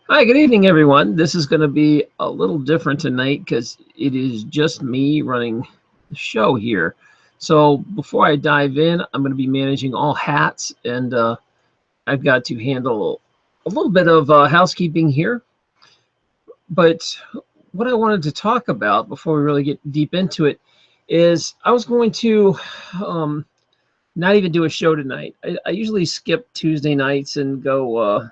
Hi, good evening, everyone. This is going to be a little different tonight because it is just me running the show here. So before I dive in, I'm going to be managing all hats, and I've got to handle a little bit of housekeeping here. But what I wanted to talk about before we really get deep into it is I was going to um, not even do a show tonight. I usually skip Tuesday nights and go.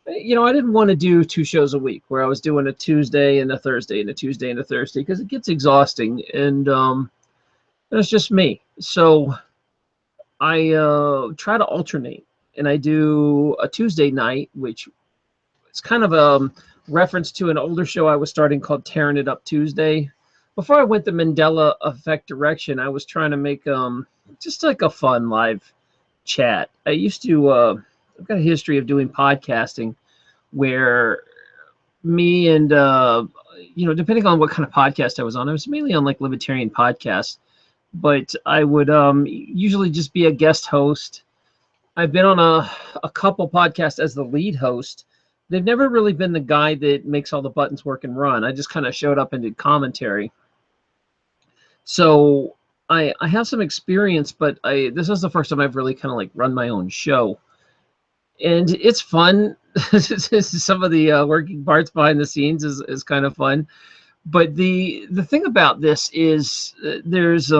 I didn't want to do two shows a week where I was doing a Tuesday and a Thursday and a Tuesday and a Thursday because it gets exhausting and it's just me. So I try to alternate and I do a Tuesday night, which is kind of a reference to an older show I was starting called Tearing It Up Tuesday. Before I went the Mandela Effect direction, I was trying to make just like a fun live chat. I used to I've got a history of doing podcasting where me and depending on what kind of podcast I was mainly on like libertarian podcasts, but I would usually just be a guest host. I've been on a couple podcasts as the lead host. They've never really been the guy that makes all the buttons work and run. I just kind of showed up and did commentary. So I have some experience, but this is the first time I've really kind of like run my own show, and it's fun. Some of the working parts behind the scenes is kind of fun, but the thing about this is there's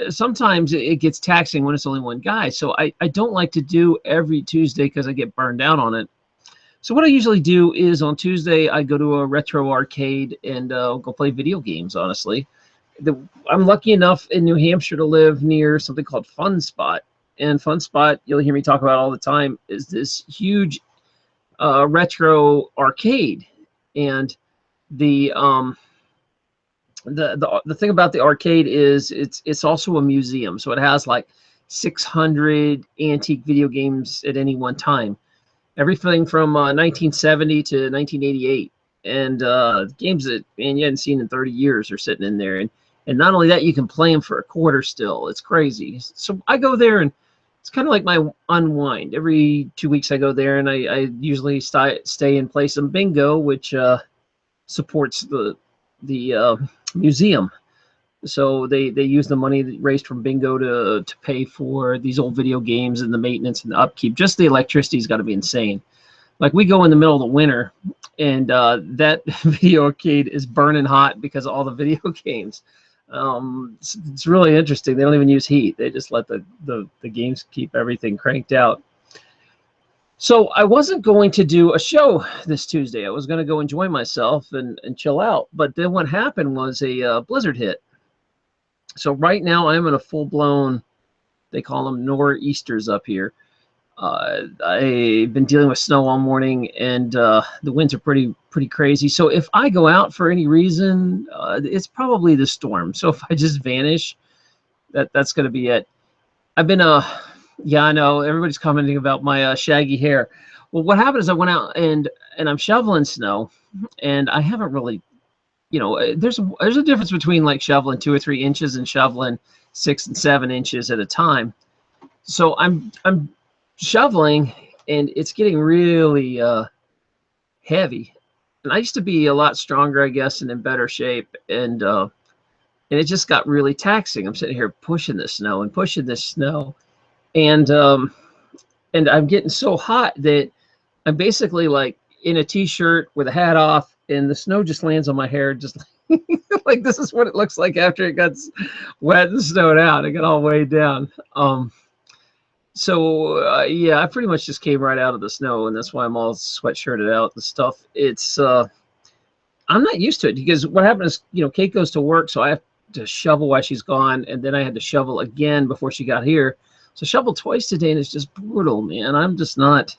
sometimes it gets taxing when it's only one guy. So I don't like to do every Tuesday because I get burned out on it. So what I usually do is on Tuesday I go to a retro arcade and go play video games. Honestly, I'm lucky enough in New Hampshire to live near something called Fun Spot. And Fun Spot, you'll hear me talk about all the time, is this huge retro arcade. And the the thing about the arcade is it's also a museum. So it has like 600 antique video games at any one time. Everything from 1970 to 1988. And games that man you hadn't seen in 30 years are sitting in there. And not only that, you can play them for a quarter still. It's crazy. So I go there and it's kind of like my unwind. Every 2 weeks I go there and I usually stay and play some bingo, which supports the museum. So they use the money raised from bingo to pay for these old video games and the maintenance and the upkeep. Just the electricity's got to be insane. Like we go in the middle of the winter and that video arcade is burning hot because of all the video games. It's really interesting. They don't even use heat. They just let the games keep everything cranked out. So I wasn't going to do a show this Tuesday. I was going to go enjoy myself and chill out. But then what happened was a blizzard hit. So right now I'm in a full-blown, they call them nor'easters up here. I've been dealing with snow all morning, and the winds are pretty crazy. So if I go out for any reason, it's probably the storm. So if I just vanish, that's going to be it. I've been yeah, I know everybody's commenting about my shaggy hair. Well, what happened is I went out and I'm shoveling snow, and I haven't really, there's a difference between like shoveling 2 or 3 inches and shoveling 6 and 7 inches at a time. So I'm shoveling and it's getting really heavy. And I used to be a lot stronger, I guess, and in better shape. And it just got really taxing. I'm sitting here pushing this snow and pushing this snow, and I'm getting so hot that I'm basically like in a t-shirt with a hat off, and the snow just lands on my hair, just like this is what it looks like after it got wet and snowed out. It got all weighed down. So yeah, I pretty much just came right out of the snow, and that's why I'm all sweatshirted out and stuff. It's I'm not used to it because what happened is, Kate goes to work, so I have to shovel while she's gone, and then I had to shovel again before she got here. So shovel twice today, and it's just brutal, man. I'm just not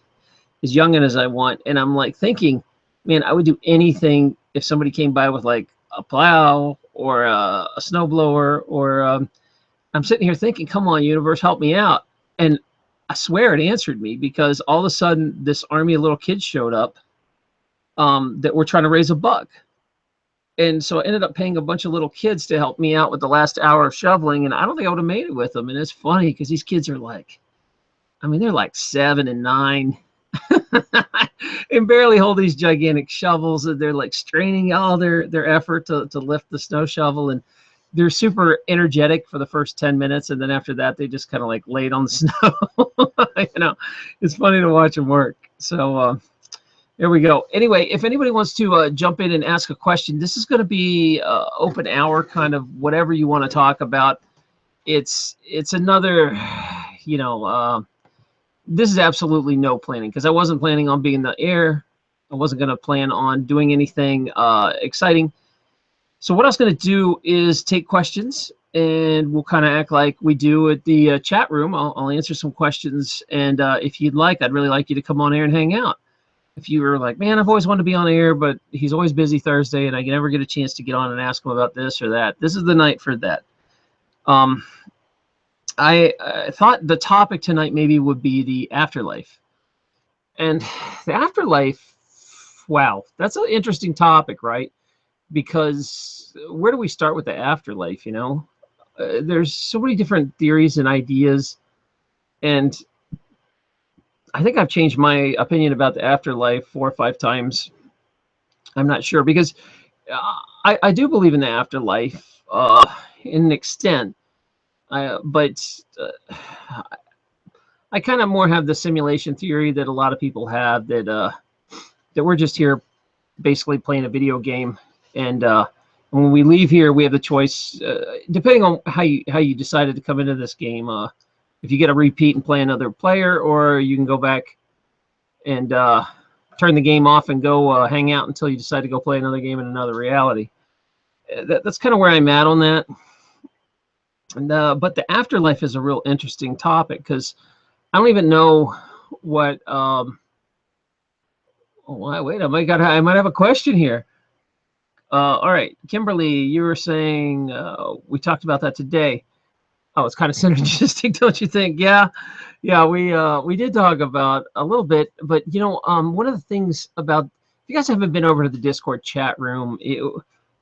as youngin' as I want, and I'm like thinking, man, I would do anything if somebody came by with like a plow or a snowblower, or I'm sitting here thinking, come on, universe, help me out. And I swear it answered me, because all of a sudden this army of little kids showed up that were trying to raise a buck. And so I ended up paying a bunch of little kids to help me out with the last hour of shoveling, and I don't think I would have made it with them. And it's funny because these kids are like I mean, they're like 7 and 9 and barely hold these gigantic shovels. And they're like straining all their effort to lift the snow shovel. And they're super energetic for the first 10 minutes. And then after that, they just kind of like laid on the snow. It's funny to watch them work. So there we go. Anyway, if anybody wants to jump in and ask a question, this is going to be open hour, kind of whatever you want to talk about. It's another, this is absolutely no planning, because I wasn't planning on being in the air. I wasn't going to plan on doing anything exciting. So what I was going to do is take questions, and we'll kind of act like we do at the chat room. I'll answer some questions, and if you'd like, I'd really like you to come on air and hang out. If you were like, man, I've always wanted to be on air, but he's always busy Thursday, and I never get a chance to get on and ask him about this or that, this is the night for that. I thought the topic tonight maybe would be the afterlife. And the afterlife, wow, that's an interesting topic, right? Because where do we start with the afterlife, There's so many different theories and ideas, and I think I've changed my opinion about the afterlife 4 or 5 times. I'm not sure, because I do believe in the afterlife in an extent, but I kind of more have the simulation theory that a lot of people have, that we're just here basically playing a video game, and when we leave here, we have the choice, depending on how you decided to come into this game. If you get a repeat and play another player, or you can go back and turn the game off and go hang out until you decide to go play another game in another reality. That's kind of where I'm at on that. And but the afterlife is a real interesting topic, because I don't even know what. Oh, wait! I might have a question here. All right, Kimberly, you were saying we talked about that today. Oh, it's kind of synergistic, don't you think? Yeah, we did talk about a little bit, but one of the things about, if you guys haven't been over to the Discord chat room,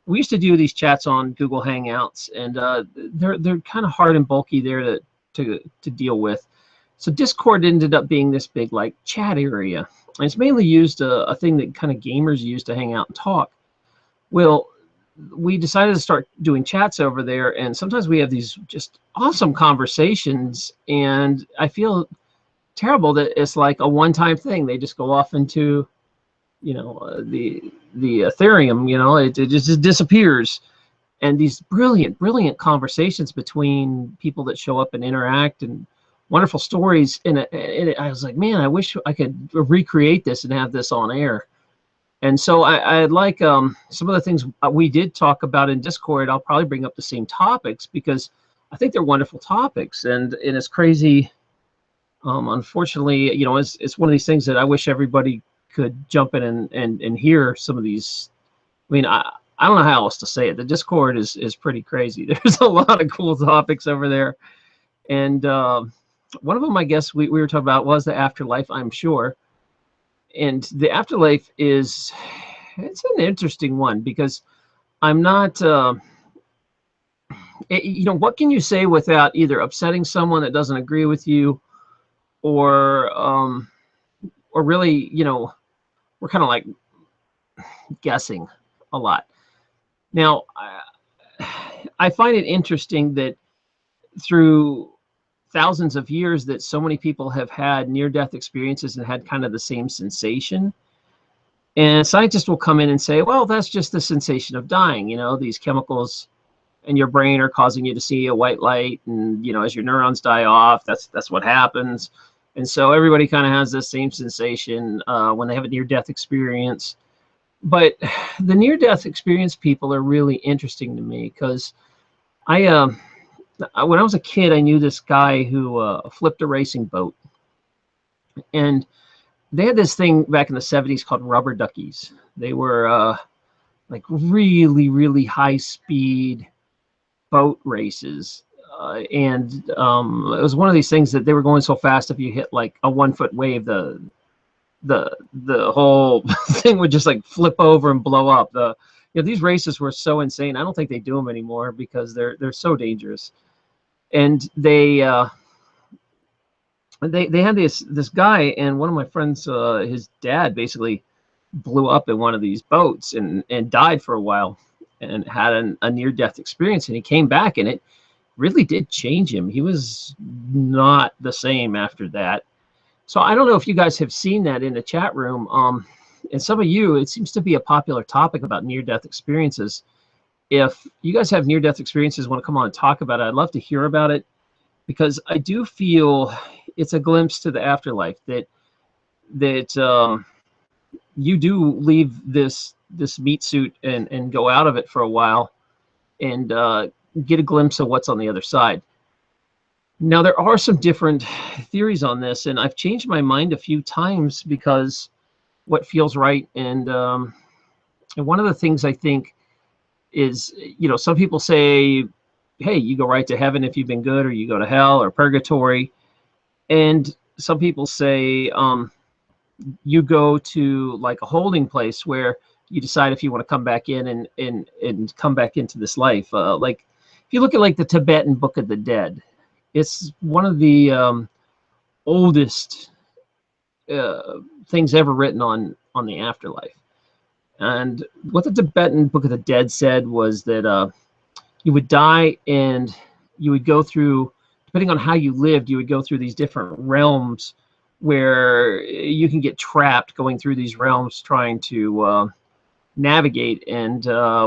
we used to do these chats on Google Hangouts, and they're kind of hard and bulky there to deal with. So Discord ended up being this big like chat area, and it's mainly used a thing that kind of gamers use to hang out and talk. Well, we decided to start doing chats over there, and sometimes we have these just awesome conversations, and I feel terrible that it's like a one-time thing. They just go off into, the Ethereum, it just disappears. And these brilliant conversations between people that show up and interact, and wonderful stories. And I was like, man, I wish I could recreate this and have this on air. And so I like some of the things we did talk about in Discord. I'll probably bring up the same topics, because I think they're wonderful topics. And it's crazy. Unfortunately, it's one of these things that I wish everybody could jump in and hear some of these. I mean, I don't know how else to say it. The Discord is pretty crazy. There's a lot of cool topics over there. And one of them, I guess, we were talking about was the afterlife, I'm sure. And the afterlife it's an interesting one, because I'm not, what can you say without either upsetting someone that doesn't agree with you, or really, we're kind of like guessing a lot. Now, I find it interesting that through thousands of years that so many people have had near-death experiences and had kind of the same sensation. And scientists will come in and say, well, that's just the sensation of dying. These chemicals in your brain are causing you to see a white light, and as your neurons die off, that's what happens. And so everybody kind of has this same sensation when they have a near-death experience. But the near-death experience people are really interesting to me, because when I was a kid, I knew this guy who flipped a racing boat. And they had this thing back in the 70s called rubber duckies. They were like really, really high-speed boat races. And it was one of these things that they were going so fast, if you hit like a 1-foot wave, the whole thing would just like flip over and blow up. These races were so insane. I don't think they do them anymore, because they're so dangerous. And they they had this guy, and one of my friends, his dad basically blew up in one of these boats and died for a while, and had a near death experience, and he came back, and it really did change him. He was not the same after that. So I don't know if you guys have seen that in the chat room. And some of you, it seems to be a popular topic about near-death experiences. If you guys have near-death experiences, want to come on and talk about it, I'd love to hear about it, because I do feel it's a glimpse to the afterlife, that you do leave this meat suit and go out of it for a while, and get a glimpse of what's on the other side. Now, there are some different theories on this, and I've changed my mind a few times because what feels right. And one of the things I think is, some people say, hey, you go right to heaven if you've been good, or you go to hell or purgatory. And some people say you go to like a holding place where you decide if you want to come back in and come back into this life. Like if you look at like the Tibetan Book of the Dead, it's one of the oldest things ever written on the afterlife. And what the Tibetan Book of the Dead said was that you would die, and you would go through, depending on how you lived, you would go through these different realms where you can get trapped going through these realms trying to navigate. And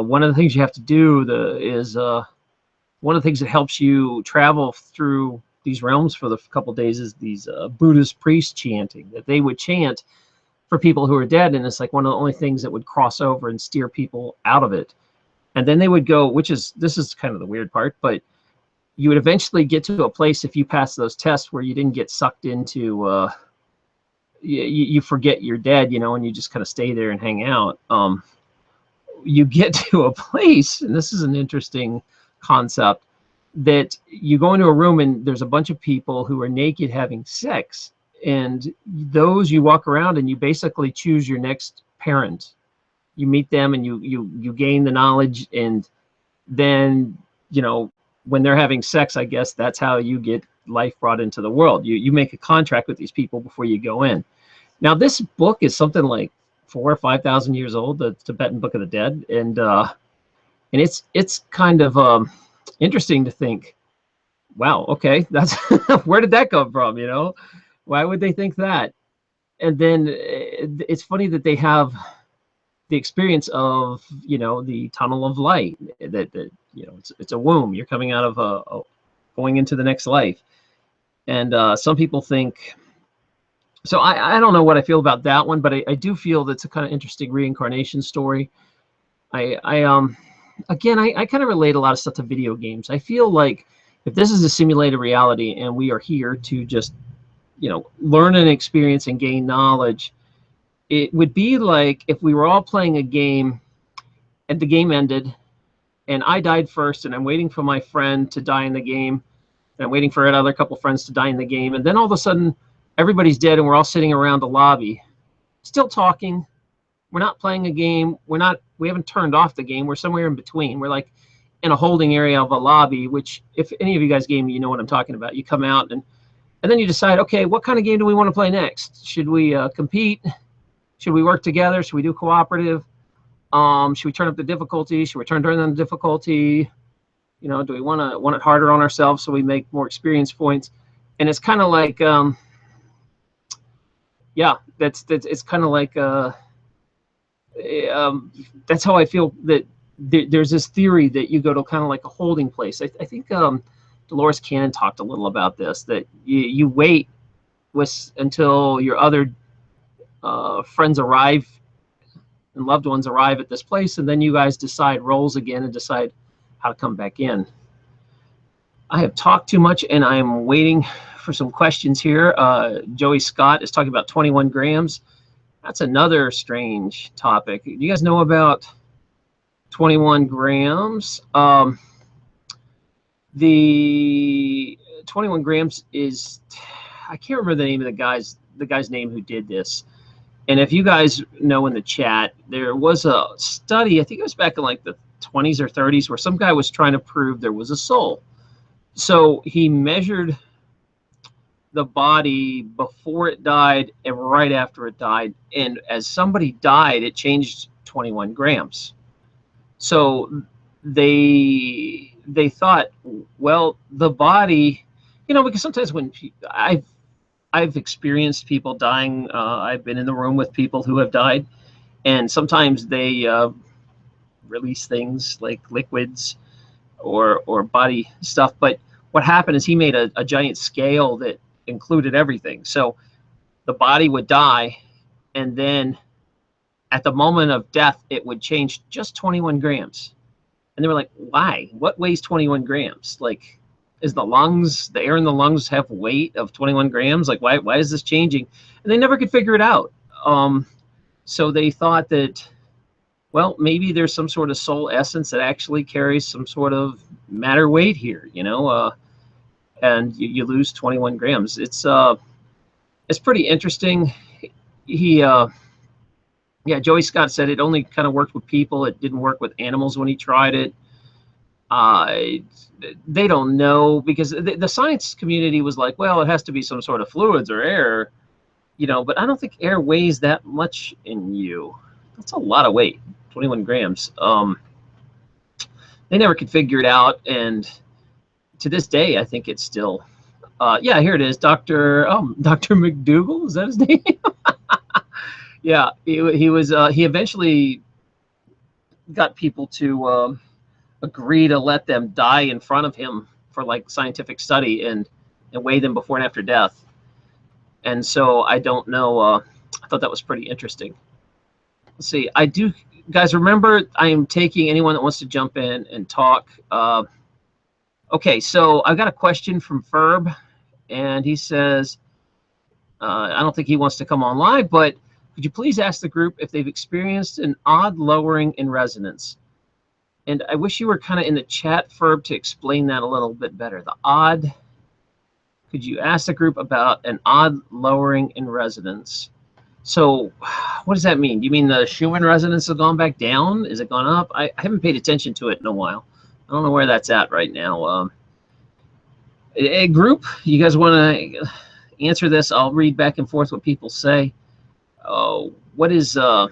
one of the things you have to do is one of the things that helps you travel through these realms for the couple days is these Buddhist priests chanting, that they would chant for people who are dead. And it's like one of the only things that would cross over and steer people out of it. And then they would go, this is kind of the weird part, but you would eventually get to a place, if you pass those tests, where you didn't get sucked into, you forget you're dead, and you just kind of stay there and hang out. You get to a place, and this is an interesting concept, that you go into a room and there's a bunch of people who are naked having sex, and those you walk around and you basically choose your next parent. You meet them and you gain the knowledge, and then when they're having sex, I guess that's how you get life brought into the world. You make a contract with these people before you go in. Now, this book is something like 4,000 or 5,000 years old, the Tibetan Book of the Dead, and it's kind of interesting to think, wow, okay, that's where did that come from? Why would they think that? And then it's funny that they have the experience of the tunnel of light, that it's a womb, you're coming out of going into the next life. And some people think, so I don't know what I feel about that one, but I do feel that's a kind of interesting reincarnation story. I kind of relate a lot of stuff to video games. I feel like if this is a simulated reality and we are here to just learn and experience and gain knowledge, it would be like if we were all playing a game and the game ended and I died first, and I'm waiting for my friend to die in the game, and I'm waiting for another couple friends to die in the game, and then all of a sudden everybody's dead and we're all sitting around the lobby still talking. We're not playing a game, we haven't turned off the game, we're somewhere in between. We're like in a holding area of a lobby, which if any of you guys game, you know what I'm talking about. You come out and then you decide, okay, what kind of game do we want to play next? Should we compete? Should we work together? Should we do cooperative? Should we turn up the difficulty? Should we turn down the difficulty? Do we want it harder on ourselves so we make more experience points? And it's kind of like, it's kind of like, that's how I feel, that there's this theory that you go to kind of like a holding place. I think Dolores Cannon talked a little about this, that you wait until your other friends arrive and loved ones arrive at this place, and then you guys decide roles again and decide how to come back in. I have talked too much, and I'm waiting for some questions here. Joey Scott is talking about 21 grams. That's another strange topic. Do you guys know about 21 grams? The 21 grams is, I can't remember the name of the guy's name who did this. And if you guys know in the chat, there was a study, I think it was back in like the 20s or 30s, where some guy was trying to prove there was a soul. So he measured the body before it died and right after it died. And as somebody died, it changed 21 grams. So they thought, well, the body, because sometimes when I've experienced people dying, I've been in the room with people who have died, and sometimes they release things like liquids or body stuff. But what happened is he made a giant scale that included everything. So the body would die, and then at the moment of death, it would change just 21 grams. And they were like, why? What weighs 21 grams? Like, is the air in the lungs have weight of 21 grams? Like, why is this changing? And they never could figure it out. So they thought that, well, maybe there's some sort of soul essence that actually carries some sort of matter weight here, and you lose 21 grams. It's pretty interesting. Joey Scott said it only kind of worked with people. It didn't work with animals when he tried it. They don't know, because the science community was like, well, it has to be some sort of fluids or air, but I don't think air weighs that much in you. That's a lot of weight, 21 grams. They never could figure it out, and to this day, I think it's still, here it is, Dr. McDougall, is that his name? Yeah, he was. He eventually got people to agree to let them die in front of him for like scientific study and weigh them before and after death. And so I don't know. I thought that was pretty interesting. Let's see. I do, guys. Remember, I am taking anyone that wants to jump in and talk. Okay, so I've got a question from Ferb, and he says, I don't think he wants to come on live, but could you please ask the group if they've experienced an odd lowering in resonance? And I wish you were kind of in the chat, Ferb, to explain that a little bit better. Could you ask the group about an odd lowering in resonance? So what does that mean? Do you mean the Schumann resonance has gone back down? Is it gone up? I haven't paid attention to it in a while. I don't know where that's at right now. A group, you guys want to answer this? I'll read back and forth what people say. What is a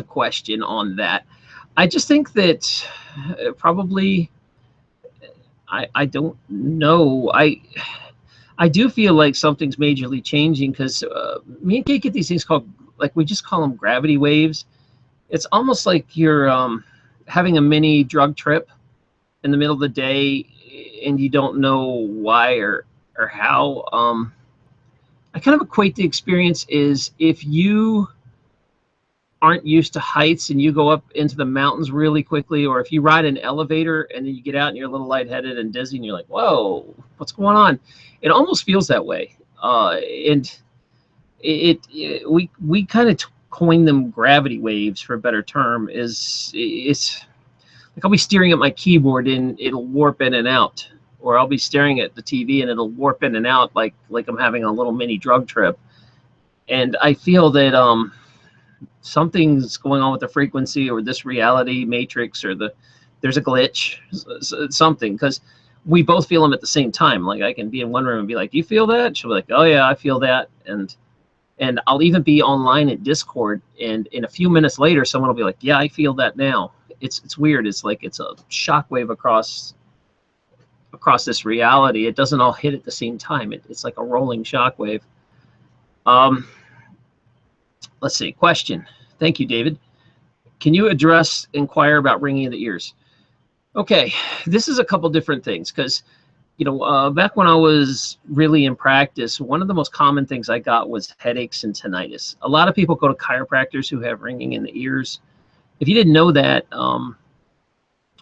question on that? I just think that probably, I don't know. I do feel like something's majorly changing, because me and Kate get these things called, like, we just call them gravity waves. It's almost like you're having a mini drug trip in the middle of the day, and you don't know why or how. I kind of equate the experience is if you aren't used to heights and you go up into the mountains really quickly, or if you ride an elevator and then you get out and you're a little lightheaded and dizzy and you're like, whoa, what's going on? It almost feels that way. And we kind of coined them gravity waves, for a better term. It's like I'll be staring at my keyboard and it'll warp in and out. Or I'll be staring at the TV and it'll warp in and out like I'm having a little mini drug trip. And I feel that something's going on with the frequency or this reality matrix, or there's a glitch, something, because we both feel them at the same time. Like I can be in one room and be like, "Do you feel that?" She'll be like, "Oh yeah, I feel that." And I'll even be online at Discord, and in a few minutes later, someone will be like, "Yeah, I feel that now." It's weird. It's like it's a shockwave across this reality. It doesn't all hit at the same time. It's like a rolling shockwave. Let's see. Question. Thank you, David. Can you inquire about ringing of the ears? Okay, this is a couple different things, because back when I was really in practice, one of the most common things I got was headaches and tinnitus. A lot of people go to chiropractors who have ringing in the ears. If you didn't know that,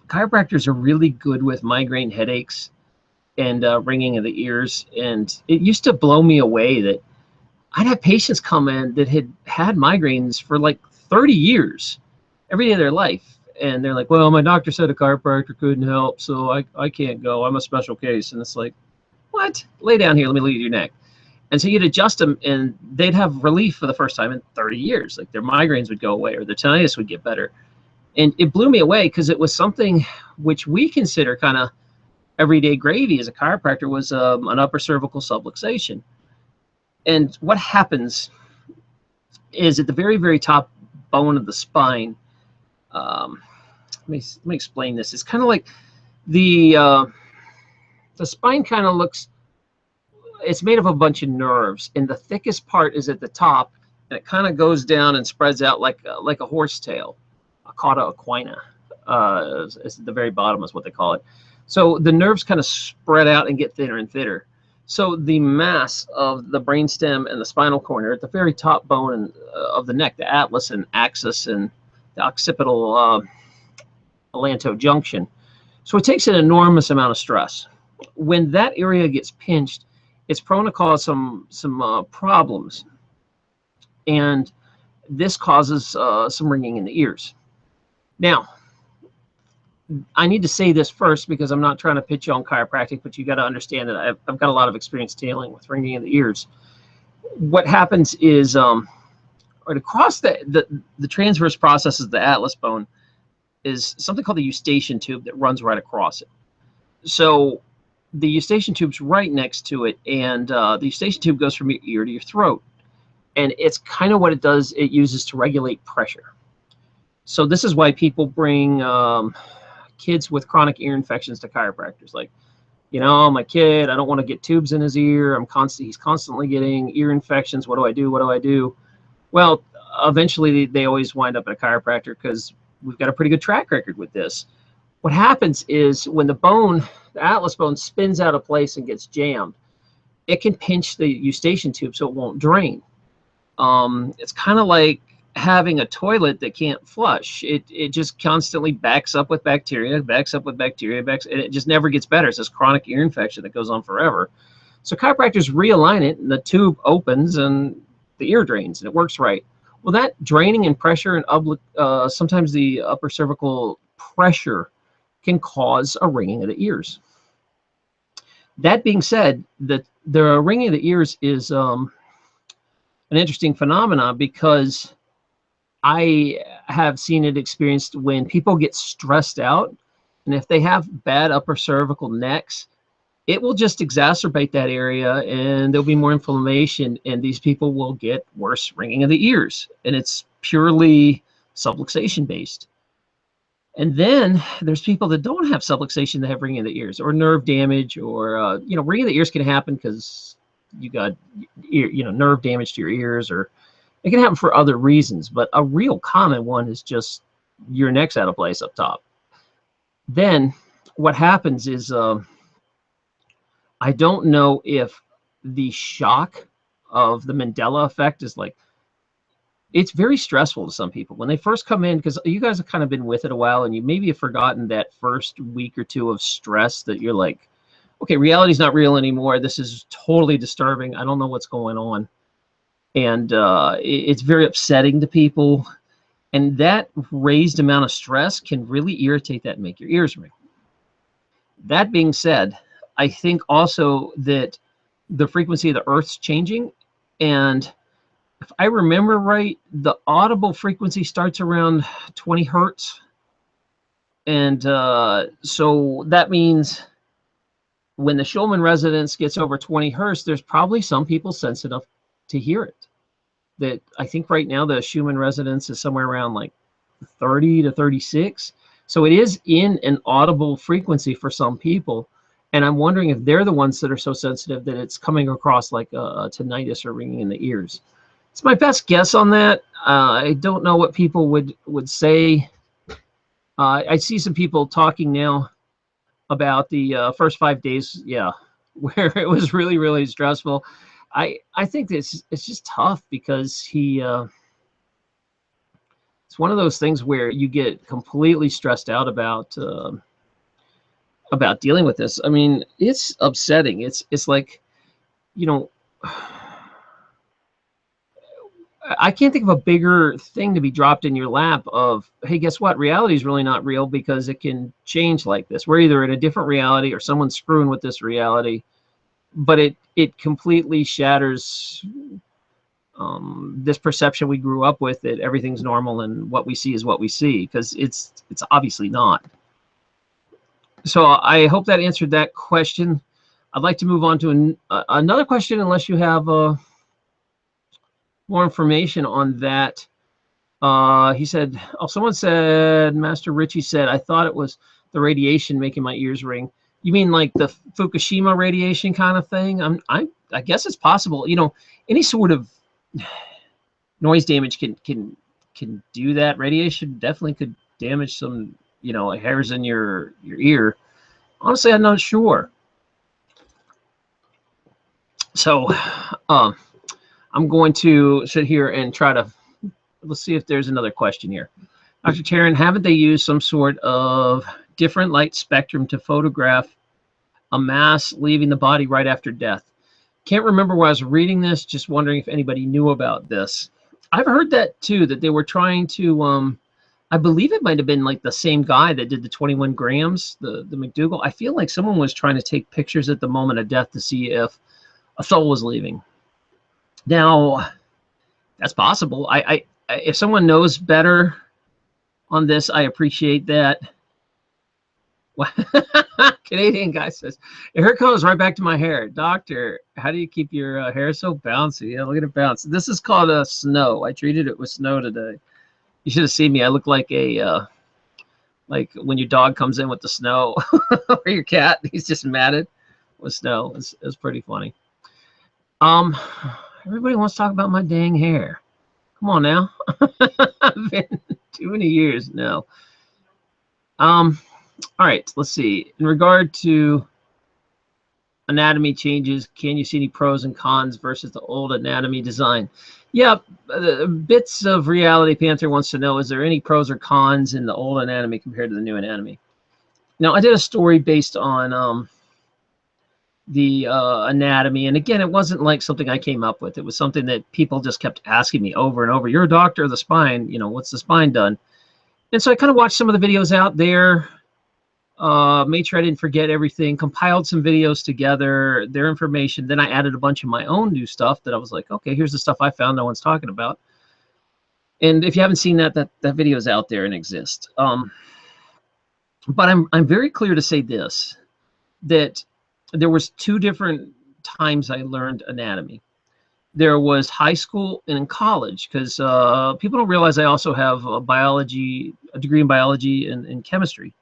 chiropractors are really good with migraine headaches and ringing of the ears. And it used to blow me away that I'd have patients come in that had migraines for like 30 years, every day of their life. And they're like, well, my doctor said a chiropractor couldn't help, so I can't go. I'm a special case. And it's like, what? Lay down here. Let me look at your neck. And so you'd adjust them, and they'd have relief for the first time in 30 years. Like their migraines would go away, or their tinnitus would get better. And it blew me away, because it was something which we consider kind of everyday gravy as a chiropractor was an upper cervical subluxation. And what happens is at the very, very top bone of the spine, let me explain this. It's kind of like the spine kind of looks, it's made of a bunch of nerves, and the thickest part is at the top, and it kind of goes down and spreads out like a horse tail, a cauda equina. Is the very bottom is what they call it. So the nerves kind of spread out and get thinner and thinner. So the mass of the brainstem and the spinal cord are at the very top bone of the neck, the atlas and axis and the occipital atlanto junction. So it takes an enormous amount of stress. When that area gets pinched, it's prone to cause some problems, and this causes some ringing in the ears. Now, I need to say this first because I'm not trying to pitch you on chiropractic, but you got to understand that I've got a lot of experience dealing with ringing in the ears. What happens is, right across the transverse processes of the atlas bone is something called the eustachian tube that runs right across it. So the eustachian tube's right next to it, and the eustachian tube goes from your ear to your throat. And it's kind of what it does, it uses to regulate pressure. So this is why people bring kids with chronic ear infections to chiropractors. Like, you know, my kid, I don't want to get tubes in his ear. He's constantly getting ear infections. What do I do? What do I do? Well, eventually they always wind up at a chiropractor because we've got a pretty good track record with this. What happens is when the atlas bone spins out of place and gets jammed, it can pinch the eustachian tube so it won't drain. It's kind of like having a toilet that can't flush. It just constantly backs up with bacteria, and it just never gets better. It's this chronic ear infection that goes on forever. So chiropractors realign it, and the tube opens, and the ear drains, and it works right. Well, that draining and pressure, and sometimes the upper cervical pressure can cause a ringing of the ears. That being said, the ringing of the ears is an interesting phenomenon because I have seen it experienced when people get stressed out, and if they have bad upper cervical necks, it will just exacerbate that area, and there'll be more inflammation, and these people will get worse ringing of the ears, and it's purely subluxation based. And then there's people that don't have subluxation that have ringing of the ears or nerve damage, or ringing of the ears can happen because you got nerve damage to your ears, or it can happen for other reasons, but a real common one is just your neck's out of place up top. Then what happens is, I don't know if the shock of the Mandela effect is like, it's very stressful to some people when they first come in, because you guys have kind of been with it a while, and you maybe have forgotten that first week or two of stress that you're like, okay, reality's not real anymore. This is totally disturbing. I don't know what's going on. And it's very upsetting to people. And that raised amount of stress can really irritate that and make your ears ring. That being said, I think also that the frequency of the Earth's changing. And if I remember right, the audible frequency starts around 20 hertz. And so that means when the Schulman resonance gets over 20 hertz, there's probably some people sensitive enough to hear it. That I think right now the Schumann resonance is somewhere around like 30 to 36. So it is in an audible frequency for some people. And I'm wondering if they're the ones that are so sensitive that it's coming across like a tinnitus or ringing in the ears. It's my best guess on that. I don't know what people would say. I see some people talking now about the first 5 days, where it was really, really stressful. I think it's just tough because it's one of those things where you get completely stressed out about dealing with this. I mean, it's upsetting. It's like, I can't think of a bigger thing to be dropped in your lap of, hey, guess what? Reality is really not real because it can change like this. We're either in a different reality or someone's screwing with this reality. But it completely shatters this perception we grew up with that everything's normal and what we see is what we see, because it's obviously not. So I hope that answered that question. I'd like to move on to another question, unless you have more information on that. He said, oh, someone said, Master Richie said, I thought it was the radiation making my ears ring. You mean like the Fukushima radiation kind of thing? I guess it's possible. You know, any sort of noise damage can do that. Radiation definitely could damage some, you know, hairs in your ear. Honestly, I'm not sure. So, I'm going to sit here and try to, let's see if there's another question here. Dr. Tarrin, haven't they used some sort of different light spectrum to photograph a mass leaving the body right after death? Can't remember where I was reading this, just wondering if anybody knew about this. I've heard that too, that they were trying to, I believe it might have been like the same guy that did the 21 grams, the McDougal. I feel like someone was trying to take pictures at the moment of death to see if a soul was leaving. Now, that's possible. I if someone knows better on this, I appreciate that. Canadian guy says, here it goes right back to my hair. Doctor, how do you keep your hair so bouncy? Yeah, look at it bounce. This is called snow. I treated it with snow today. You should have seen me. I look like a like when your dog comes in with the snow, or your cat. He's just matted with snow. It's pretty funny. Everybody wants to talk about my dang hair. Come on now. I've been too many years now. All right, let's see. In regard to anatomy changes, can you see any pros and cons versus the old anatomy design? Yeah, Bits of Reality Panther wants to know, is there any pros or cons in the old anatomy compared to the new anatomy? Now, I did a story based on the anatomy, and again, it wasn't like something I came up with. It was something that people just kept asking me over and over. You're a doctor of the spine, you know, what's the spine done? And so I kind of watched some of the videos out there, made sure I didn't forget everything, compiled some videos together, their information. Then I added a bunch of my own new stuff that I was like, okay, here's the stuff I found no one's talking about. And if you haven't seen that video is out there and exists. But I'm very clear to say this, that there was two different times I learned anatomy. There was high school and in college, because people don't realize I also have a degree in biology and chemistry.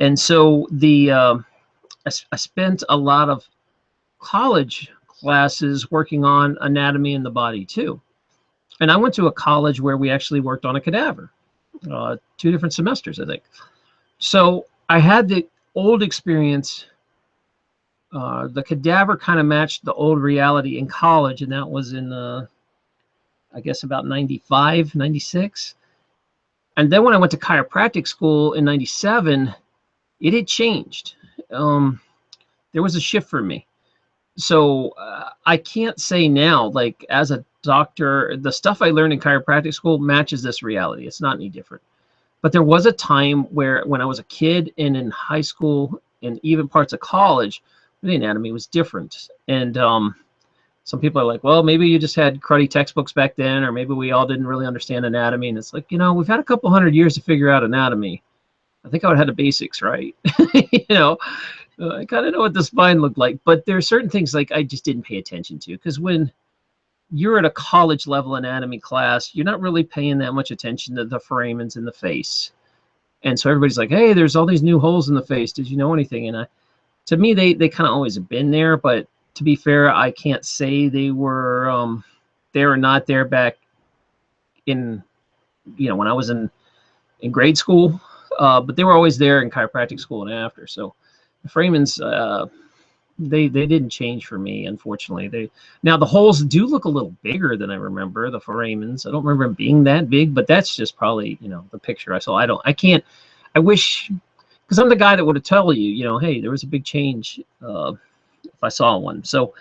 And so I spent a lot of college classes working on anatomy in the body too. And I went to a college where we actually worked on a cadaver, 2 different semesters, I think. So I had the old experience. The cadaver kind of matched the old reality in college, and that was in, I guess, about 95, 96. And then when I went to chiropractic school in 97, it had changed. There was a shift for me. So I can't say now, like as a doctor, the stuff I learned in chiropractic school matches this reality. It's not any different. But there was a time where when I was a kid and in high school and even parts of college, the anatomy was different. And some people are like, well, maybe you just had cruddy textbooks back then, or maybe we all didn't really understand anatomy. And it's like, you know, we've had a couple hundred years to figure out anatomy. I think I would have had the basics, right? You know, I kind of know what the spine looked like, but there are certain things like I just didn't pay attention to, because when you're at a college level anatomy class, you're not really paying that much attention to the foramens in the face. And so everybody's like, hey, there's all these new holes in the face. Did you know anything? And to me, they kind of always have been there, but to be fair, I can't say they were there or not there back in, you know, when I was in grade school. But they were always there in chiropractic school and after. So the foramens, they didn't change for me, unfortunately. Now the holes do look a little bigger than I remember, the foramens. I don't remember them being that big, but that's just probably, you know, the picture I saw. I wish, because I'm the guy that would have tell you, you know, hey, there was a big change if I saw one. So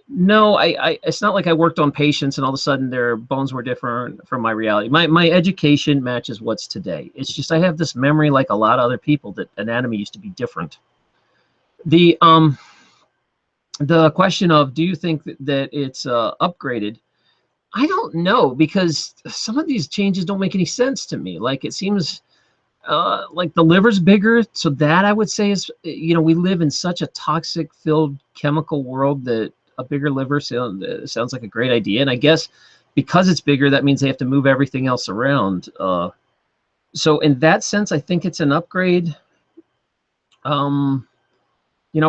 no, it's not like I worked on patients and all of a sudden their bones were different from my reality. My education matches what's today. It's just I have this memory, like a lot of other people, that anatomy used to be different. The question of, do you think that it's upgraded? I don't know, because some of these changes don't make any sense to me. Like, it seems like the liver's bigger, so that I would say is, we live in such a toxic filled chemical world that a bigger liver sounds like a great idea. And I guess because it's bigger, that means they have to move everything else around. So in that sense, I think it's an upgrade.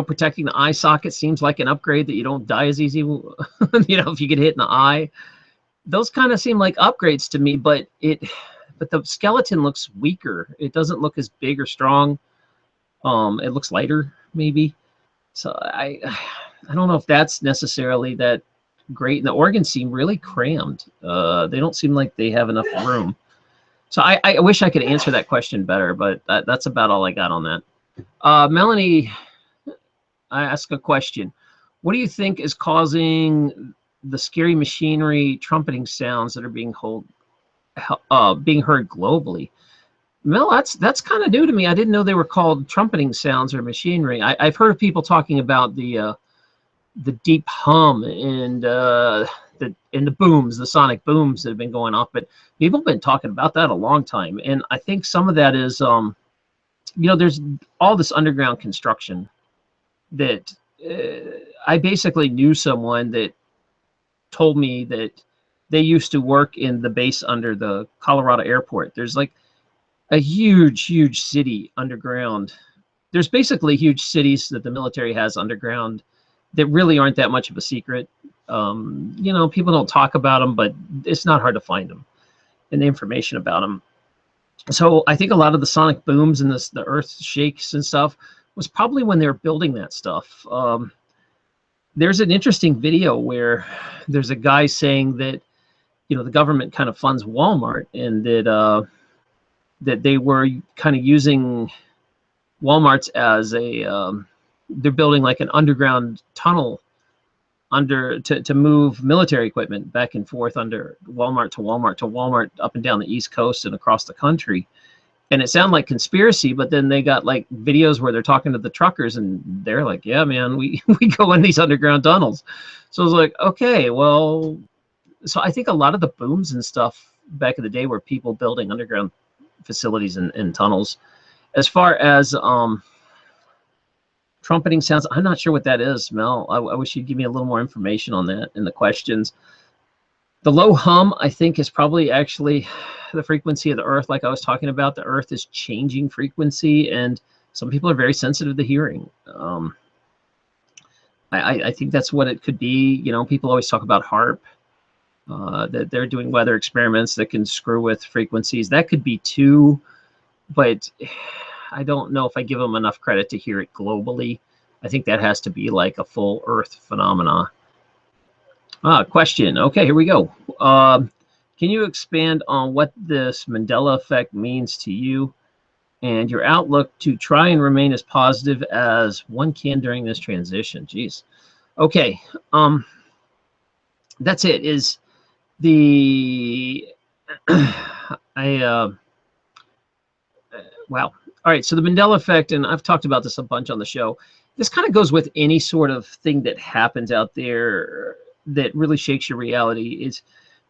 Protecting the eye socket seems like an upgrade, that you don't die as easy, if you get hit in the eye. Those kind of seem like upgrades to me, but the skeleton looks weaker. It doesn't look as big or strong. It looks lighter, maybe. So I don't know if that's necessarily that great. And the organs seem really crammed. They don't seem like they have enough room. So I wish I could answer that question better, but that's about all I got on that. Melanie, I ask a question. What do you think is causing the scary machinery trumpeting sounds that are being heard globally? Mel, that's kind of new to me. I didn't know they were called trumpeting sounds or machinery. I've heard of people talking about the deep hum and the booms, the sonic booms that have been going off, but people have been talking about that a long time. And I think some of that is, there's all this underground construction that I basically knew someone that told me that they used to work in the base under the Colorado airport. There's like a huge city underground. There's basically huge cities that the military has underground that really aren't that much of a secret. People don't talk about them, but it's not hard to find them and the information about them. So I think a lot of the sonic booms and the earth shakes and stuff was probably when they were building that stuff. There's an interesting video where there's a guy saying that, the government kind of funds Walmart, and that they were kind of using Walmart's as they're building like an underground tunnel to move military equipment back and forth under Walmart to Walmart to Walmart up and down the East Coast and across the country. And it sounded like conspiracy, but then they got like videos where they're talking to the truckers and they're like, yeah, man, we go in these underground tunnels. So I was like, okay, well, so I think a lot of the booms and stuff back in the day were people building underground facilities and tunnels. As far as trumpeting sounds, I'm not sure what that is, Mel. I wish you'd give me a little more information on that in the questions. The low hum, I think, is probably actually the frequency of the earth. Like I was talking about, the earth is changing frequency, and some people are very sensitive to hearing. I think that's what it could be. People always talk about HARP, that they're doing weather experiments that can screw with frequencies. That could be too, but I don't know if I give them enough credit to hear it globally. I think that has to be like a full earth phenomena. Question. Okay, here we go. Can you expand on what this Mandela effect means to you and your outlook to try and remain as positive as one can during this transition? Jeez. Okay. That's it. Is the wow. All right. So the Mandela effect, and I've talked about this a bunch on the show. This kind of goes with any sort of thing that happens out there that really shakes your reality. Is,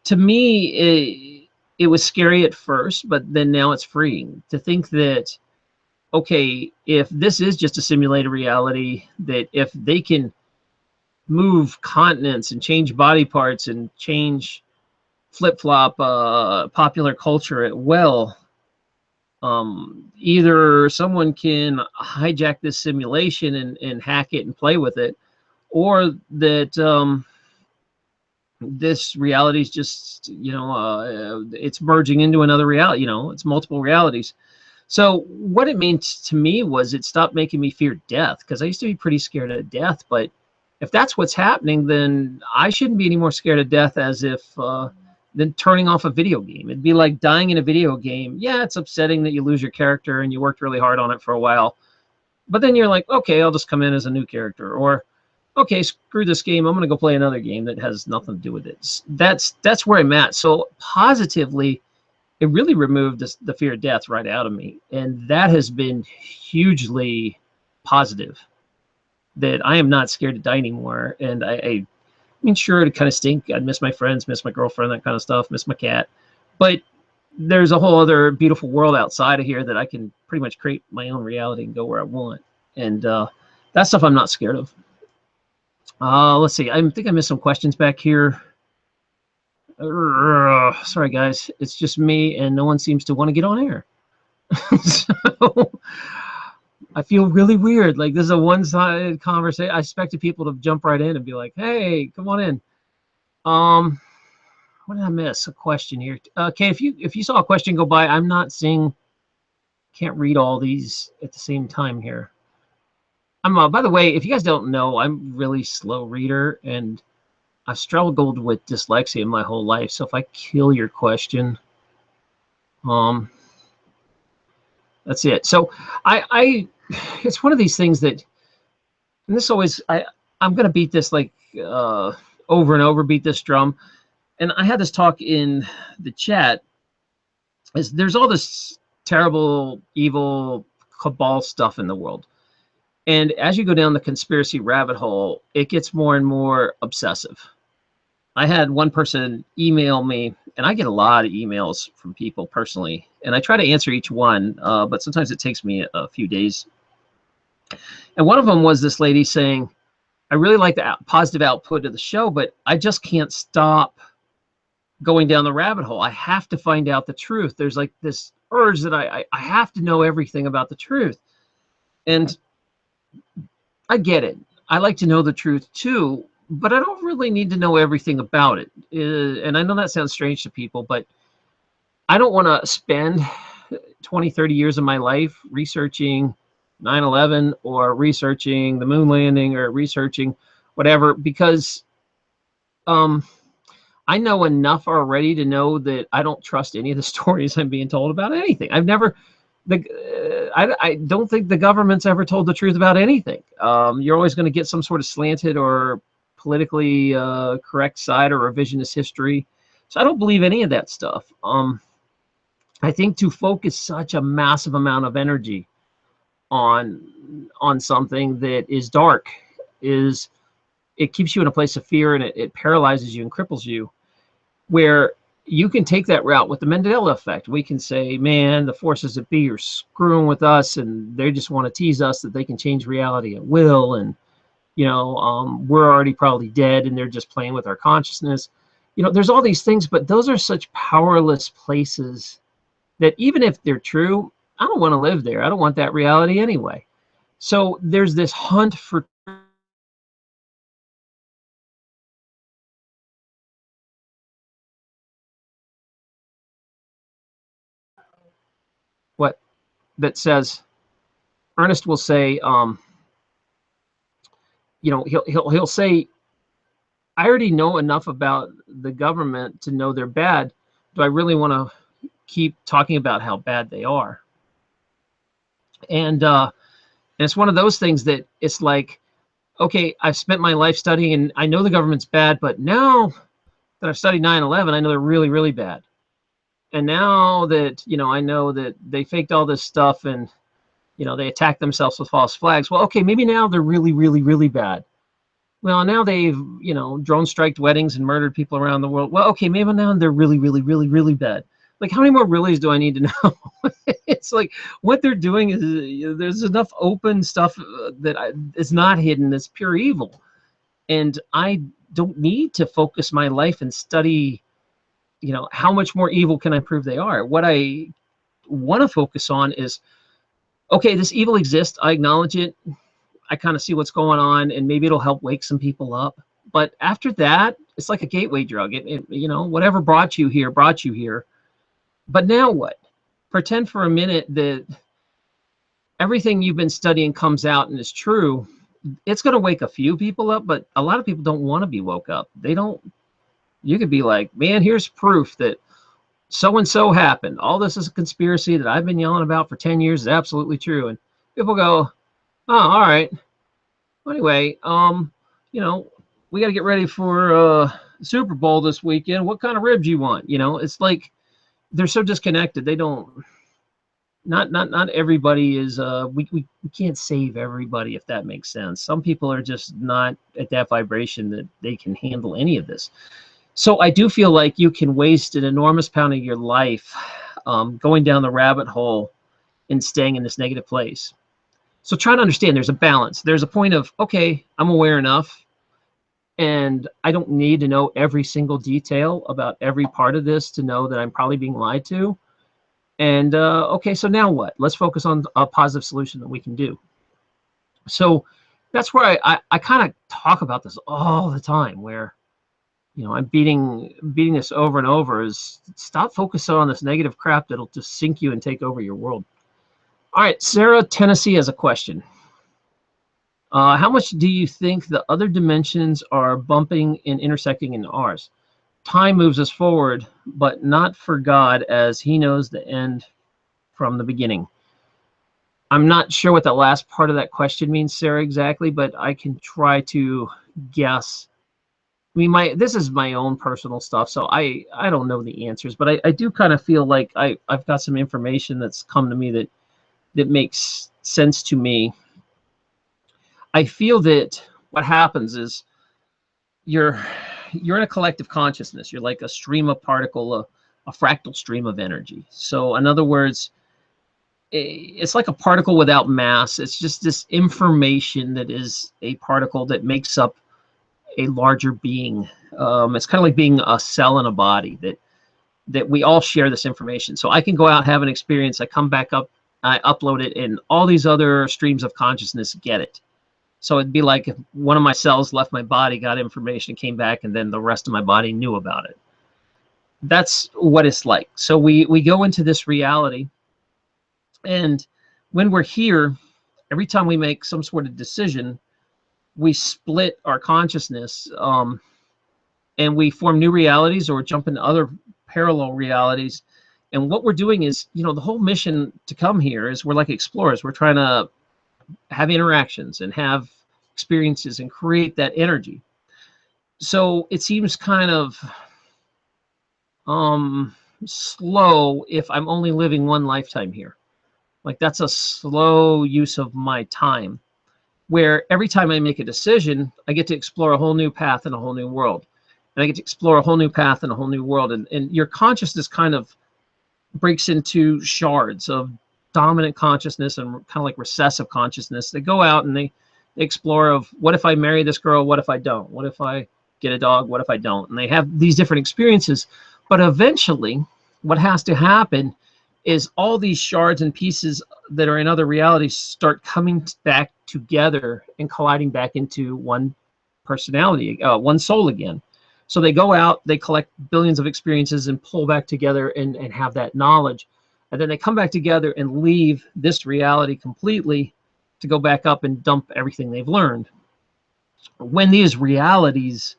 to me, it was scary at first, but then now it's freeing to think that, okay, if this is just a simulated reality, that if they can move continents and change body parts and change flip-flop popular culture at will, either someone can hijack this simulation and hack it and play with it, or that this reality is just, it's merging into another reality. It's multiple realities. So what it meant to me was it stopped making me fear death, because I used to be pretty scared of death. But if that's what's happening, then I shouldn't be any more scared of death as if than turning off a video game. It'd be like dying in a video game. Yeah, it's upsetting that you lose your character and you worked really hard on it for a while, but then you're like, okay, I'll just come in as a new character, or okay, screw this game, I'm going to go play another game that has nothing to do with it. That's where I'm at. So positively, it really removed the fear of death right out of me. And that has been hugely positive, that I am not scared to die anymore. And I mean, sure, it kind of stink. I'd miss my friends, miss my girlfriend, that kind of stuff, miss my cat. But there's a whole other beautiful world outside of here that I can pretty much create my own reality and go where I want. And that stuff I'm not scared of. Let's see. I think I missed some questions back here. Sorry, guys. It's just me, and no one seems to want to get on air. So I feel really weird. Like, this is a one-sided conversation. I expected people to jump right in and be like, "Hey, come on in." What did I miss? A question here. Okay, if you saw a question go by, I'm not seeing. Can't read all these at the same time here. By the way, if you guys don't know, I'm a really slow reader, and I've struggled with dyslexia my whole life. So if I kill your question, that's it. So it's one of these things that, and this always, I'm going to beat this like over and over, beat this drum. And I had this talk in the chat. Is there's all this terrible, evil, cabal stuff in the world. And as you go down the conspiracy rabbit hole, it gets more and more obsessive. I had one person email me, and I get a lot of emails from people personally, and I try to answer each one, but sometimes it takes me a few days. And one of them was this lady saying, I really like the positive output of the show, but I just can't stop going down the rabbit hole. I have to find out the truth. There's like this urge that I have to know everything about the truth. And I get it. I like to know the truth too, but I don't really need to know everything about it. And I know that sounds strange to people, but I don't want to spend 20, 30 years of my life researching 9/11 or researching the moon landing or researching whatever, because I know enough already to know that I don't trust any of the stories I'm being told about anything. I've never, I don't think the government's ever told the truth about anything. You're always going to get some sort of slanted or politically correct side or revisionist history. So I don't believe any of that stuff. I think to focus such a massive amount of energy on something that is dark it keeps you in a place of fear, and it paralyzes you and cripples you, where you can take that route with the Mandela effect. We can say, man, the forces that be are screwing with us, and they just want to tease us that they can change reality at will, and we're already probably dead, and they're just playing with our consciousness. There's all these things, but those are such powerless places that even if they're true, I don't want to live there. I don't want that reality anyway. So there's this hunt for what that says. Ernest will say, he'll say, I already know enough about the government to know they're bad. Do I really want to keep talking about how bad they are? And it's one of those things that it's like, okay, I've spent my life studying, and I know the government's bad, but now that I've studied 9/11, I know they're really, really bad. And now that, I know that they faked all this stuff, and, they attacked themselves with false flags. Well, okay, maybe now they're really, really, really bad. Well, now they've, drone striked weddings and murdered people around the world. Well, okay, maybe now they're really, really, really, really bad. Like, how many more reallys do I need to know? It's like what they're doing is there's enough open stuff that is not hidden. It's pure evil. And I don't need to focus my life and study, how much more evil can I prove they are? What I want to focus on is, okay, this evil exists. I acknowledge it. I kind of see what's going on, and maybe it'll help wake some people up. But after that, it's like a gateway drug. Whatever brought you here, brought you here. But now what? Pretend for a minute that everything you've been studying comes out and is true. It's going to wake a few people up, but a lot of people don't want to be woke up. They don't. You could be like, man, here's proof that so-and-so happened. All this is a conspiracy that I've been yelling about for 10 years is absolutely true. And people go, oh, all right. Anyway, we got to get ready for Super Bowl this weekend. What kind of ribs you want? It's like they're so disconnected. They don't. Not everybody is. We can't save everybody, if that makes sense. Some people are just not at that vibration that they can handle any of this. So I do feel like you can waste an enormous amount of your life going down the rabbit hole and staying in this negative place. So try to understand there's a balance. There's a point of, okay, I'm aware enough, and I don't need to know every single detail about every part of this to know that I'm probably being lied to. And okay, so now what? Let's focus on a positive solution that we can do. So that's where I kind of talk about this all the time, where, you know, I'm beating this over and over, is stop focusing on this negative crap that'll just sink you and take over your world. All right, Sarah, Tennessee has a question. How much do you think the other dimensions are bumping and intersecting in ours? Time moves us forward, but not for God, as he knows the end from the beginning. I'm not sure what the last part of that question means, Sarah, exactly, but I can try to guess. I mean, this is my own personal stuff, so I don't know the answers, but I do kind of feel like I've got some information that's come to me that makes sense to me. I feel that what happens is you're in a collective consciousness. You're like a stream of particle, a fractal stream of energy. So in other words, it's like a particle without mass. It's just this information that is a particle that makes up a larger being. It's kind of like being a cell in a body, that we all share this information. So I can go out, have an experience, I come back up, I upload it, and all these other streams of consciousness get it. So it'd be like if one of my cells left my body, got information, came back, and then the rest of my body knew about it. That's what it's like. So we go into this reality, and when we're here, every time we make some sort of decision, we split our consciousness, and we form new realities or jump into other parallel realities. And what we're doing is, you know, the whole mission to come here is we're like explorers. We're trying to have interactions and have experiences and create that energy. So it seems kind of slow if I'm only living one lifetime here. Like, that's a slow use of my time, where every time I make a decision, I get to explore a whole new path and a whole new world. And I get to explore a whole new path and a whole new world. And your consciousness kind of breaks into shards of dominant consciousness and kind of like recessive consciousness. They go out and they explore of, what if I marry this girl? What if I don't? What if I get a dog? What if I don't? And they have these different experiences. But eventually, what has to happen is all these shards and pieces that are in other realities start coming back together and colliding back into one personality, one soul again. So they go out, they collect billions of experiences and pull back together and have that knowledge. And then they come back together and leave this reality completely to go back up and dump everything they've learned. When these realities,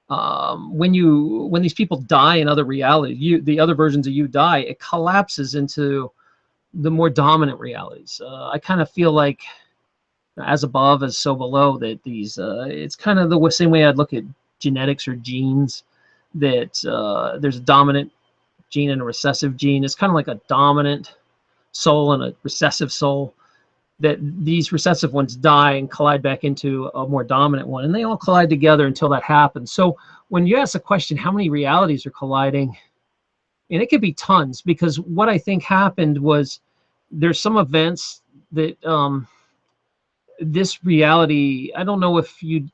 when these people die in other realities, the other versions of you die, it collapses into the more dominant realities. I kind of feel like as above, as so below, that these, it's kind of the same way I'd look at genetics or genes, that there's a dominant gene and a recessive gene. It's kind of like a dominant soul and a recessive soul, that these recessive ones die and collide back into a more dominant one, and they all collide together until that happens. So when you ask the question, how many realities are colliding, and it could be tons, because what I think happened was there's some events that this reality, I don't know if you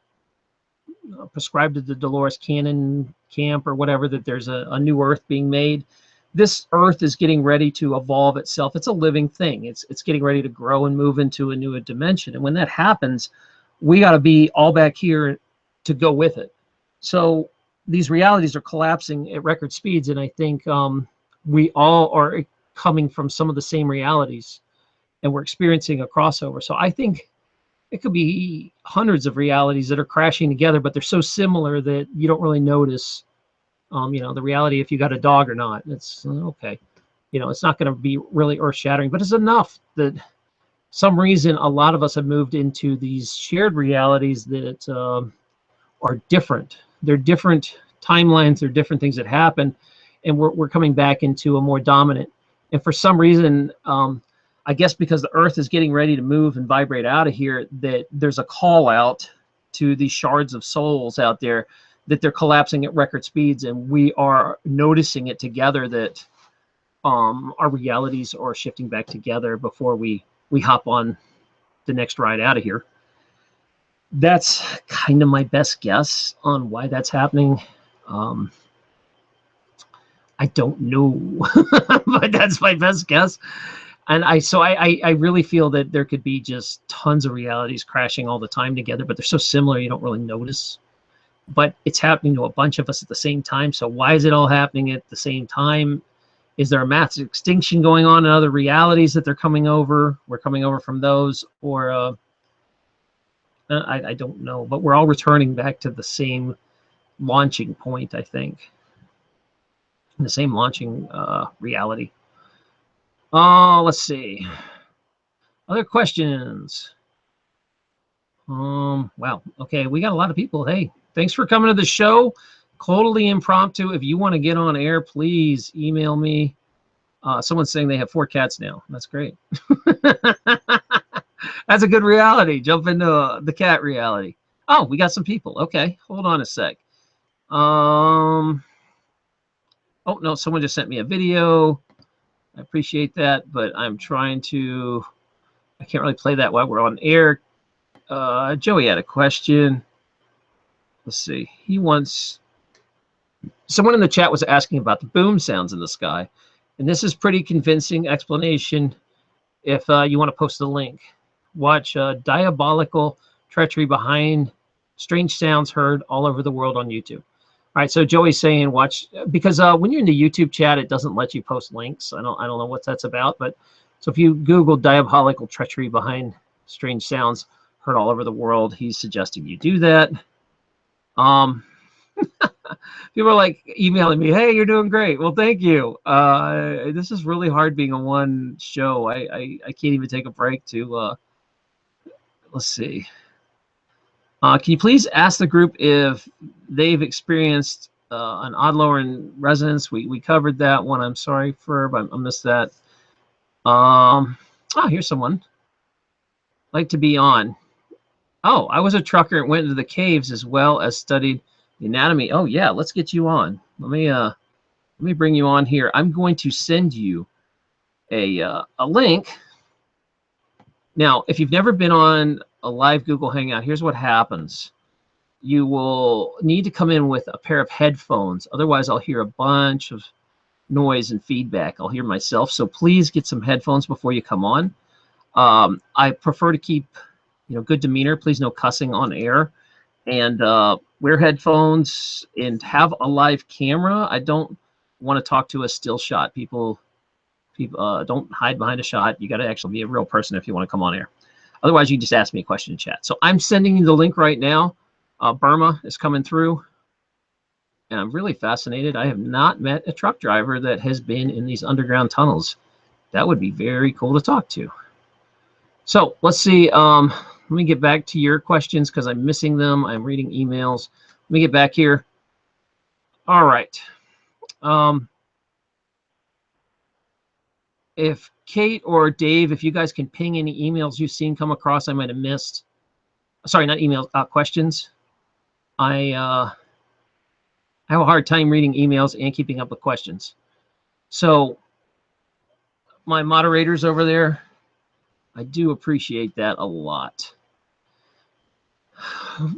prescribed to the Dolores Cannon camp or whatever, that there's a new Earth being made. This Earth is getting ready to evolve itself. It's a living thing. It's getting ready to grow and move into a new dimension. And when that happens, we got to be all back here to go with it. So these realities are collapsing at record speeds, and I think we all are coming from some of the same realities, and we're experiencing a crossover. So I think it could be hundreds of realities that are crashing together, but they're so similar that you don't really notice, you know, the reality if you got a dog or not. It's okay. You know, it's not going to be really earth-shattering, but it's enough that some reason a lot of us have moved into these shared realities that are different. They're different timelines. They're different things that happen, and we're coming back into a more dominant. And for some reason, I guess because the Earth is getting ready to move and vibrate out of here, that there's a call out to these shards of souls out there, that they're collapsing at record speeds, and we are noticing it together, that our realities are shifting back together before we hop on the next ride out of here. That's kind of my best guess on why that's happening. I don't know, but that's my best guess. And I really feel that there could be just tons of realities crashing all the time together, but they're so similar you don't really notice. But it's happening to a bunch of us at the same time. So why is it all happening at the same time? Is there a mass extinction going on in other realities that they're coming over? We're coming over from those, or I don't know. But we're all returning back to the same launching point, I think. The same launching reality. Let's see. Other questions? Wow. Okay, we got a lot of people. Hey, thanks for coming to the show. Totally impromptu. If you want to get on air, please email me. Someone's saying they have 4 cats now. That's great. That's a good reality. Jump into the cat reality. Oh, we got some people. Okay, hold on a sec. Oh no, someone just sent me a video. I appreciate that, but I'm trying to. I can't really play that while we're on air. Joey had a question. Let's see. He wants. Someone in the chat was asking about the boom sounds in the sky, and this is pretty convincing explanation. If you want to post the link, watch Diabolical Treachery Behind Strange Sounds Heard All Over the World on YouTube. All right, so Joey's saying watch, because when you're in the YouTube chat, it doesn't let you post links. I don't know what that's about, but so if you Google Diabolical Treachery Behind Strange Sounds Heard All Over the World, he's suggesting you do that. People are like emailing me, hey, you're doing great. Well, thank you. This is really hard being a one show. I can't even take a break to, let's see. Can you please ask the group if they've experienced an odd lower in resonance? We covered that one. I'm sorry for, but I missed that. Here's someone. Like to be on. Oh, I was a trucker and went into the caves as well as studied the anatomy. Oh yeah, let's get you on. Let me bring you on here. I'm going to send you a link. Now, if you've never been on a live Google Hangout, here's what happens. You will need to come in with a pair of headphones. Otherwise, I'll hear a bunch of noise and feedback. I'll hear myself. So please get some headphones before you come on. I prefer to keep, good demeanor. Please no cussing on air. And wear headphones and have a live camera. I don't want to talk to a still shot. People don't hide behind a shot. You got to actually be a real person if you want to come on air. Otherwise, you just ask me a question in chat. So I'm sending you the link right now. Burma is coming through. And I'm really fascinated. I have not met a truck driver that has been in these underground tunnels. That would be very cool to talk to. So let's see. Let me get back to your questions because I'm missing them. I'm reading emails. Let me get back here. All right. If Kate or Dave, if you guys can ping any emails you've seen come across, I might have missed. Sorry, not emails, questions. I have a hard time reading emails and keeping up with questions. So my moderators over there, I do appreciate that a lot.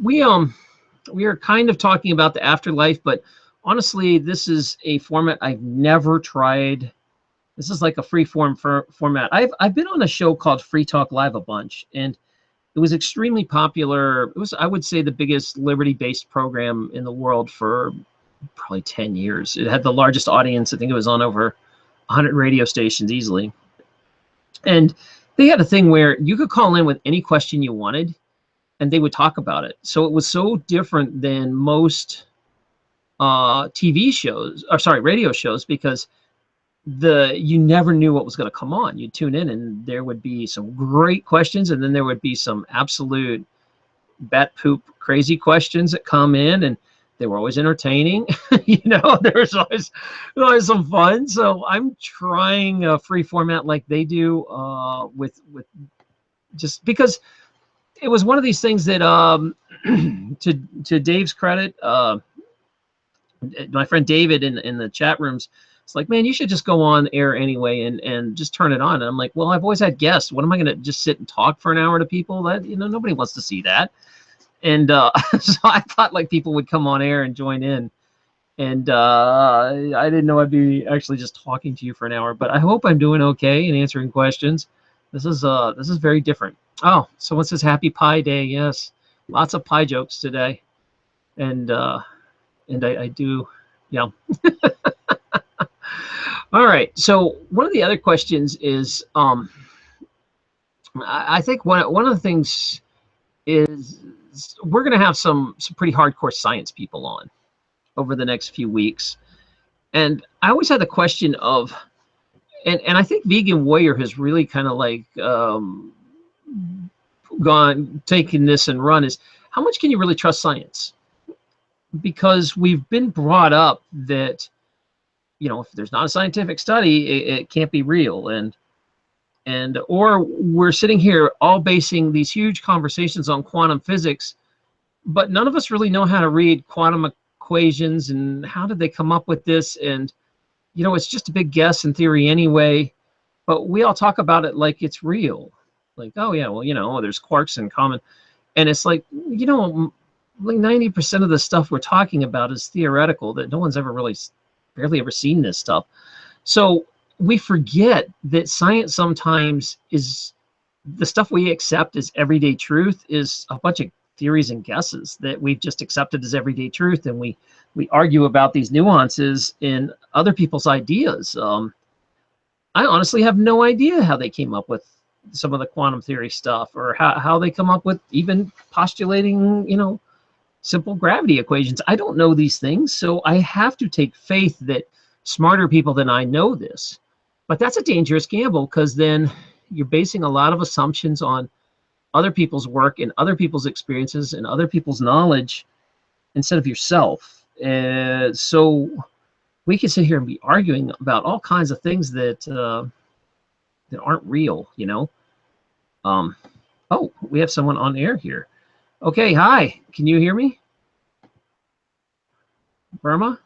We are kind of talking about the afterlife, but honestly, this is a format I've never tried. This is like a free form format. I've been on a show called Free Talk Live a bunch, and it was extremely popular. It was, I would say, the biggest liberty-based program in the world for probably 10 years. It had the largest audience. I think it was on over 100 radio stations easily. And they had a thing where you could call in with any question you wanted, and they would talk about it. So it was so different than most TV shows, or sorry, radio shows, because you never knew what was going to come on. You'd tune in and there would be some great questions, and then there would be some absolute bat poop crazy questions that come in, and they were always entertaining. There was always some fun. So I'm trying a free format like they do, with just because it was one of these things that to Dave's credit, my friend David in the chat rooms It's like, man, you should just go on air anyway and just turn it on. And I'm like, well, I've always had guests. What am I going to just sit and talk for an hour to people? That, you know, nobody wants to see that. And so I thought like people would come on air and join in. And I didn't know I'd be actually just talking to you for an hour. But I hope I'm doing okay and answering questions. This is very different. Oh, someone says Happy Pie Day. Yes, lots of pie jokes today. And I do, yeah. All right. So one of the other questions is, I think one of the things is we're going to have some pretty hardcore science people on over the next few weeks, and I always had the question of, and I think Vegan Warrior has really kind of like taken this and run, is how much can you really trust science? Because we've been brought up that, you know, if there's not a scientific study, it can't be real. Or we're sitting here all basing these huge conversations on quantum physics, but none of us really know how to read quantum equations and how did they come up with this. And, you know, it's just a big guess and theory anyway, but we all talk about it like it's real. Like, oh yeah, well, you know, there's quarks in common. And it's like, you know, like 90% of the stuff we're talking about is theoretical, that no one's ever really barely ever seen this stuff. So we forget that science sometimes is the stuff we accept as everyday truth is a bunch of theories and guesses that we've just accepted as everyday truth. And we argue about these nuances in other people's ideas. I honestly have no idea how they came up with some of the quantum theory stuff, or how they come up with even postulating, you know, simple gravity equations. I don't know these things, so I have to take faith that smarter people than I know this. But that's a dangerous gamble, because then you're basing a lot of assumptions on other people's work and other people's experiences and other people's knowledge instead of yourself. So we can sit here and be arguing about all kinds of things that aren't real, you know. Oh, we have someone on air here. Okay, hi. Can you hear me? Burma?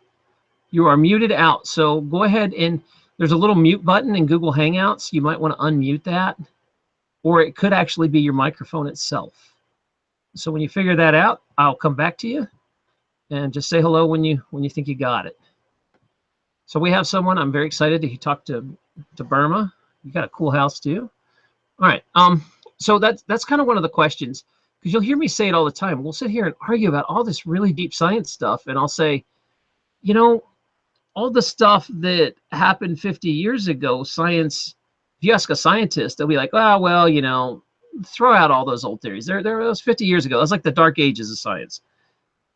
You are muted out. So go ahead, and there's a little mute button in Google Hangouts. You might want to unmute that, or it could actually be your microphone itself. So when you figure that out, I'll come back to you and just say hello when you think you got it. So we have someone. I'm very excited to talk to Burma. You got a cool house too. All right. So that's kind of one of the questions, because you'll hear me say it all the time. We'll sit here and argue about all this really deep science stuff, and I'll say, you know, all the stuff that happened 50 years ago, science, if you ask a scientist, they'll be like, oh, well, you know, throw out all those old theories. There was 50 years ago. That's like the dark ages of science.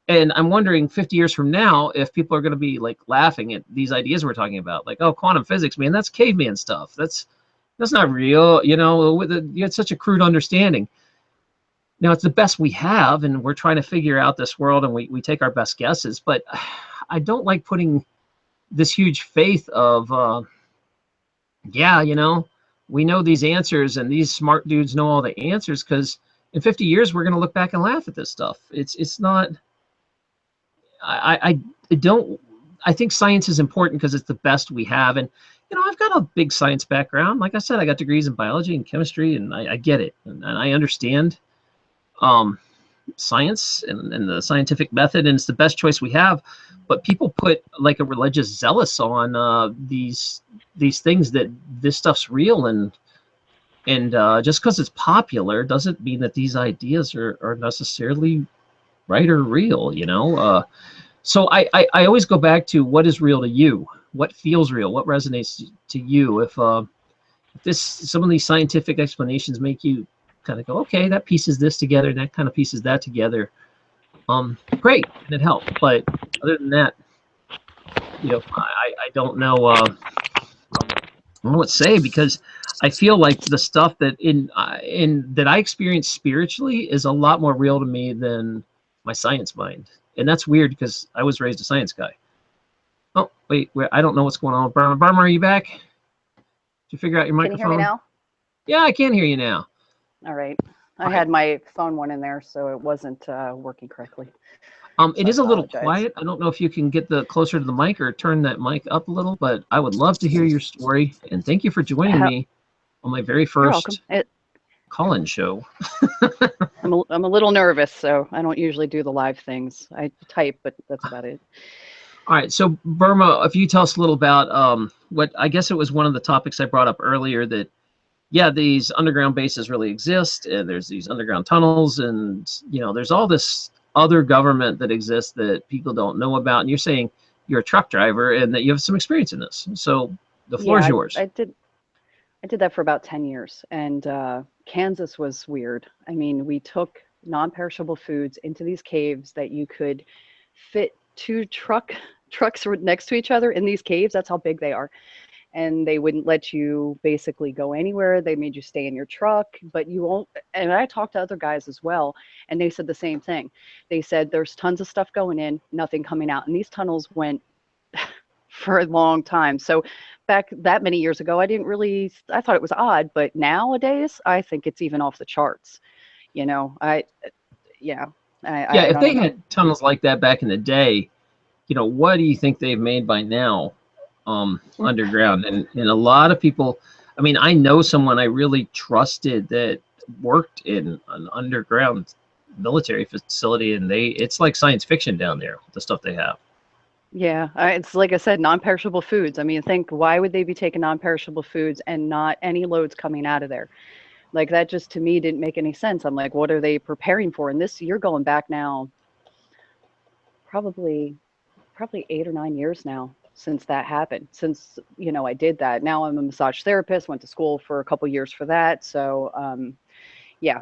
And I'm wondering 50 years from now if people are going to be like laughing at these ideas we're talking about. Like, oh, quantum physics, man, that's caveman stuff. That's not real. You know, you had such a crude understanding. Now, it's the best we have, and we're trying to figure out this world, and we take our best guesses. But I don't like putting this huge faith of, yeah, you know, we know these answers, and these smart dudes know all the answers, because in 50 years, we're going to look back and laugh at this stuff. It's not, I don't, I think science is important because it's the best we have. And, you know, I've got a big science background. Like I said, I got degrees in biology and chemistry, and I get it. And I understand science and the scientific method, and it's the best choice we have. But people put like a religious zealous on these things, that this stuff's real, and just because it's popular doesn't mean that these ideas are necessarily right or real, you know. So I always go back to what is real to you, what feels real, what resonates to you. If some of these scientific explanations make you kind of go, okay, that pieces this together, and that kind of pieces that together, great, and it helped. But other than that, you know, I don't know. I don't know what to say, because I feel like the stuff that that I experience spiritually is a lot more real to me than my science mind, and that's weird because I was raised a science guy. Oh wait, I don't know what's going on with Burma. Burma, are you back? Did you figure out your microphone? Can you hear me now? Yeah, I can hear you now. All right. I had my phone one in there, so it wasn't working correctly. It So I is a little apologize. quiet. I don't know if you can get the closer to the mic or turn that mic up a little, but I would love to hear your story. And thank you for joining How, me on my very you're welcome. first call-in show. I'm a little nervous, so I don't usually do the live things. I type, but that's about it. All right, so Burma, if you tell us a little about what I guess it was one of the topics I brought up earlier, that yeah, these underground bases really exist, and there's these underground tunnels, and there's all this other government that exists that people don't know about. And you're saying you're a truck driver and that you have some experience in this. So the floor Yeah, is I, yours. I did. I did that for about 10 years, and Kansas was weird. I mean, we took non-perishable foods into these caves that you could fit two trucks next to each other in these caves. That's how big they are. And they wouldn't let you basically go anywhere. They made you stay in your truck, but you won't. And I talked to other guys as well, and they said the same thing. They said there's tons of stuff going in, nothing coming out. And these tunnels went for a long time. So back that many years ago, I thought it was odd, but nowadays I think it's even off the charts. You know, yeah, Yeah, I if they don't know. had tunnels like that back in the day, what do you think they've made by now underground? And a lot of people, I mean, I know someone I really trusted that worked in an underground military facility, and it's like science fiction down there, the stuff they have. Yeah, it's like I said, non-perishable foods. I mean, think why would they be taking non-perishable foods and not any loads coming out of there? Like that just to me didn't make any sense. I'm like, what are they preparing for? And this you're going back now, probably probably 8 or 9 years now since that happened. Since I did that. Now I'm a massage therapist. Went to school for a couple years for that. So yeah,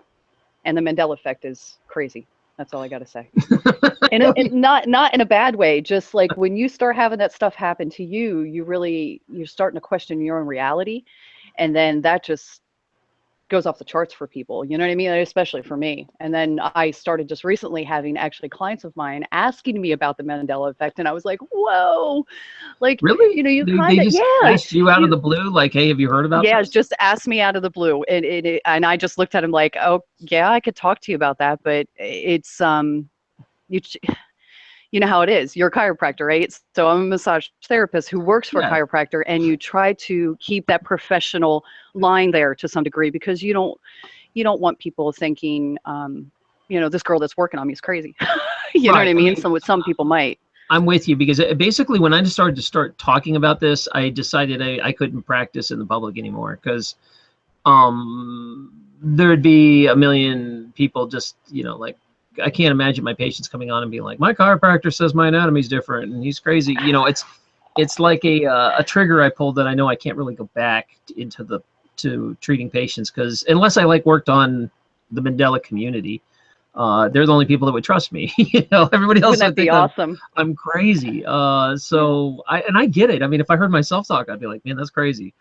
and the Mandela effect is crazy. That's all I got to say. And not in a bad way. Just like when you start having that stuff happen to you, you're starting to question your own reality, and then that just goes off the charts for people. You know what I mean? Especially for me. And then I started just recently having actually clients of mine asking me about the Mandela effect, and I was like, whoa, like Really? you They kind of just yeah. asked you out of You, the blue, like, hey, have you heard about yeah, this? just asked me out of the blue, and I just looked at him like, oh yeah, I could talk to you about that, but it's you you know how it is. You're a chiropractor, right? So I'm a massage therapist who works for a Yeah. chiropractor, and you try to keep that professional line there to some degree because you don't want people thinking, this girl that's working on me is crazy. You know what Right. I I mean? mean, Some people might. I'm with you because basically when I just started to start talking about this, I decided I couldn't practice in the public anymore because there'd be a million people just, like, I can't imagine my patients coming on and being like, my chiropractor says my anatomy's different and he's crazy. It's like a trigger I pulled that I know I can't really go back to treating patients because unless I worked on the Mandela community, they're the only people that would trust me. Everybody else Wouldn't would that be think awesome? I'm crazy. Yeah. I get it. I mean, if I heard myself talk, I'd be like, man, that's crazy.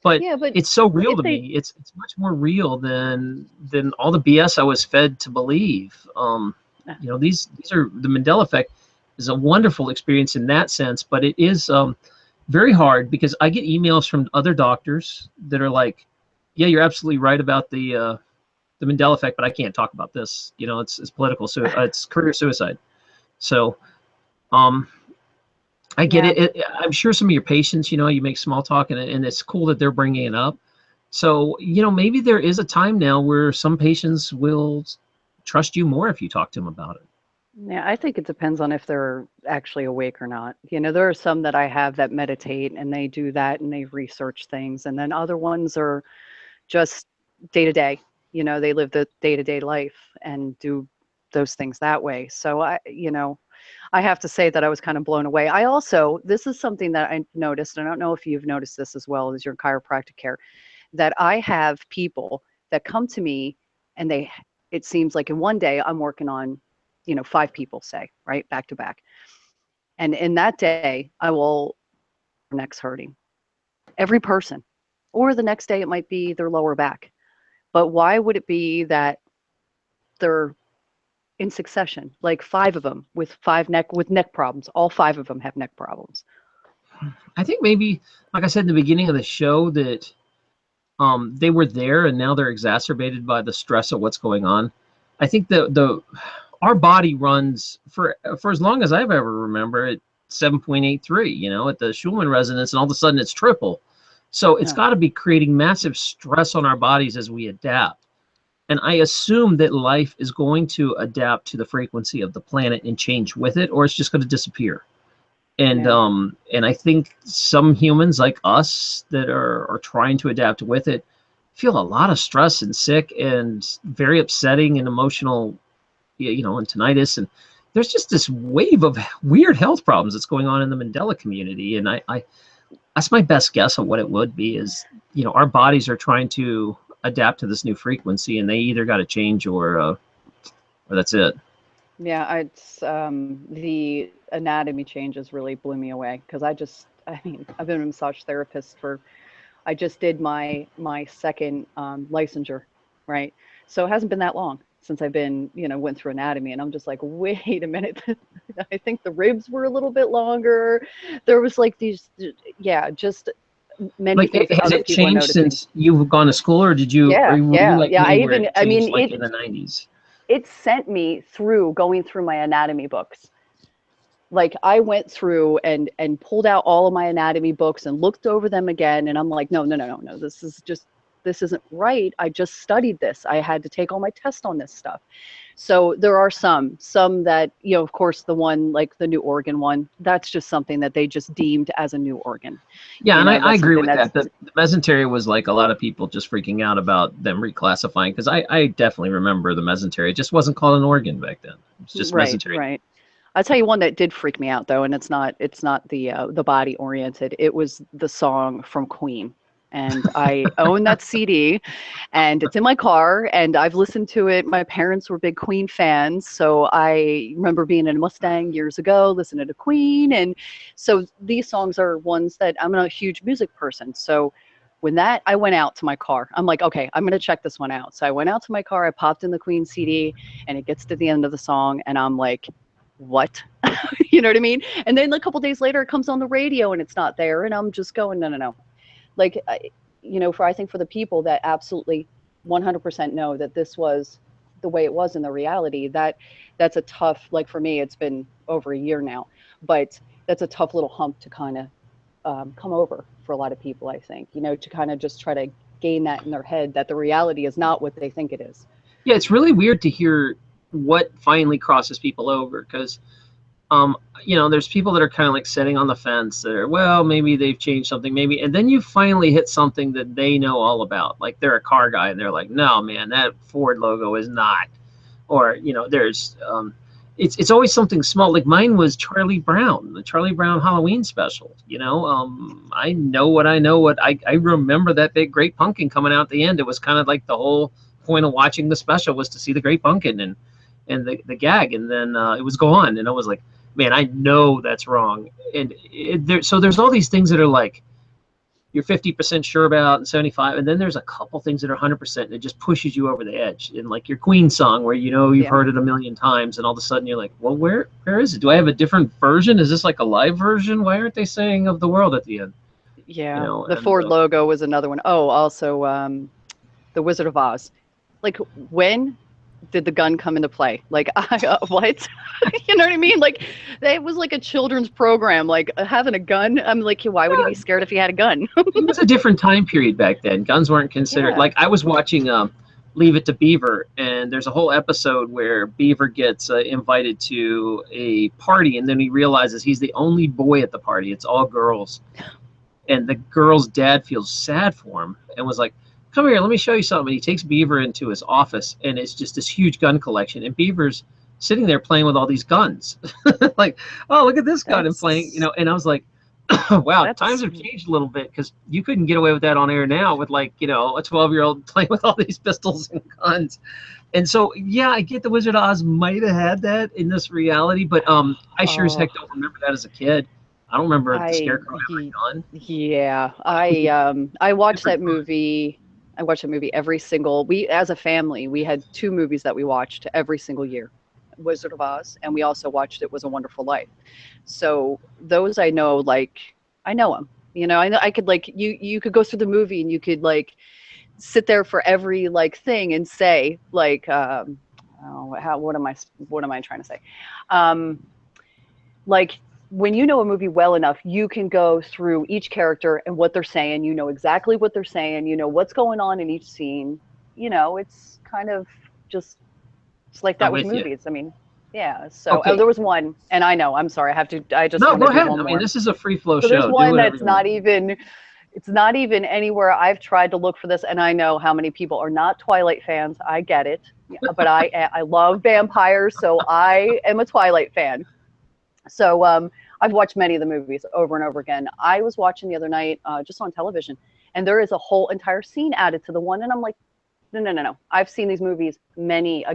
But Yeah, but it's so real if to they me. It's much more real than all the BS I was fed to believe. These are the Mandela effect is a wonderful experience in that sense, but it is very hard because I get emails from other doctors that are like, yeah, you're absolutely right about the Mandela effect, but I can't talk about this. It's political, so it's career suicide. So, um, I get yeah. it. I'm sure some of your patients, you make small talk, and it's cool that they're bringing it up. So, maybe there is a time now where some patients will trust you more if you talk to them about it. Yeah, I think it depends on if they're actually awake or not. There are some that I have that meditate and they do that and they research things, and then other ones are just day to day. They live the day to day life and do those things that way. So I have to say that I was kind of blown away. This is something that I noticed. I don't know if you've noticed this as well as your chiropractic care, that I have people that come to me and it seems like in one day I'm working on, 5 people, say, right, back to back. And in that day, I will neck's hurting every person. Or the next day it might be their lower back. But why would it be that they're in succession, like 5 of them with neck problems? All 5 of them have neck problems. I think maybe, like I said in the beginning of the show, that they were there and now they're exacerbated by the stress of what's going on. I think the our body runs for as long as I've ever remember at 7.83, you know, at the Schulman resonance, and all of a sudden it's triple. So it's Yeah. got to be creating massive stress on our bodies as we adapt. And I assume that life is going to adapt to the frequency of the planet and change with it, or it's just going to disappear. Yeah. And I think some humans like us that are trying to adapt with it feel a lot of stress and sick and very upsetting and emotional, you know, and tinnitus. And there's just this wave of weird health problems that's going on in the Mandela community. And I that's my best guess on what it would be is, you know, our bodies are trying to adapt to this new frequency, and they either got to change or that's it. Yeah, it's the anatomy changes really blew me away because I mean, I've been a massage therapist for, I just did my second licensure, right? So it hasn't been that long since I've been, you know, went through anatomy, and I'm just like, wait a minute, I think the ribs were a little bit longer. There was like these, yeah, just many Like, things that has other it people are changed noticing. since you've gone to school, or did you, or Yeah, were you yeah, like yeah. I me where even, it I changed mean, like in the 90s? it sent me through going through my anatomy books. Like I went through and pulled out all of my anatomy books and looked over them again, and I'm like, no, no, no, no, no, this is just, this isn't right. I just studied this. I had to take all my tests on this stuff. So there are some that, you know, of course, the one like the new organ one, that's just something that they just deemed as a new organ. Yeah, You and know, I that's agree something with that's, that. The mesentery was like a lot of people just freaking out about them reclassifying, because I definitely remember the mesentery. It just wasn't called an organ back then. It was just right, mesentery. right. I'll tell you one that did freak me out though, and it's not the body oriented. It was the song from Queen. And I own that CD, and it's in my car, and I've listened to it. My parents were big Queen fans, so I remember being in a Mustang years ago, listening to Queen. And so these songs are ones that I'm a huge music person. So when that I went out to my car, I'm like, okay, I'm gonna check this one out. So I went out to my car, I popped in the Queen CD, and it gets to the end of the song, and I'm like, what? You know what I mean? And then a couple days later, it comes on the radio and it's not there, and I'm just going, no, no, no. Like, you know, for I think for the people that absolutely 100% know that this was the way it was in the reality, that's a tough, like for me, it's been over a year now, but that's a tough little hump to kind of come over for a lot of people. I think, you know, to kind of just try to gain that in their head that the reality is not what they think it is. Yeah, it's really weird to hear what finally crosses people over, because um, you know, there's people that are kind of like sitting on the fence that are, well, maybe they've changed something, maybe, and then you finally hit something that they know all about. Like they're a car guy and they're like, no, man, that Ford logo is not. Or, you know, there's it's always something small. Like mine was Charlie Brown, the Charlie Brown Halloween special. You know, I know what I know. What I remember that big Great Pumpkin coming out at the end. It was kind of like the whole point of watching the special was to see the Great Pumpkin and the gag, and then it was gone, and I was like, man, I know that's wrong. And so there's all these things that are like you're 50% sure about and 75, and then there's a couple things that are 100% and it just pushes you over the edge. And like your Queen song, where you know you've Yeah. heard it a million times, and all of a sudden you're like, well, where is it? Do I have a different version? Is this like a live version? Why aren't they saying "of the world" at the end? You Yeah. know, The and Ford logo was another one. Oh, also, the Wizard of Oz. Like, when did the gun come into play? Like, what? You know what I mean? Like, it was like a children's program. Like, having a gun. I'm like, why would he be scared if he had a gun? it was a different time period back then. Guns weren't considered. Yeah. Like I was watching Leave It to Beaver, and there's a whole episode where Beaver gets invited to a party, and then he realizes he's the only boy at the party. It's all girls, and the girl's dad feels sad for him and was like, come here, let me show you something. He takes Beaver into his office, and it's just this huge gun collection, and Beaver's sitting there playing with all these guns. Like, oh, look at this gun, and playing, you That's know. And I was like, wow, times that's have changed a little bit, because you couldn't get away with that on air now with, like, you know, a 12-year-old playing with all these pistols and guns. And so, yeah, I get the Wizard of Oz might have had that in this reality, but I sure as oh, heck don't remember that as a kid. I don't remember the I Scarecrow having a gun. yeah. I watched Different that time. movie. I watched that movie every single we as a family, we had two movies that we watched every single year. Wizard of Oz, and we also watched It Was a Wonderful Life. So those I know, like I know them. You know, I know I could like you could go through the movie and you could like sit there for every like thing and say like what am I trying to say? Like when you know a movie well enough, you can go through each character and what they're saying. You know exactly what they're saying. You know what's going on in each scene. You know, it's kind of just it's like I'm that with with you. movies. I mean, yeah. So Okay. there was one, and I know. I'm sorry. I just No, want go to do ahead. one I mean, more. this is a free flow So there's show. Do one whatever that's you want. it's not even anywhere. I've tried to look for this, and I know how many people are not Twilight fans. I get it, but I love vampires, so I am a Twilight fan. So I've watched many of the movies over and over again. I was watching the other night just on television, and there is a whole entire scene added to the one, and I'm like, no, no, no, no. I've seen these movies many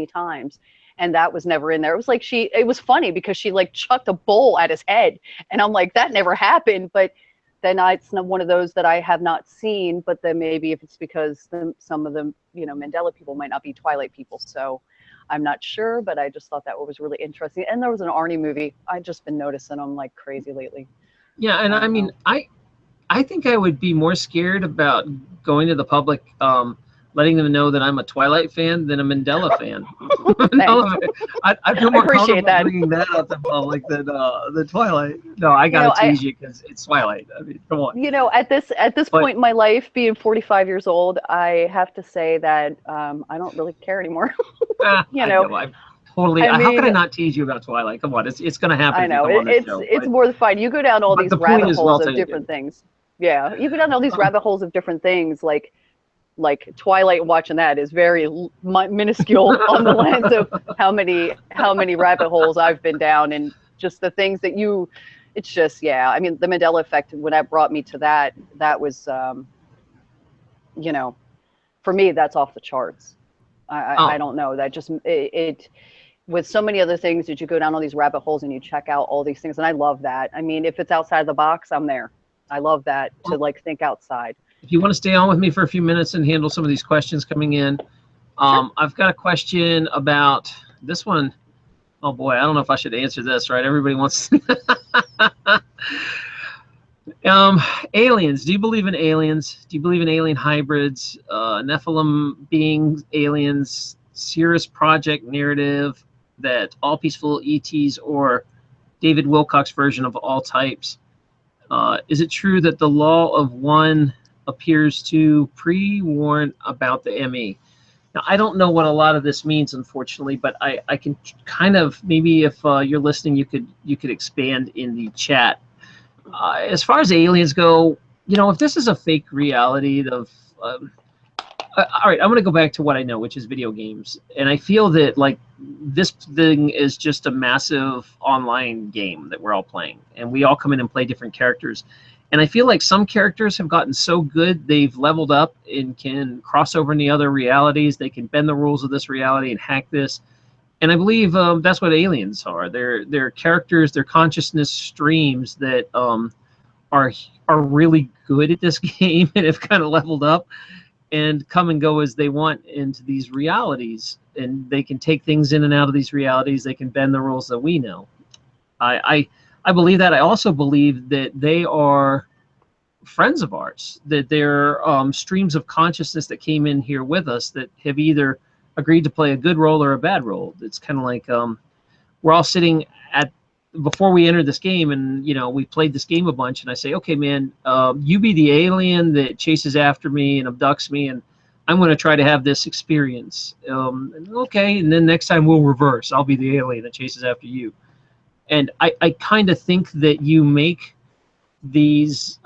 times, and that was never in there. It was like it was funny because she like chucked a bowl at his head, and I'm like, that never happened. But then it's not one of those that I have not seen. But then maybe if it's because some of the Mandela people might not be Twilight people, so I'm not sure. But I just thought that was really interesting. And there was an Arnie movie. I've just been noticing them like crazy lately. Yeah, and I mean, I think I would be more scared about going to the public, letting them know that I'm a Twilight fan than a Mandela fan. I feel more comfortable bringing that out to public than the Twilight. No, I gotta tease you because it's Twilight. I mean, come on. You know, at this point in my life, being 45 years old, I have to say that I don't really care anymore. You know, I totally. I mean, how can I not tease you about Twilight? Come on, it's going to happen. I know it's but, more than fine. You go down all these rabbit holes of different things. Yeah, you go down all these rabbit holes of different things, like Twilight. Watching that is very minuscule on the lens of how many rabbit holes I've been down, and just the things that it's just, yeah. I mean, the Mandela effect, when that brought me to that was, you know, for me, that's off the charts. I don't know, that just it with so many other things that you go down all these rabbit holes and you check out all these things, and I love that. I mean, if it's outside the box, I'm there. I love that, to like think outside. If you want to stay on with me for a few minutes and handle some of these questions coming in, Sure. I've got a question about this one. Oh boy, I don't know if I should answer this, right? Everybody wants aliens. Do you believe in aliens? Do you believe in alien hybrids, Nephilim beings, aliens, Cirrus Project narrative, that all peaceful ETs, or David Wilcock's version of all types? Is it true that the law of one appears to pre-warn about the ME? Now, I don't know what a lot of this means, unfortunately, but I can kind of, maybe if you're listening, you could expand in the chat. As far as aliens go, if this is a fake reality of, all right, I'm going to go back to what I know, which is video games, and I feel that like this thing is just a massive online game that we're all playing, and we all come in and play different characters. And I feel like some characters have gotten so good, they've leveled up and can cross over into other realities. They can bend the rules of this reality and hack this. And I believe that's what aliens are. They're characters, they're consciousness streams that are really good at this game and have kind of leveled up and come and go as they want into these realities. And they can take things in and out of these realities. They can bend the rules that we know. I believe that. I also believe that they are friends of ours, that they're streams of consciousness that came in here with us that have either agreed to play a good role or a bad role. It's kind of like we're all sitting before we entered this game, and we played this game a bunch, and I say, okay, man, you be the alien that chases after me and abducts me, and I'm going to try to have this experience. Okay, and then next time we'll reverse. I'll be the alien that chases after you. And I kind of think that you make these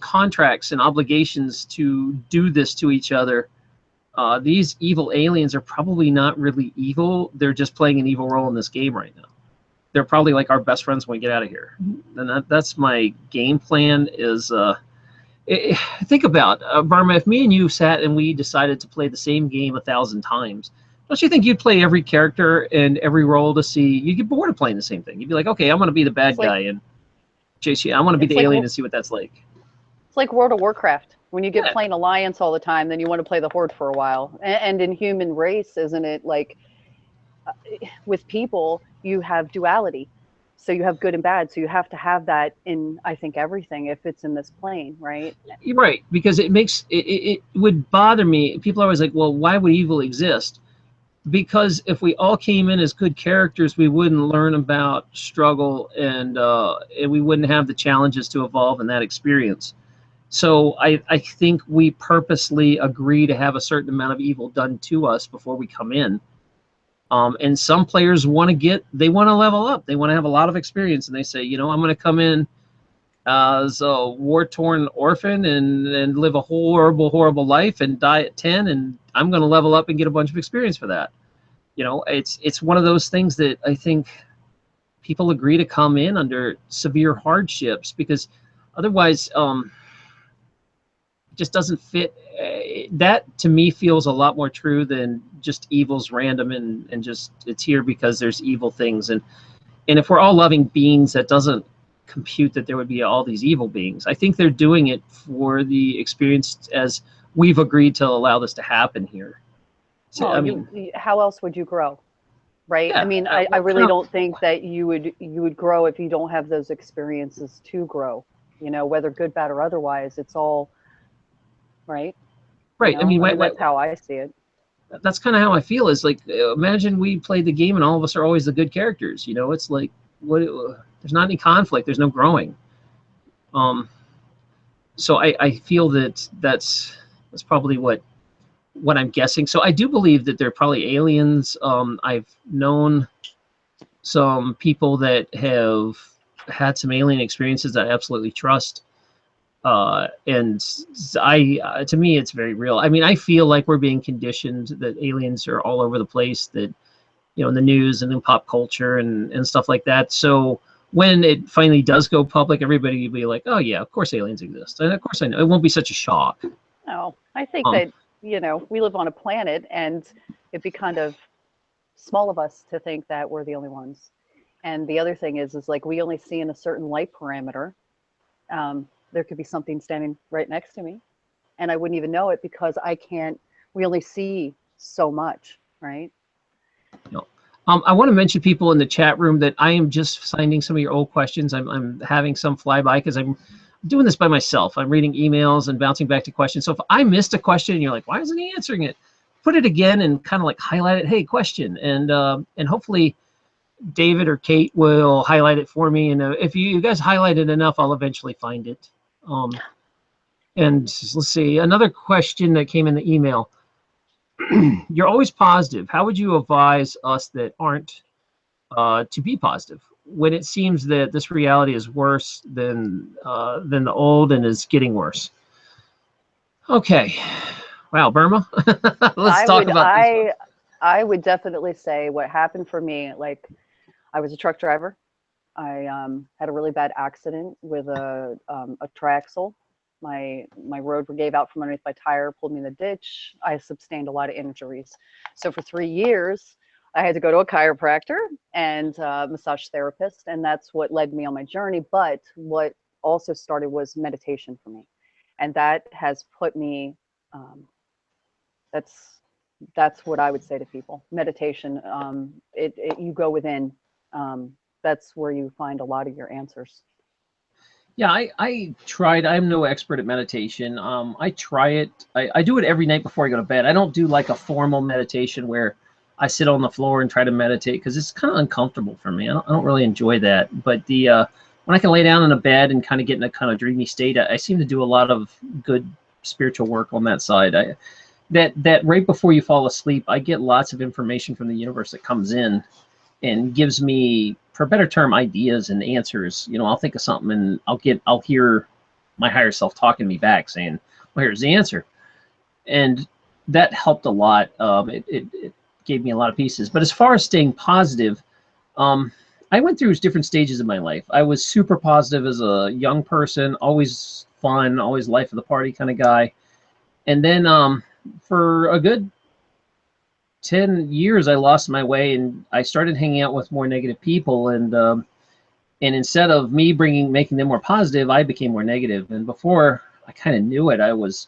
contracts and obligations to do this to each other. These evil aliens are probably not really evil. They're just playing an evil role in this game right now. They're probably like our best friends when we get out of here. And that's my game plan is, think about, Burma, if me and you sat and we decided to play the same game 1,000 times, don't you think you'd play every character and every role to see? You'd get bored of playing the same thing. You'd be like, okay, I'm going to be the bad guy and chase you. I want to be the alien and see what that's like. It's like World of Warcraft. When you get playing Alliance all the time, then you want to play the Horde for a while. And in human race, isn't it like with people, you have duality. So you have good and bad. So you have to have that in, I think, everything if it's in this plane, right? You're right, because it makes it would bother me. People are always like, well, why would evil exist? Because if we all came in as good characters, we wouldn't learn about struggle, and we wouldn't have the challenges to evolve in that experience. So I think we purposely agree to have a certain amount of evil done to us before we come in. And some players they want to level up. They want to have a lot of experience, and they say, I'm going to come in as a war-torn orphan and live a horrible, horrible life and die at 10, and I'm going to level up and get a bunch of experience for that. It's one of those things that I think people agree to come in under severe hardships, because otherwise, just doesn't fit. That to me feels a lot more true than just evil's random and just it's here because there's evil things. And if we're all loving beings, that doesn't compute that there would be all these evil beings. I think they're doing it for the experience, as we've agreed to allow this to happen here. So, Well, I mean, how else would you grow? Right. yeah, I mean, I really don't think that you would grow if you don't have those experiences to grow, whether good, bad, or otherwise. It's all right. right. I mean, that's how I see it. That's kind of how I feel. Is like, imagine we played the game and all of us are always the good characters. It's like, there's not any conflict. There's no growing. So I feel that's probably what I'm guessing. So I do believe that they're probably aliens. I've known some people that have had some alien experiences that I absolutely trust. And to me, it's very real. I mean, I feel like we're being conditioned that aliens are all over the place, that, in the news and in pop culture and stuff like that. So when it finally does go public, everybody will be like, oh yeah, of course aliens exist. And of course I know. It won't be such a shock. No, I think that, we live on a planet, and it'd be kind of small of us to think that we're the only ones. And the other thing is like, we only see in a certain light parameter. There could be something standing right next to me, and I wouldn't even know it because we only see so much, right? I want to mention, people in the chat room, that I am just finding some of your old questions. I'm having some flyby because I'm doing this by myself. I'm reading emails and bouncing back to questions. So if I missed a question and you're like, why isn't he answering it? Put it again and kind of like highlight it. Hey, question. And hopefully David or Kate will highlight it for me. And if you guys highlight it enough, I'll eventually find it. And let's see, another question that came in the email. You're always positive. How would you advise us that aren't to be positive when it seems that this reality is worse than the old and is getting worse? Okay. Wow, Burma. Let's talk about this. I would definitely say what happened for me, like, I was a truck driver. I had a really bad accident with a triaxle. My road gave out from underneath my tire, pulled me in the ditch. I sustained a lot of injuries. So for 3 years, I had to go to a chiropractor and massage therapist, and that's what led me on my journey. But what also started was meditation for me, and that has put me. That's what I would say to people. Meditation. You go within. That's where you find a lot of your answers. Yeah, I tried. I'm no expert at meditation. I try it. I do it every night before I go to bed. I don't do like a formal meditation where I sit on the floor and try to meditate, because it's kind of uncomfortable for me. I don't really enjoy that. But when I can lay down in a bed and kind of get in a kind of dreamy state, I seem to do a lot of good spiritual work on that side. That right before you fall asleep, I get lots of information from the universe that comes in and gives me, for a better term, ideas and answers. I'll think of something and I'll hear my higher self talking to me back saying, well, here's the answer. And that helped a lot. It gave me a lot of pieces. But as far as staying positive, I went through different stages of my life. I was super positive as a young person, always fun, always life of the party kind of guy. And then for a good 10 years, I lost my way, and I started hanging out with more negative people. And instead of me making them more positive, I became more negative. And before I kind of knew it, I was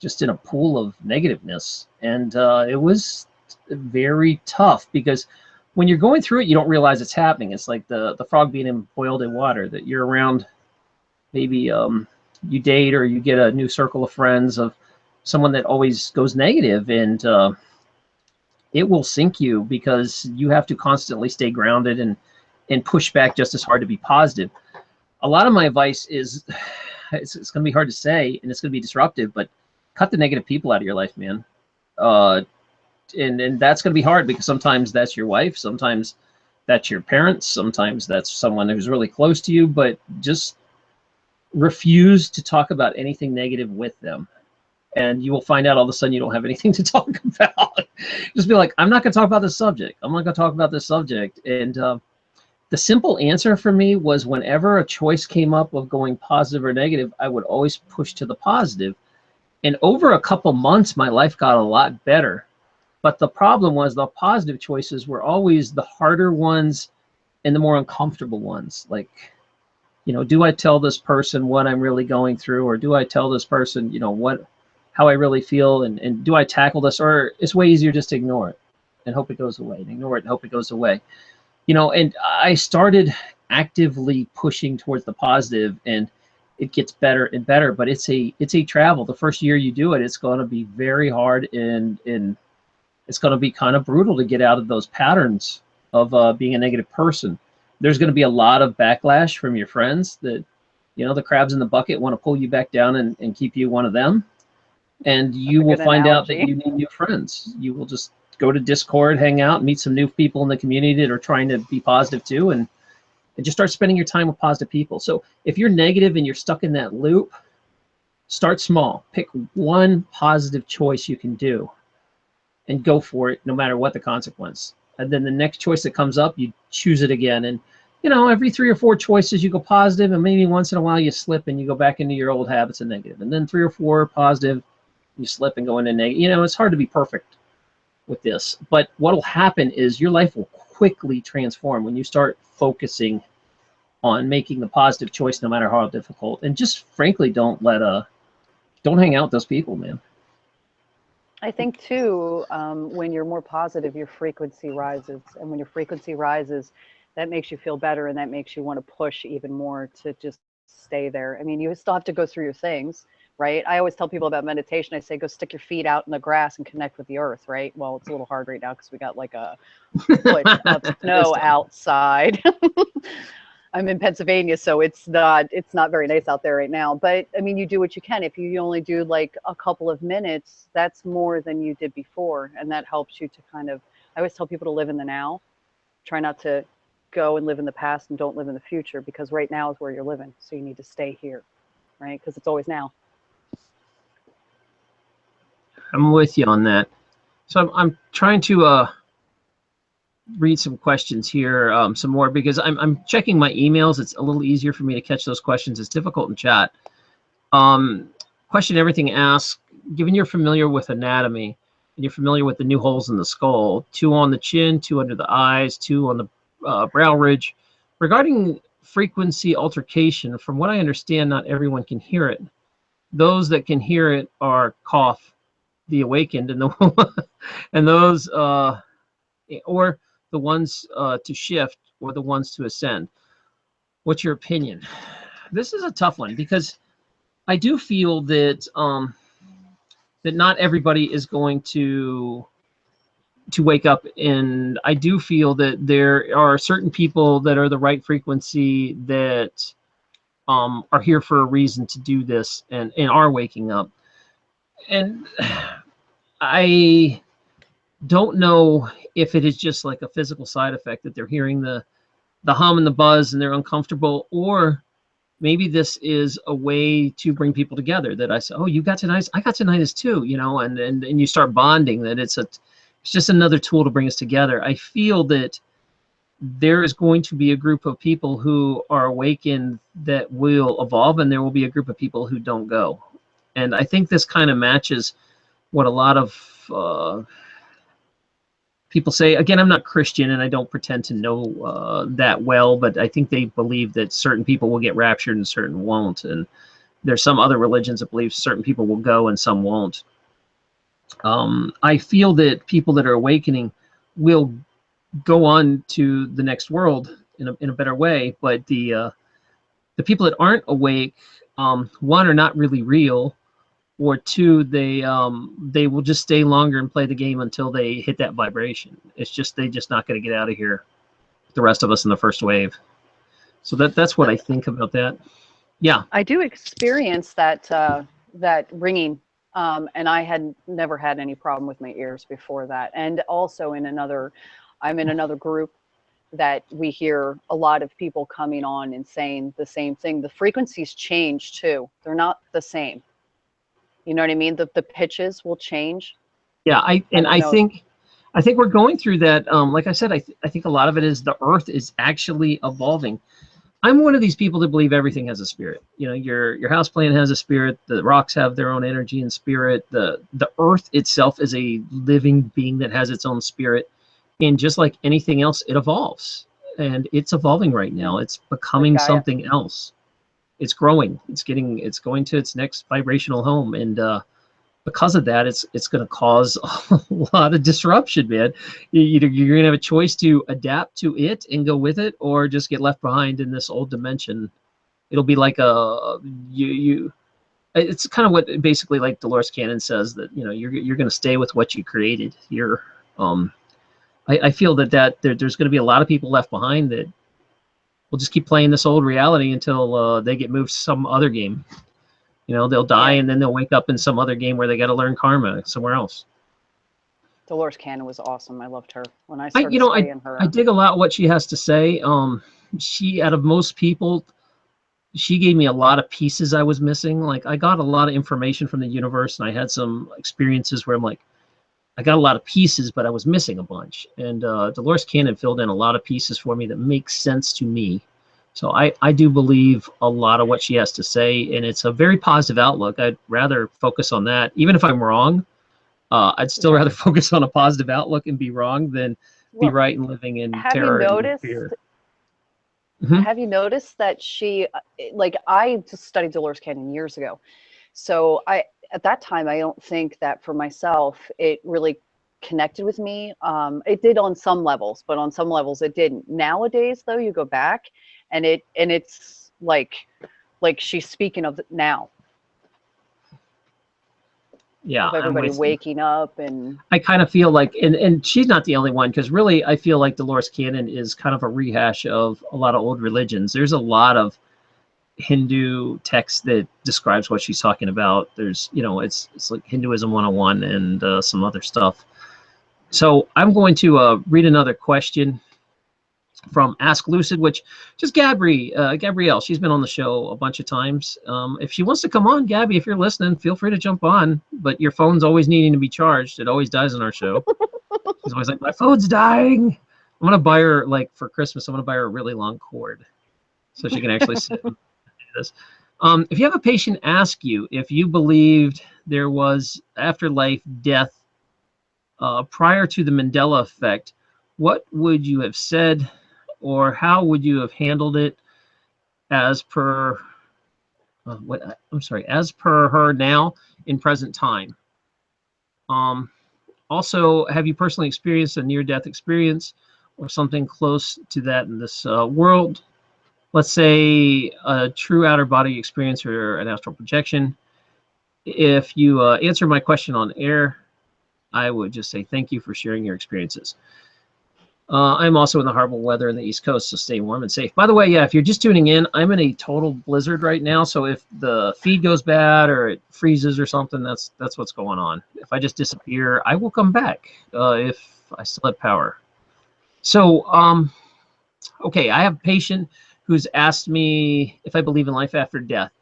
just in a pool of negativeness. And it was very tough, because when you're going through it, you don't realize it's happening. It's like the frog being boiled in water, that you're around, maybe you date or you get a new circle of friends of someone that always goes negative, and it will sink you because you have to constantly stay grounded and push back just as hard to be positive. A lot of my advice is, it's going to be hard to say and it's going to be disruptive, but cut the negative people out of your life, man. And that's going to be hard because sometimes that's your wife, sometimes that's your parents, sometimes that's someone who's really close to you, but just refuse to talk about anything negative with them. And you will find out all of a sudden you don't have anything to talk about. Just be like, I'm not going to talk about this subject. I'm not going to talk about this subject. And the simple answer for me was, whenever a choice came up of going positive or negative, I would always push to the positive. And over a couple months, my life got a lot better. But the problem was the positive choices were always the harder ones and the more uncomfortable ones. Like, do I tell this person what I'm really going through? Or do I tell this person, how I really feel? And do I tackle this? Or it's way easier just to ignore it and hope it goes away, and ignore it and hope it goes away. And I started actively pushing towards the positive, and it gets better and better. But it's a travel. The first year you do it, it's going to be very hard, and it's going to be kind of brutal to get out of those patterns of being a negative person. There's going to be a lot of backlash from your friends that, the crabs in the bucket want to pull you back down and keep you one of them. And you will find out that you need new friends. You will just go to Discord, hang out, meet some new people in the community that are trying to be positive too, and just start spending your time with positive people. So if you're negative and you're stuck in that loop, start small. Pick one positive choice you can do and go for it, no matter what the consequence. And then the next choice that comes up, you choose it again. And every 3 or 4 choices you go positive, and maybe once in a while you slip and you go back into your old habits of negative. And then 3 or 4 positive, you slip and go into negative. It's hard to be perfect with this, but what will happen is your life will quickly transform when you start focusing on making the positive choice, no matter how difficult. And just frankly, don't hang out with those people, man. I think too, when you're more positive, your frequency rises, and when your frequency rises, that makes you feel better, and that makes you want to push even more to just stay there. I mean, you still have to go through your things, right? I always tell people about meditation. I say, go stick your feet out in the grass and connect with the earth, right? Well, it's a little hard right now because we got like a foot of snow outside. I'm in Pennsylvania, so it's not very nice out there right now. But I mean, you do what you can. If you only do like a couple of minutes, that's more than you did before. And that helps you to kind of, I always tell people to live in the now. Try not to go and live in the past, and don't live in the future, because right now is where you're living. So you need to stay here, right? Because it's always now. I'm with you on that. So I'm trying to read some questions here, some more, because I'm checking my emails. It's a little easier for me to catch those questions. It's difficult in chat. Question everything asks, given you're familiar with anatomy and you're familiar with the new holes in the skull, 2 on the chin, 2 under the eyes, 2 on the brow ridge, regarding frequency altercation, from what I understand, not everyone can hear it. Those that can hear it are cough, the awakened, and and those or the ones to shift, or the ones to ascend. What's your opinion? This is a tough one, because I do feel that that not everybody is going to wake up, and I do feel that there are certain people that are the right frequency that are here for a reason to do this, and are waking up. And I don't know if it is just like a physical side effect that they're hearing the hum and the buzz and they're uncomfortable, or maybe this is a way to bring people together, that I say, oh, you got tinnitus, I got tinnitus too, and you start bonding, that it's just another tool to bring us together. I feel that there is going to be a group of people who are awakened that will evolve, and there will be a group of people who don't go. And I think this kind of matches what a lot of people say. Again, I'm not Christian, and I don't pretend to know that well, but I think they believe that certain people will get raptured and certain won't. And there's some other religions that believe certain people will go and some won't. I feel that people that are awakening will go on to the next world in a better way. But the people that aren't awake, one, are not really real, or two, they will just stay longer and play the game until they hit that vibration. It's just they're just not going to get out of here. The rest of us in the first wave. So that's what I think about that. Yeah. I do experience that that ringing, and I had never had any problem with my ears before that. And also I'm in another group that we hear a lot of people coming on and saying the same thing. The frequencies change too. They're not the same. You know what I mean? The pitches will change. Yeah, I think we're going through that. Like I said, I think a lot of it is the Earth is actually evolving. I'm one of these people that believe everything has a spirit. You know, your house plant has a spirit. The rocks have their own energy and spirit. The Earth itself is a living being that has its own spirit. And just like anything else, it evolves. And it's evolving right now. It's becoming something else. It's growing. It's going to its next vibrational home. And because of that, it's going to cause a lot of disruption, man. You're going to have a choice to adapt to it and go with it, or just get left behind in this old dimension. It'll be like it's kind of what basically like Dolores Cannon says, that you're going to stay with what you created. I feel that there's going to be a lot of people left behind that will just keep playing this old reality until they get moved to some other game. They'll die and then they'll wake up in some other game where they got to learn karma somewhere else. Dolores Cannon was awesome. I loved her when I started studying her. I dig a lot what she has to say. She, out of most people, she gave me a lot of pieces I was missing. Like, I got a lot of information from the universe, and I had some experiences where I'm like, I got a lot of pieces, but I was missing a bunch. And Dolores Cannon filled in a lot of pieces for me that make sense to me. So I do believe a lot of what she has to say, and it's a very positive outlook. I'd rather focus on that. Even if I'm wrong, I'd still rather focus on a positive outlook and be wrong than be right and living in terror and fear. Have you noticed that she, like, I just studied Dolores Cannon years ago. So at that time, I don't think that for myself, it really connected with me. It did on some levels, but on some levels it didn't. Nowadays, though, you go back and it's like she's speaking of it now. Yeah, of everybody waking up, and I kind of feel like, and she's not the only one, because really I feel like Dolores Cannon is kind of a rehash of a lot of old religions. There's a lot of Hindu text that describes what she's talking about. There's, it's like Hinduism 101 and some other stuff. So I'm going to read another question from Ask Lucid, which just Gabrielle. She's been on the show a bunch of times. If she wants to come on, Gabby, if you're listening, feel free to jump on. But your phone's always needing to be charged. It always dies on our show. She's always like, my phone's dying. I'm gonna buy her, like, for Christmas, I'm gonna buy her a really long cord so she can actually sit and do this. If you have a patient ask you if you believed there was afterlife, death, prior to the Mandela effect, what would you have said, or how would you have handled it as per as per her now in present time? Also, have you personally experienced a near-death experience or something close to that in this world? Let's say a true outer body experience or an astral projection. If you answer my question on air, I would just say thank you for sharing your experiences. I'm also in the horrible weather in the East Coast, so stay warm and safe. By the way, if you're just tuning in, I'm in a total blizzard right now, so if the feed goes bad or it freezes or something, that's what's going on. If I just disappear, I will come back if I still have power. So, okay, I have a patient who's asked me if I believe in life after death.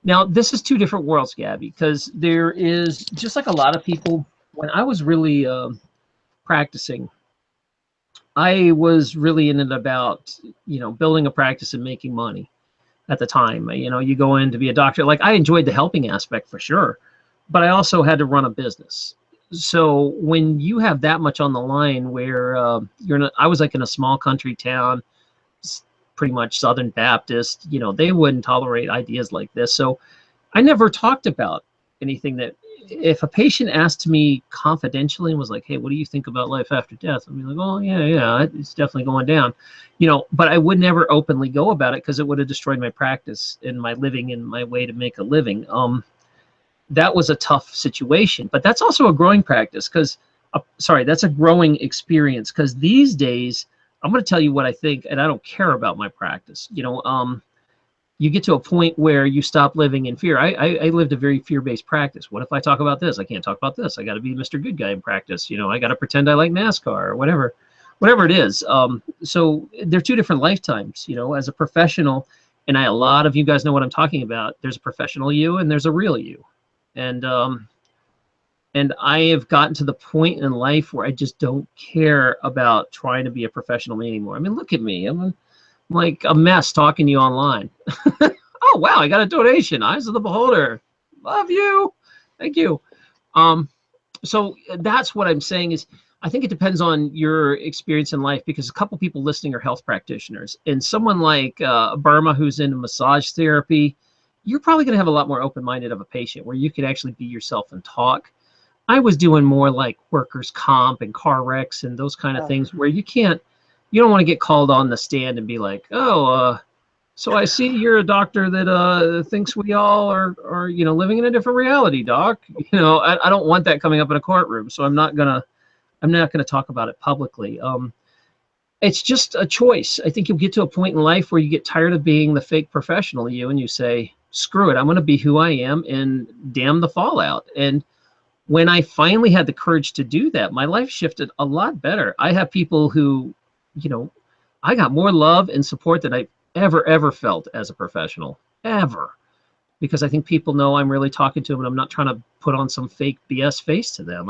Now, this is two different worlds, Gabby, because there is, just like a lot of people, when I was really practicing, I was really in it about, building a practice and making money at the time. You go in to be a doctor. Like, I enjoyed the helping aspect for sure, but I also had to run a business. So when you have that much on the line, where I was like in a small country town, pretty much Southern Baptist, they wouldn't tolerate ideas like this. So I never talked about anything that if a patient asked me confidentially and was like, hey, what do you think about life after death? I'd be like, oh, yeah, it's definitely going down. But I would never openly go about it because it would have destroyed my practice and my living and my way to make a living. That was a tough situation, but that's also a growing practice because, that's a growing experience because these days, I'm going to tell you what I think, and I don't care about my practice. You get to a point where you stop living in fear. I lived a very fear-based practice. What if I talk about this? I can't talk about this. I got to be Mr. Good Guy in practice. I got to pretend I like NASCAR or whatever it is. So they're two different lifetimes, as a professional. And a lot of you guys know what I'm talking about. There's a professional you and there's a real you. And I have gotten to the point in life where I just don't care about trying to be a professional anymore. I mean, look at me. I'm like a mess talking to you online. Oh, wow, I got a donation. Eyes of the beholder. Love you. Thank you. So that's what I'm saying is I think it depends on your experience in life because a couple people listening are health practitioners. And someone like Burma who's into massage therapy, you're probably going to have a lot more open-minded of a patient where you could actually be yourself and talk. I was doing more like workers' comp and car wrecks and those kind of things where you don't want to get called on the stand and be like, so I see you're a doctor that thinks we all are living in a different reality, doc. I don't want that coming up in a courtroom, so I'm not gonna talk about it publicly. It's just a choice. I think you'll get to a point in life where you get tired of being the fake professional you and you say, screw it, I'm gonna be who I am and damn the fallout. And when I finally had the courage to do that, my life shifted a lot better. I have people who I got more love and support than I ever felt as a professional, ever. Because I think people know I'm really talking to them and I'm not trying to put on some fake BS face to them.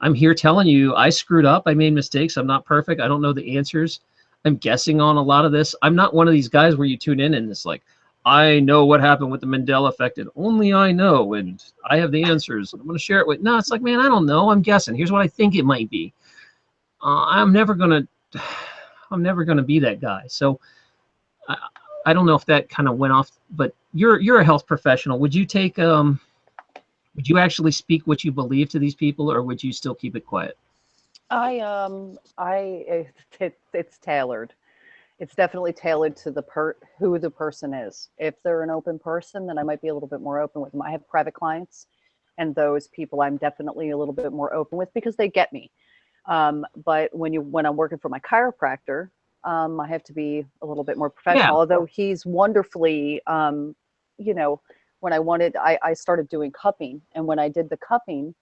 I'm here telling you I screwed up. I made mistakes. I'm not perfect. I don't know the answers. I'm guessing on a lot of this. I'm not one of these guys where you tune in and it's like, I know what happened with the Mandela effect and only I know and I have the answers. I'm going to share it with. No, it's like, man, I don't know. I'm guessing. Here's what I think it might be. I'm never going to be that guy. So I don't know if that kind of went off, but you're a health professional. Would you would you actually speak what you believe to these people or would you still keep it quiet? It's tailored. It's definitely tailored to who the person is. If they're an open person, then I might be a little bit more open with them. I have private clients and those people I'm definitely a little bit more open with because they get me. But when I'm working for my chiropractor, I have to be a little bit more professional, Yeah. although he's wonderfully, when I started doing cupping, and when I did the cupping,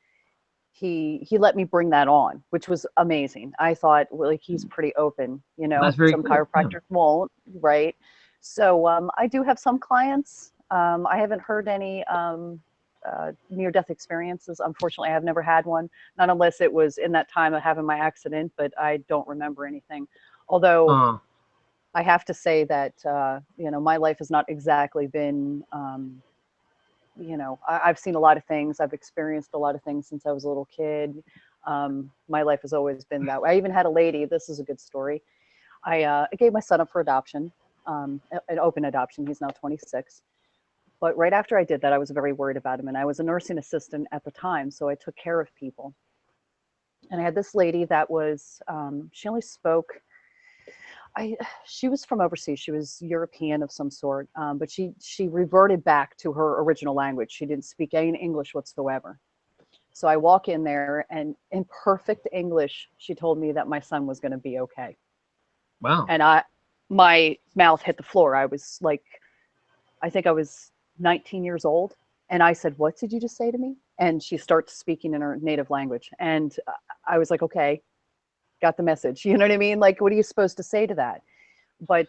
he let me bring that on, which was amazing. I thought, well, like, he's pretty open, That's very some cool. chiropractors won't, right? So I do have some clients. I haven't heard any near-death experiences. Unfortunately, I've never had one, not unless it was in that time of having my accident, but I don't remember anything. Although I have to say that, my life has not exactly been, I've seen a lot of things. I've experienced a lot of things since I was a little kid. My life has always been that way. I even had a lady, this is a good story. I gave my son up for adoption, an open adoption. He's now 26. But right after I did that, I was very worried about him. And I was a nursing assistant at the time, so I took care of people. And I had this lady that was, she only spoke, she was from overseas. She was European of some sort, but she reverted back to her original language. She didn't speak any English whatsoever. So I walk in there, and in perfect English, she told me that my son was going to be okay. Wow. And my mouth hit the floor. I was like, I think I was 19 years old. And I said, what did you just say to me? And she starts speaking in her native language. And I was like, okay, got the message. You know what I mean? Like, what are you supposed to say to that? But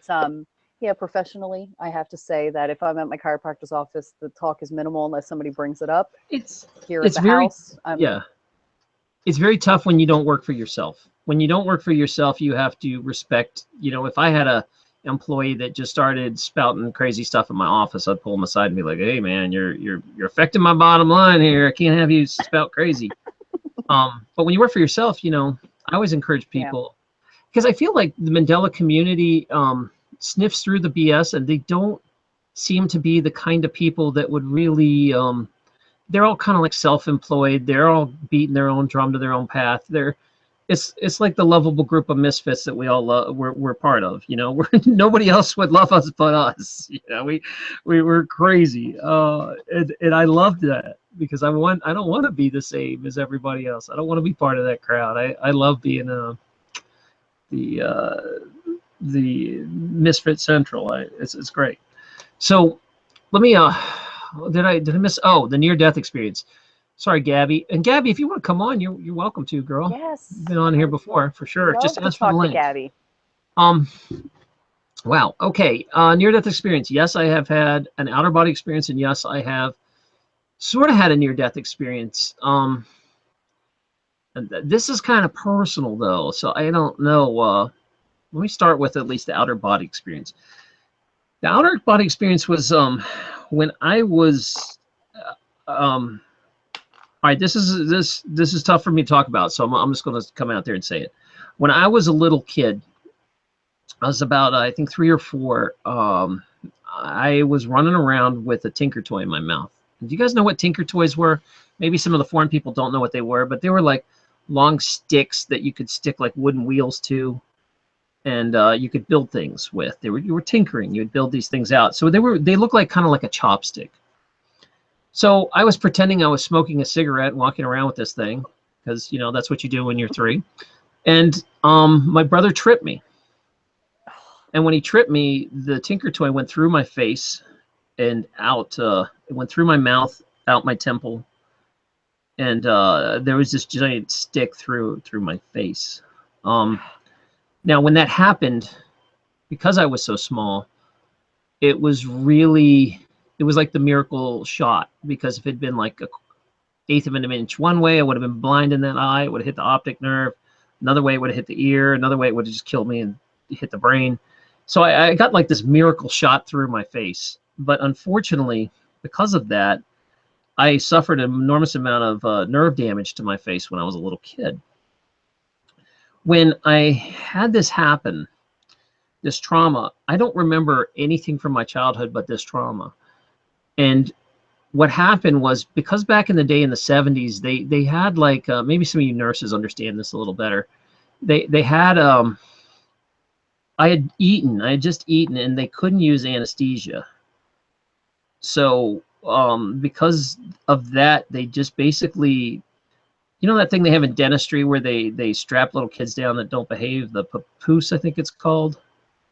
yeah, professionally, I have to say that if I'm at my chiropractor's office, the talk is minimal unless somebody brings it up. It's house. Yeah. It's very tough when you don't work for yourself. When you don't work for yourself, you have to respect, if I had a employee that just started spouting crazy stuff in my office, I'd pull him aside and be like, hey man, you're affecting my bottom line here. I can't have you spout crazy. But when you work for yourself, I always encourage people because I feel like the Mandela community sniffs through the BS and they don't seem to be the kind of people that would really they're all kind of like self-employed. They're all beating their own drum to their own path. It's like the lovable group of misfits that we all love. We're part of. You know, nobody else would love us but us. You know, we were crazy, and I loved that because I don't want to be the same as everybody else. I don't want to be part of that crowd. I love being the misfit central. It's great. So let me did I miss the near-death experience? Sorry, Gabby. And Gabby, if you want to come on, you're welcome to, girl. Yes. You've been on here before for sure. Love Just to ask for the talk to link. Gabby. Wow. Okay. Near-death experience. Yes, I have had an outer body experience, and yes, I have sort of had a near-death experience. And this is kind of personal though, so I don't know. Let me start with at least the outer body experience. The outer body experience was when I was all right, this is tough for me to talk about, so I'm just going to come out there and say it. When I was a little kid, I was about I think 3 or 4. I was running around with a Tinker toy in my mouth. Do you guys know what Tinker toys were? Maybe some of the foreign people don't know what they were, but they were like long sticks that you could stick like wooden wheels to, and you could build things with. You were tinkering. You would build these things out. So they looked like kind of like a chopstick. So I was pretending I was smoking a cigarette, walking around with this thing, because, you know, that's what you do when you're 3. And my brother tripped me. And when he tripped me, the Tinker toy went through my face and out. It went through my mouth, out my temple. And there was this giant stick through my face. Now, when that happened, because I was so small, it was like the miracle shot, because if it had been like 1/8 of an inch one way, I would have been blind in that eye. It would have hit the optic nerve. Another way, it would have hit the ear. Another way, it would have just killed me and hit the brain. So I got like this miracle shot through my face. But unfortunately, because of that, I suffered an enormous amount of nerve damage to my face when I was a little kid. When I had this happen, this trauma, I don't remember anything from my childhood but this trauma. And what happened was, because back in the day in the 70s, they had like maybe some of you nurses understand this a little better. They had I had just eaten, and they couldn't use anesthesia. So because of that, they just basically, you know, that thing they have in dentistry where they strap little kids down that don't behave, the papoose, I think it's called,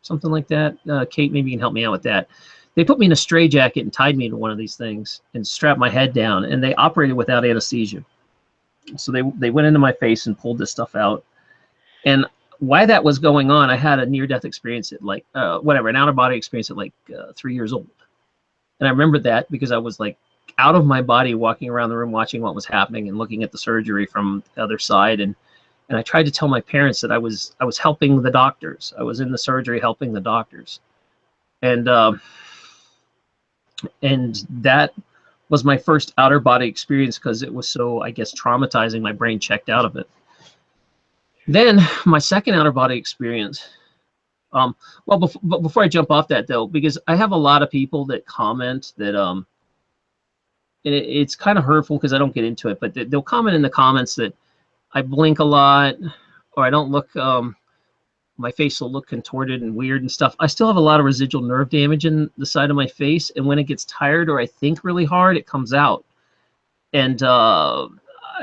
something like that. Kate, maybe you can help me out with that. They put me in a straitjacket and tied me into one of these things and strapped my head down, and they operated without anesthesia. So they went into my face and pulled this stuff out. And why that was going on, I had a near-death experience at like, an out-of-body experience at like 3 years old. And I remember that because I was like out of my body, walking around the room, watching what was happening and looking at the surgery from the other side. And I tried to tell my parents that I was helping the doctors. I was in the surgery helping the doctors. And that was my first outer body experience, because it was so, I guess, traumatizing. My brain checked out of it. Then my second outer body experience, but before I jump off that though, because I have a lot of people that comment that, and it's kind of hurtful because I don't get into it, but they'll comment in the comments that I blink a lot, or I don't look, my face will look contorted and weird and stuff. I still have a lot of residual nerve damage in the side of my face, and when it gets tired or I think really hard, it comes out. And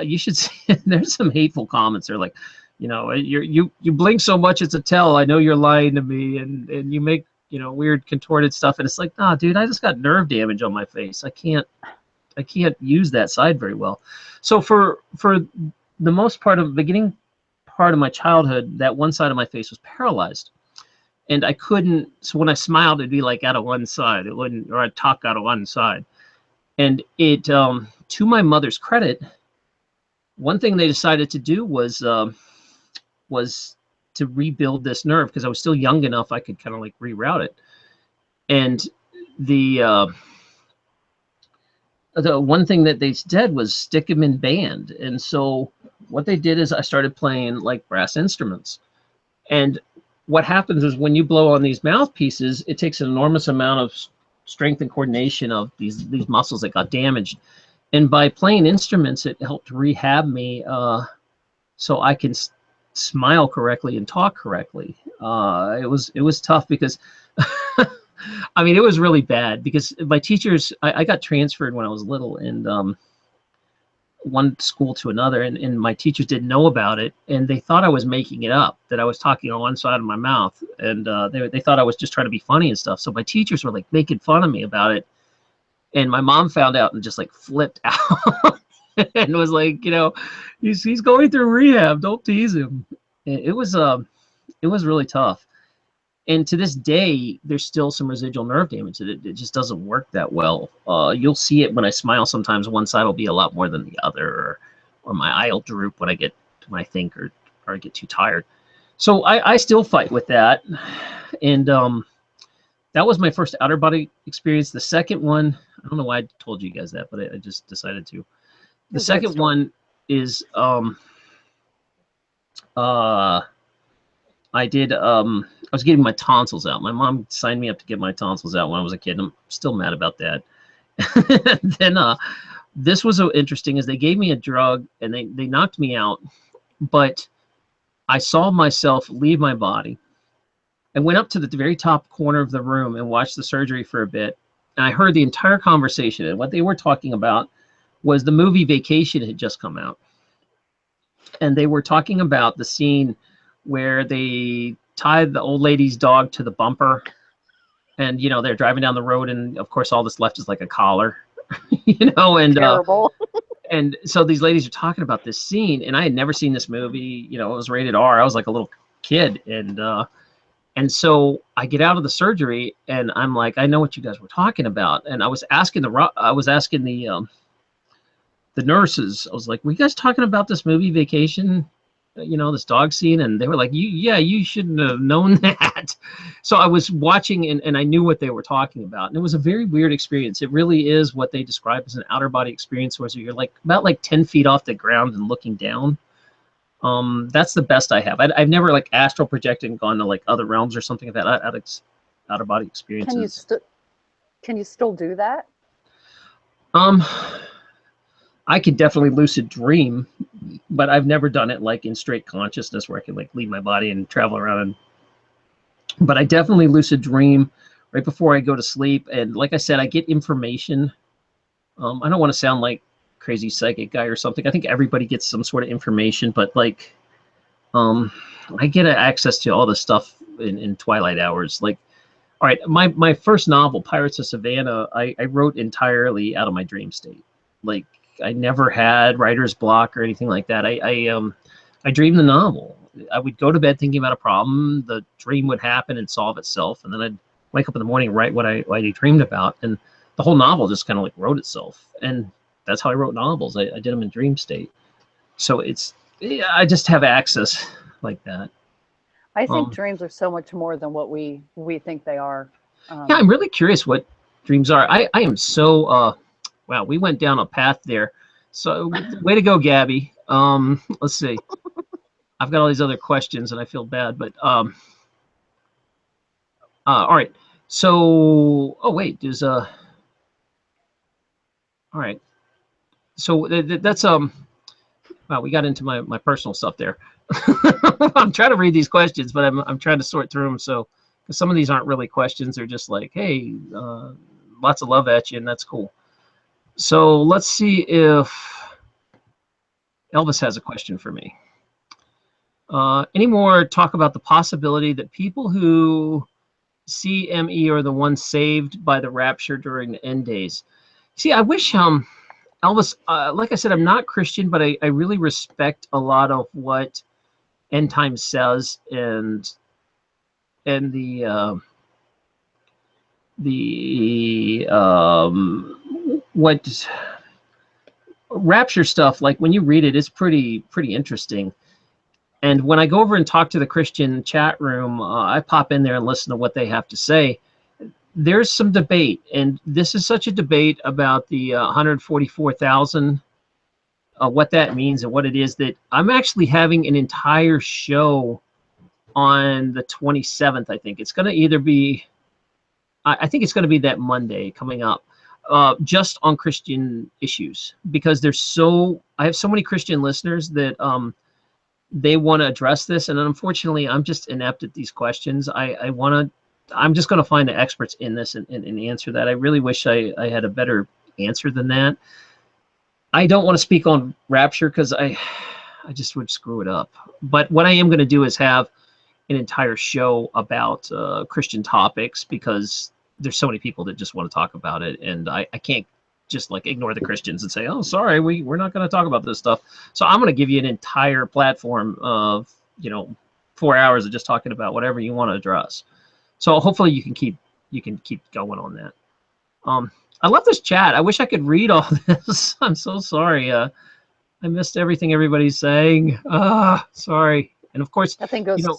you should see, there's some hateful comments. They're like, you know, you blink so much it's a tell. I know you're lying to me, and you make, you know, weird contorted stuff. And it's like, nah, dude, I just got nerve damage on my face. I can't use that side very well. So for the most part of the beginning part of my childhood, that one side of my face was paralyzed, and I couldn't. So when I smiled, it'd be like out of one side. It wouldn't, or I'd talk out of one side. And it, to my mother's credit, one thing they decided to do was to rebuild this nerve, because I was still young enough I could kind of like reroute it. And the one thing that they did was stick him in band. And so what they did is I started playing like brass instruments. And what happens is when you blow on these mouthpieces, it takes an enormous amount of strength and coordination of these muscles that got damaged. And by playing instruments, it helped rehab me so I can smile correctly and talk correctly. It was tough because I mean, it was really bad because my teachers, I got transferred when I was little, and one school to another, and my teachers didn't know about it, and they thought I was making it up, that I was talking on one side of my mouth, and they thought I was just trying to be funny and stuff. So my teachers were like making fun of me about it, and my mom found out and just like flipped out and was like, you know, he's going through rehab, don't tease him. It was really tough. And to this day, there's still some residual nerve damage. It just doesn't work that well. You'll see it when I smile. Sometimes one side will be a lot more than the other, or my eye will droop when I think or I get too tired. So I still fight with that. And that was my first outer body experience. The second one, I don't know why I told you guys that, but I just decided to. The second one is I was getting my tonsils out. My mom signed me up to get my tonsils out when I was a kid. I'm still mad about that. Then this was so interesting, is they gave me a drug and they knocked me out, but I saw myself leave my body. I went up to the very top corner of the room and watched the surgery for a bit, and I heard the entire conversation, and what they were talking about was the movie Vacation had just come out, and they were talking about the scene where they tied the old lady's dog to the bumper, and you know, they're driving down the road, and of course all that's left is like a collar. You know, and Terrible. And so these ladies are talking about this scene, and I had never seen this movie. You know, it was rated R. I was like a little kid, and so I get out of the surgery, and I'm like, I know what you guys were talking about. And I was asking the nurses. I was like, were you guys talking about this movie Vacation? You know, this dog scene? And they were like, you shouldn't have known that. So I was watching, and I knew what they were talking about. And it was a very weird experience. It really is what they describe as an outer body experience, where you're like about like 10 feet off the ground and looking down. That's the best I have. I've never like astral projected and gone to like other realms or something like that. Outer body experiences. Can you still do that? I could definitely lucid dream, but I've never done it like in straight consciousness where I can like leave my body and travel around. But I definitely lucid dream right before I go to sleep. And like I said, I get information. I don't want to sound like crazy psychic guy or something. I think everybody gets some sort of information, but like, I get access to all this stuff in twilight hours. Like, all right, my first novel, Pirates of Savannah, I wrote entirely out of my dream state. Like, I never had writer's block or anything like that. I dreamed the novel. I would go to bed thinking about a problem. The dream would happen and solve itself, and then I'd wake up in the morning and write what I dreamed about, and the whole novel just kind of like wrote itself. And that's how I wrote novels. I did them in dream state. So I just have access like that. I think dreams are so much more than what we think they are. Yeah, I'm really curious what dreams are. I am so wow, we went down a path there. So way to go, Gabby. Let's see. I've got all these other questions and I feel bad, but all right. So wait, there's all right. So that's wow, we got into my personal stuff there. I'm trying to read these questions, but I'm trying to sort through them. So some of these aren't really questions. They're just like, hey, lots of love at you, and that's cool. So let's see if Elvis has a question for me. Any more talk about the possibility that people who see ME are the ones saved by the rapture during the end days? See, I wish Elvis, like I said, I'm not Christian, but I really respect a lot of what End Time says, and what rapture stuff, like when you read it, it's pretty interesting. And when I go over and talk to the Christian chat room, I pop in there and listen to what they have to say. There's some debate, and this is such a debate about the 144,000, what that means and what it is, that I'm actually having an entire show on the 27th. I think it's going to either be, I think it's going to be that Monday coming up. just on Christian issues, because I have so many Christian listeners that they want to address this, and unfortunately, I'm just inept at these questions. I'm just going to find the experts in this and answer that. I really wish I had a better answer than that. I don't want to speak on rapture because I just would screw it up. But what I am going to do is have an entire show about Christian topics, because there's so many people that just want to talk about it, and I can't just like ignore the Christians and say, oh, sorry, we're not going to talk about this stuff. So I'm going to give you an entire platform of 4 hours of just talking about whatever you want to address. So hopefully you can keep going on that. I love this chat. I wish I could read all this. I'm so sorry. I missed everything everybody's saying. Sorry. And of course, that thing goes so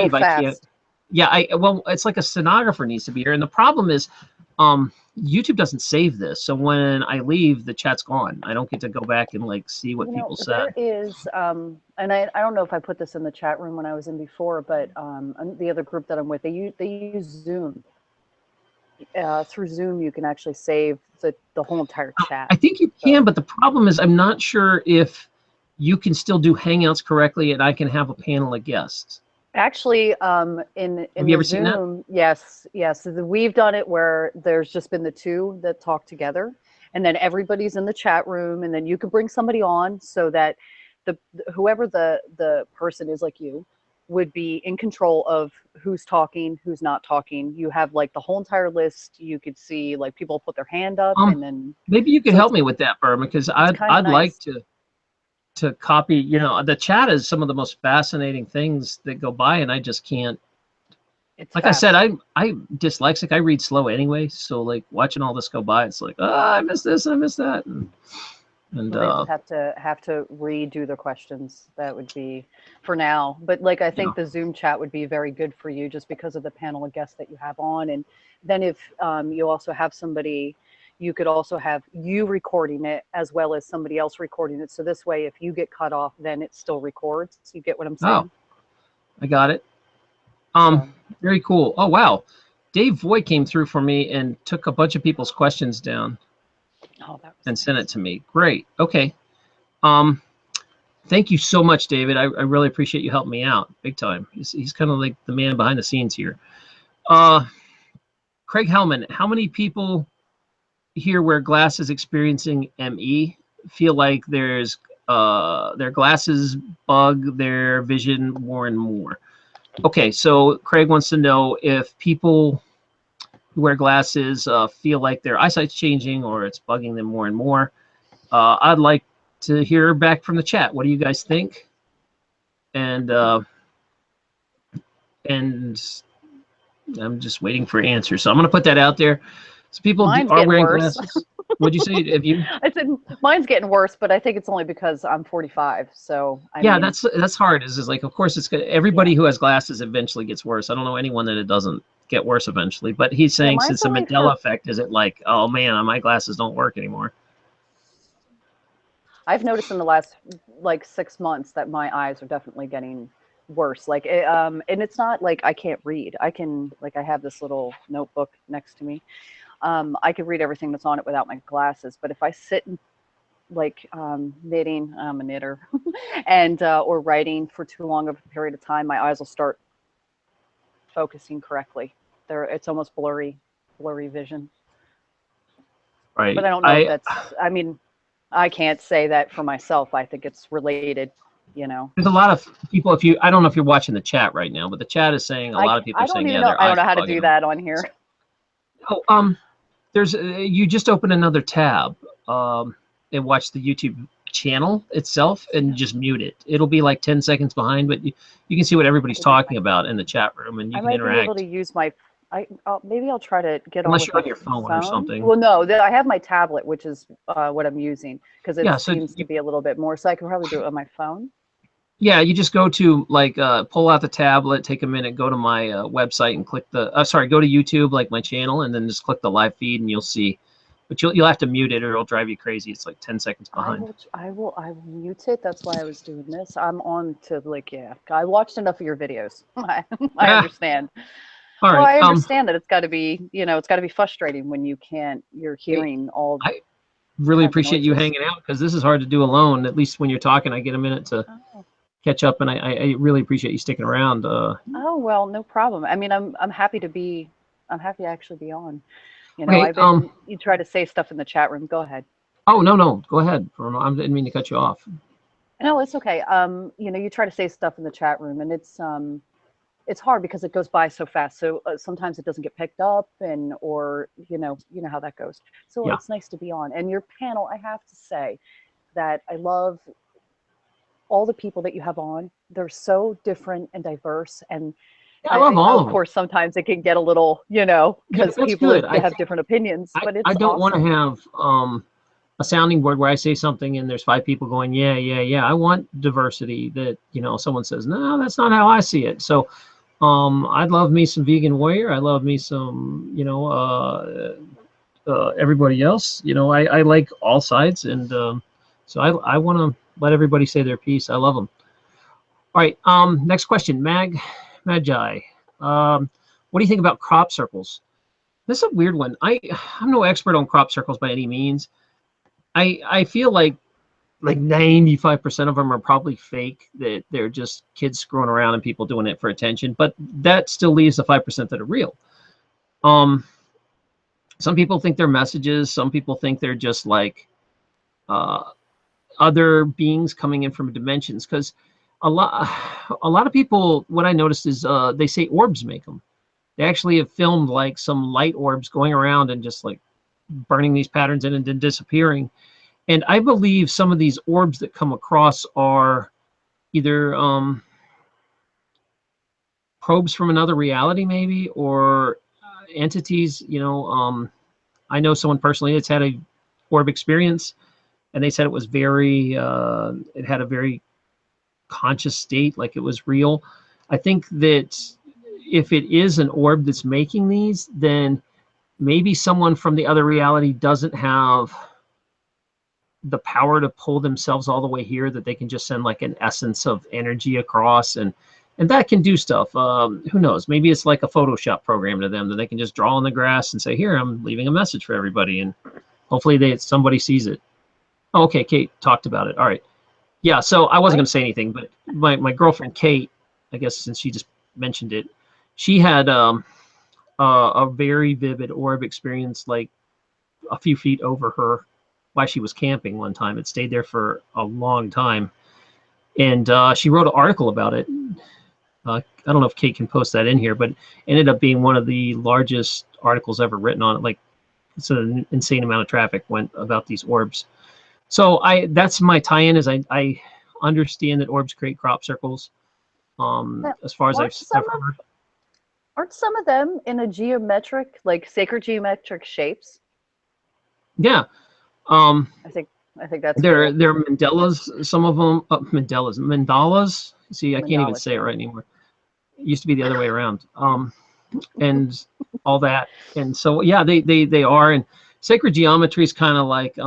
fast. Well, it's like a stenographer needs to be here. And the problem is, YouTube doesn't save this. So when I leave, the chat's gone. I don't get to go back and like see what people said. There is, and I don't know if I put this in the chat room when I was in before, but the other group that I'm with, they use Zoom. Through Zoom, you can actually save the whole entire chat. I think you can, but the problem is I'm not sure if you can still do Hangouts correctly and I can have a panel of guests. Actually, in have you ever seen Zoom, yes. We've done it where there's just been the two that talk together, and then everybody's in the chat room, and then you can bring somebody on so that whoever the person is, like you, would be in control of who's talking, who's not talking. You have like the whole entire list. You could see like people put their hand up, and then maybe you could help me with that, Burma, because I'd nice. Like to copy. The chat is some of the most fascinating things that go by, and I just can't. It's like fast. I said, I'm dyslexic. I read slow anyway, so like watching all this go by, it's like, I missed this, I missed that. And they just have to redo the questions. That would be for now. But like I think the Zoom chat would be very good for you, just because of the panel of guests that you have on. And then if you also have somebody, you could also have you recording it as well as somebody else recording it. So this way, if you get cut off, then it still records. You get what I'm saying? Oh, I got it. Very cool. Oh wow, Dave Voigt came through for me and took a bunch of people's questions down. Oh, that was and nice. Sent it to me. Great. Okay. Thank you so much, David. I really appreciate you helping me out big time. He's kind of like the man behind the scenes here. Craig Hellman, how many people here wear glasses experiencing ME feel like their glasses bug their vision more and more? Okay, so Craig wants to know if people who wear glasses feel like their eyesight's changing or it's bugging them more and more. I'd like to hear back from the chat. What do you guys think? And I'm just waiting for answers. So I'm going to put that out there. So people are wearing glasses. What'd you say? Have you? I said mine's getting worse, but I think it's only because I'm 45. So I mean, that's hard. Is like, of course, it's good. Everybody who has glasses eventually gets worse. I don't know anyone that it doesn't get worse eventually. But he's saying since the Mandela effect, is it like, oh man, my glasses don't work anymore? I've noticed in the last like 6 months that my eyes are definitely getting worse. Like, and it's not like I can't read. I can, like, I have this little notebook next to me. I can read everything that's on it without my glasses. But if I sit and like knitting, I'm a knitter, and or writing for too long of a period of time, my eyes will start focusing correctly. It's almost blurry vision. Right. But I don't know if that's, I mean, I can't say that for myself. I think it's related, There's a lot of people, I don't know if you're watching the chat right now, but the chat is saying a lot of people are saying, I don't know how to do that on here. Oh, there's you just open another tab and watch the YouTube channel itself and just mute it. It'll be like 10 seconds behind, but you can see what everybody's talking about in the chat room, and you can interact. I might be able to use my. Maybe I'll try to get unless you're on your phone or something. Well, no, I have my tablet, which is what I'm using, because it seems to be a little bit more. So I can probably do it on my phone. Yeah, you just go to like pull out the tablet, take a minute, go to my website and click the go to YouTube, like my channel, and then just click the live feed and you'll see. But you'll have to mute it or it'll drive you crazy. It's like 10 seconds behind. I will mute it. That's why I was doing this. I'm on to I watched enough of your videos. I understand. All Well, right. I understand that it's got to be, it's got to be frustrating when you're Hey, hearing all I really kinds of appreciate you noises. hanging out because this is hard to do alone. At least when you're talking, I get a minute to Oh. catch up, and I really appreciate you sticking around. Oh, well, no problem. I mean, I'm happy to actually be on. Okay. You try to say stuff in the chat room. Go ahead. Oh, no. Go ahead. I didn't mean to cut you off. No, it's okay. You try to say stuff in the chat room, and it's hard because it goes by so fast. So sometimes it doesn't get picked up, or you know how that goes. So Yeah. it's nice to be on. And your panel, I have to say that I love all the people that you have on. They're so different and diverse, and Yeah, I love all of of them. course sometimes it can get a little, Yeah, because that's people good. I have think different opinions, but I it's don't want to awesome. have a sounding board where I say something and there's 5 people going, yeah. I want diversity that, someone says, no, that's not how I see it. So I'd love me some vegan warrior. I love me some, everybody else. I like all sides. And so I want to let everybody say their piece. I love them. All right. Next question, Magi. What do you think about crop circles? This is a weird one. I'm no expert on crop circles by any means. I feel like 95% of them are probably fake, that they're just kids screwing around and people doing it for attention, but that still leaves the 5% that are real. Some people think they're messages. Some people think they're just like other beings coming in from dimensions, because a lot of people, what I noticed is they say orbs make them. They actually have filmed like some light orbs going around and just like burning these patterns in and then disappearing. And I believe some of these orbs that come across are either probes from another reality, maybe, or entities. I know someone personally that's had a orb experience, and they said it was it had a very conscious state, like it was real. I think that if it is an orb that's making these, then maybe someone from the other reality doesn't have the power to pull themselves all the way here, that they can just send like an essence of energy across, and that can do stuff. Who knows? Maybe it's like a Photoshop program to them that they can just draw on the grass and say, here, I'm leaving a message for everybody, and hopefully somebody sees it. Oh, okay, Kate talked about it. All right. Yeah, so I wasn't going to say anything, but my girlfriend Kate, I guess since she just mentioned it, she had a very vivid orb experience, like a few feet over her, while she was camping one time. It stayed there for a long time, and she wrote an article about it. I don't know if Kate can post that in here, but it ended up being one of the largest articles ever written on it. Like, it's an insane amount of traffic went about these orbs. So that's my tie-in, is I understand that orbs create crop circles. Now, As far as aren't I've heard. aren't some of them in a geometric, like sacred geometric shapes? Yeah. I think I think that's They're cool. mandalas. Some of them mandalas. See, I can't even Mandalas, say it yeah. right anymore. It used to be the other way around. And all that. And so yeah, they are. And sacred geometry is kind of like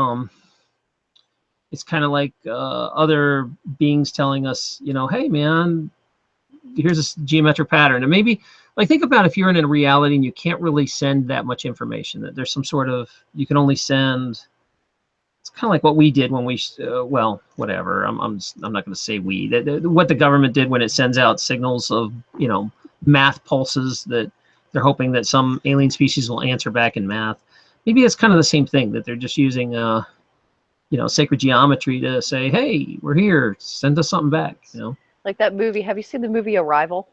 it's kind of like other beings telling us, hey man, here's this geometric pattern. And maybe, like, think about if you're in a reality and you can't really send that much information, that there's some sort of, you can only send, it's kind of like what we did when we well, whatever, I'm not going to say we, what the government did when it sends out signals of math pulses, that they're hoping that some alien species will answer back in math. Maybe it's kind of the same thing, that they're just using sacred geometry to say, hey, we're here, send us something back. Like that movie. Have you seen the movie Arrival?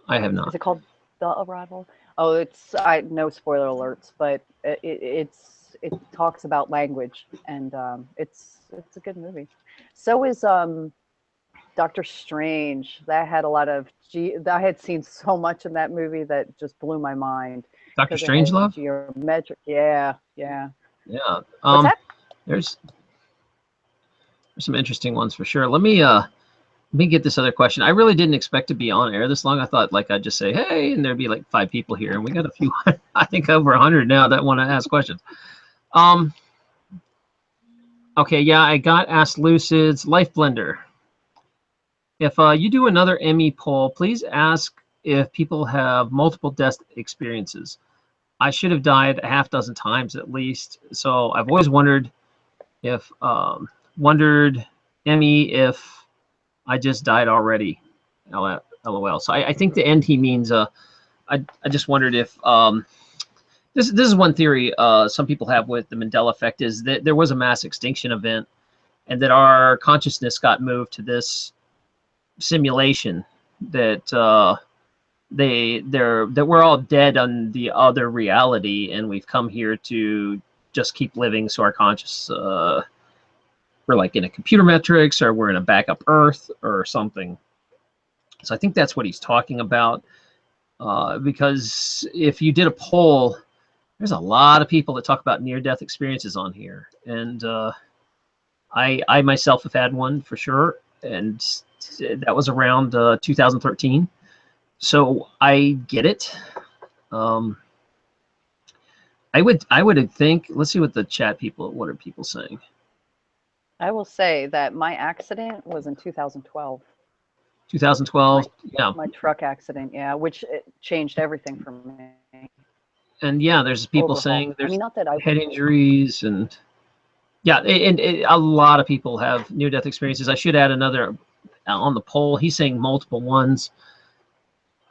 I have Is not. it called The Arrival? Oh, I no spoiler alerts, but it talks about language, and it's a good movie. So is Doctor Strange. That had a lot of I had seen so much in that movie that just blew my mind, Dr. because it had Strangelove. geometric. Yeah, yeah. Yeah. What's that? There's some interesting ones for sure. Let me get this other question. I really didn't expect to be on air this long. I thought like I'd just say, hey, and there'd be like 5 people here, and we got a few, I think over 100 now that want to ask questions. Okay, yeah, I got Asked Lucid's Life Blender. If you do another Emmy poll, please ask if people have multiple death experiences. I should have died a half dozen times at least. So I've always wondered if, Emmy, if I just died already. LOL. So I think the end he means, I just wondered if, this is one theory some people have with the Mandela effect, is that there was a mass extinction event and that our consciousness got moved to this simulation that that we're all dead on the other reality, and we've come here to just keep living. So our conscious, we're like in a computer matrix, or we're in a backup Earth or something. So I think that's what he's talking about. Because if you did a poll, there's a lot of people that talk about near-death experiences on here, and I myself have had one for sure, and that was around 2013. So I get it. I would think. Let's see what the chat people. What are people saying? I will say that my accident was in 2012. 2012. Yeah. My truck accident. Yeah, which it changed everything for me. And yeah, there's people Overhaul. saying there's not that I head injuries, and yeah, and a lot of people have near-death experiences. I should add another on the poll. He's saying multiple ones.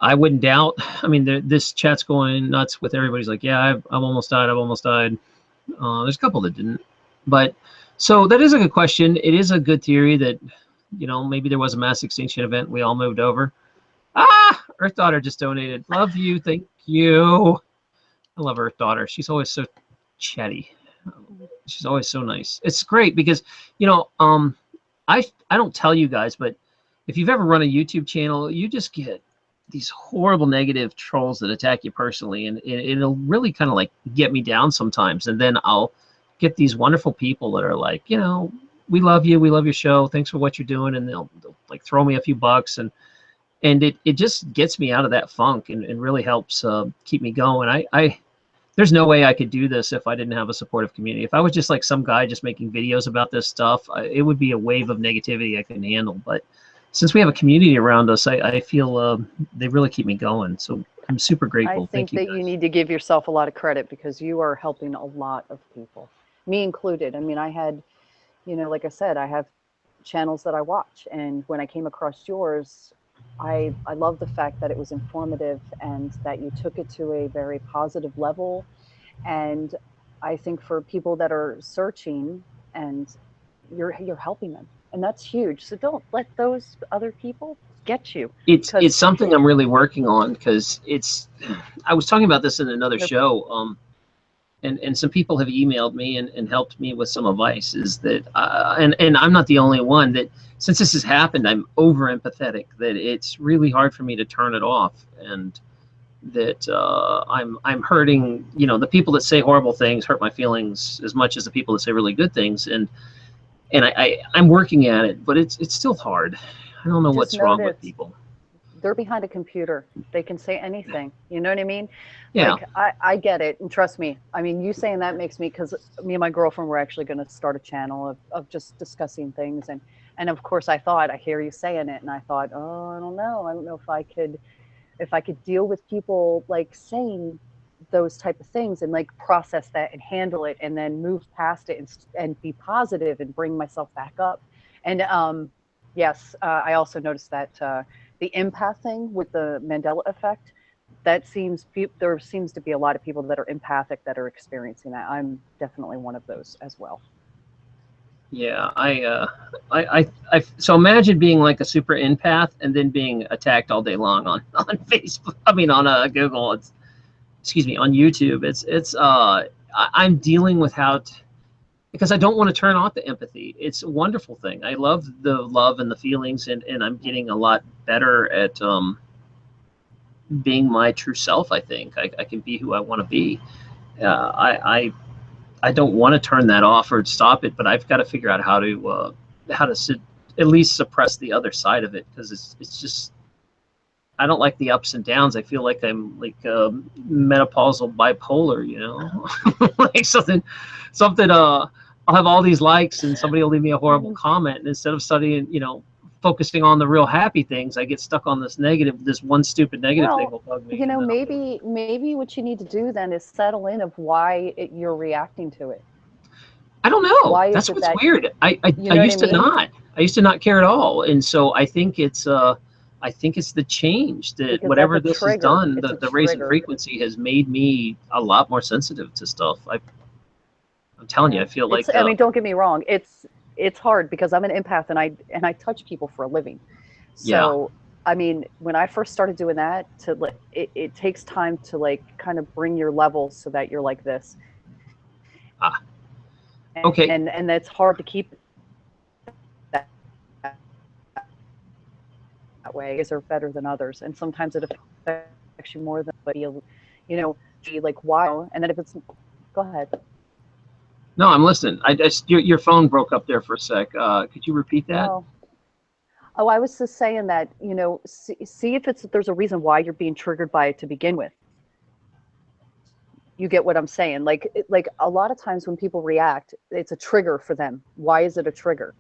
I wouldn't doubt. I mean, this chat's going nuts with everybody's like, yeah, I've almost died. I've almost died. There's a couple that didn't. But so that is a good question. It is a good theory that, maybe there was a mass extinction event. We all moved over. Earth Daughter just donated. Love you. Thank you. I love Earth Daughter. She's always so chatty. She's always so nice. It's great because, I don't tell you guys, but if you've ever run a YouTube channel, you just get these horrible negative trolls that attack you personally, and it'll really kind of like get me down sometimes. And then I'll get these wonderful people that are like, we love you, we love your show, thanks for what you're doing, and they'll like throw me a few bucks, and it just gets me out of that funk and really helps keep me going. There's no way I could do this if I didn't have a supportive community. If I was just like some guy just making videos about this stuff, it would be a wave of negativity I couldn't handle. But since we have a community around us, I feel they really keep me going. So I'm super grateful. I think Thank you, that guys. you need to give yourself a lot of credit because you are helping a lot of people, me included. I mean, I had, like I said, I have channels that I watch, and when I came across yours, I love the fact that it was informative and that you took it to a very positive level. And I think for people that are searching, and you're helping them, and that's huge. So don't let those other people get you. It's something I'm really working on, because I was talking about this in another show, and some people have emailed me and helped me with some advice, is that and I'm not the only one, that since this has happened, I'm over empathetic, that it's really hard for me to turn it off, and that I'm hurting. The people that say horrible things hurt my feelings as much as the people that say really good things, and I'm working at it, but it's still hard. I don't know what's wrong with people. They're behind a computer. They can say anything. You know what I mean? Yeah. Like, I get it. And trust me, I mean, you saying that makes me, because me and my girlfriend were actually going to start a channel of just discussing things. And of course I hear you saying it, and I thought, oh, I don't know if I could deal with people like saying those type of things and like process that and handle it and then move past it and be positive and bring myself back up. And yes, I also noticed that the empath thing with the Mandela effect, there seems to be a lot of people that are empathic that are experiencing that. I'm definitely one of those as well. Yeah, so imagine being like a super empath and then being attacked all day long on Facebook. I mean, on Google. On YouTube. I'm dealing with because I don't want to turn off the empathy. It's a wonderful thing. I love the love and the feelings, and I'm getting a lot better at being my true self. I think I can be who I want to be. I don't want to turn that off or stop it, but I've got to figure out how to at least suppress the other side of it, because it's just, I don't like the ups and downs. I feel like I'm like menopausal bipolar, like something. I'll have all these likes and somebody will leave me a horrible comment, and instead of studying, focusing on the real happy things, I get stuck on this negative, this one stupid negative thing will bug me. You know, maybe what you need to do then is settle in of why you're reacting to it. I don't know. Why That's is it what's that, weird. I you know used what I to mean? not. I used to not care at all, and so I think it's the change that Because that's whatever a this has trigger. done, It's a the raise in trigger. frequency has made me a lot more sensitive to stuff. I'm telling you, I feel like I mean, don't get me wrong. It's hard because I'm an empath and I touch people for a living. yeah. So, I mean, when I first started doing that, it takes time to like kind of bring your levels so that you're like this, Ah, okay. and that's hard to keep that way. Is are better than others, and sometimes it affects you more than, but you know, like wow. And then if it's, go ahead. No, I'm listening. I just your phone broke up there for a sec. Could you repeat that? Oh, oh, I was just saying that, you know, see if there's a reason why you're being triggered by it to begin with. You get what I'm saying? Like a lot of times when people react, it's a trigger for them. Why is it a trigger?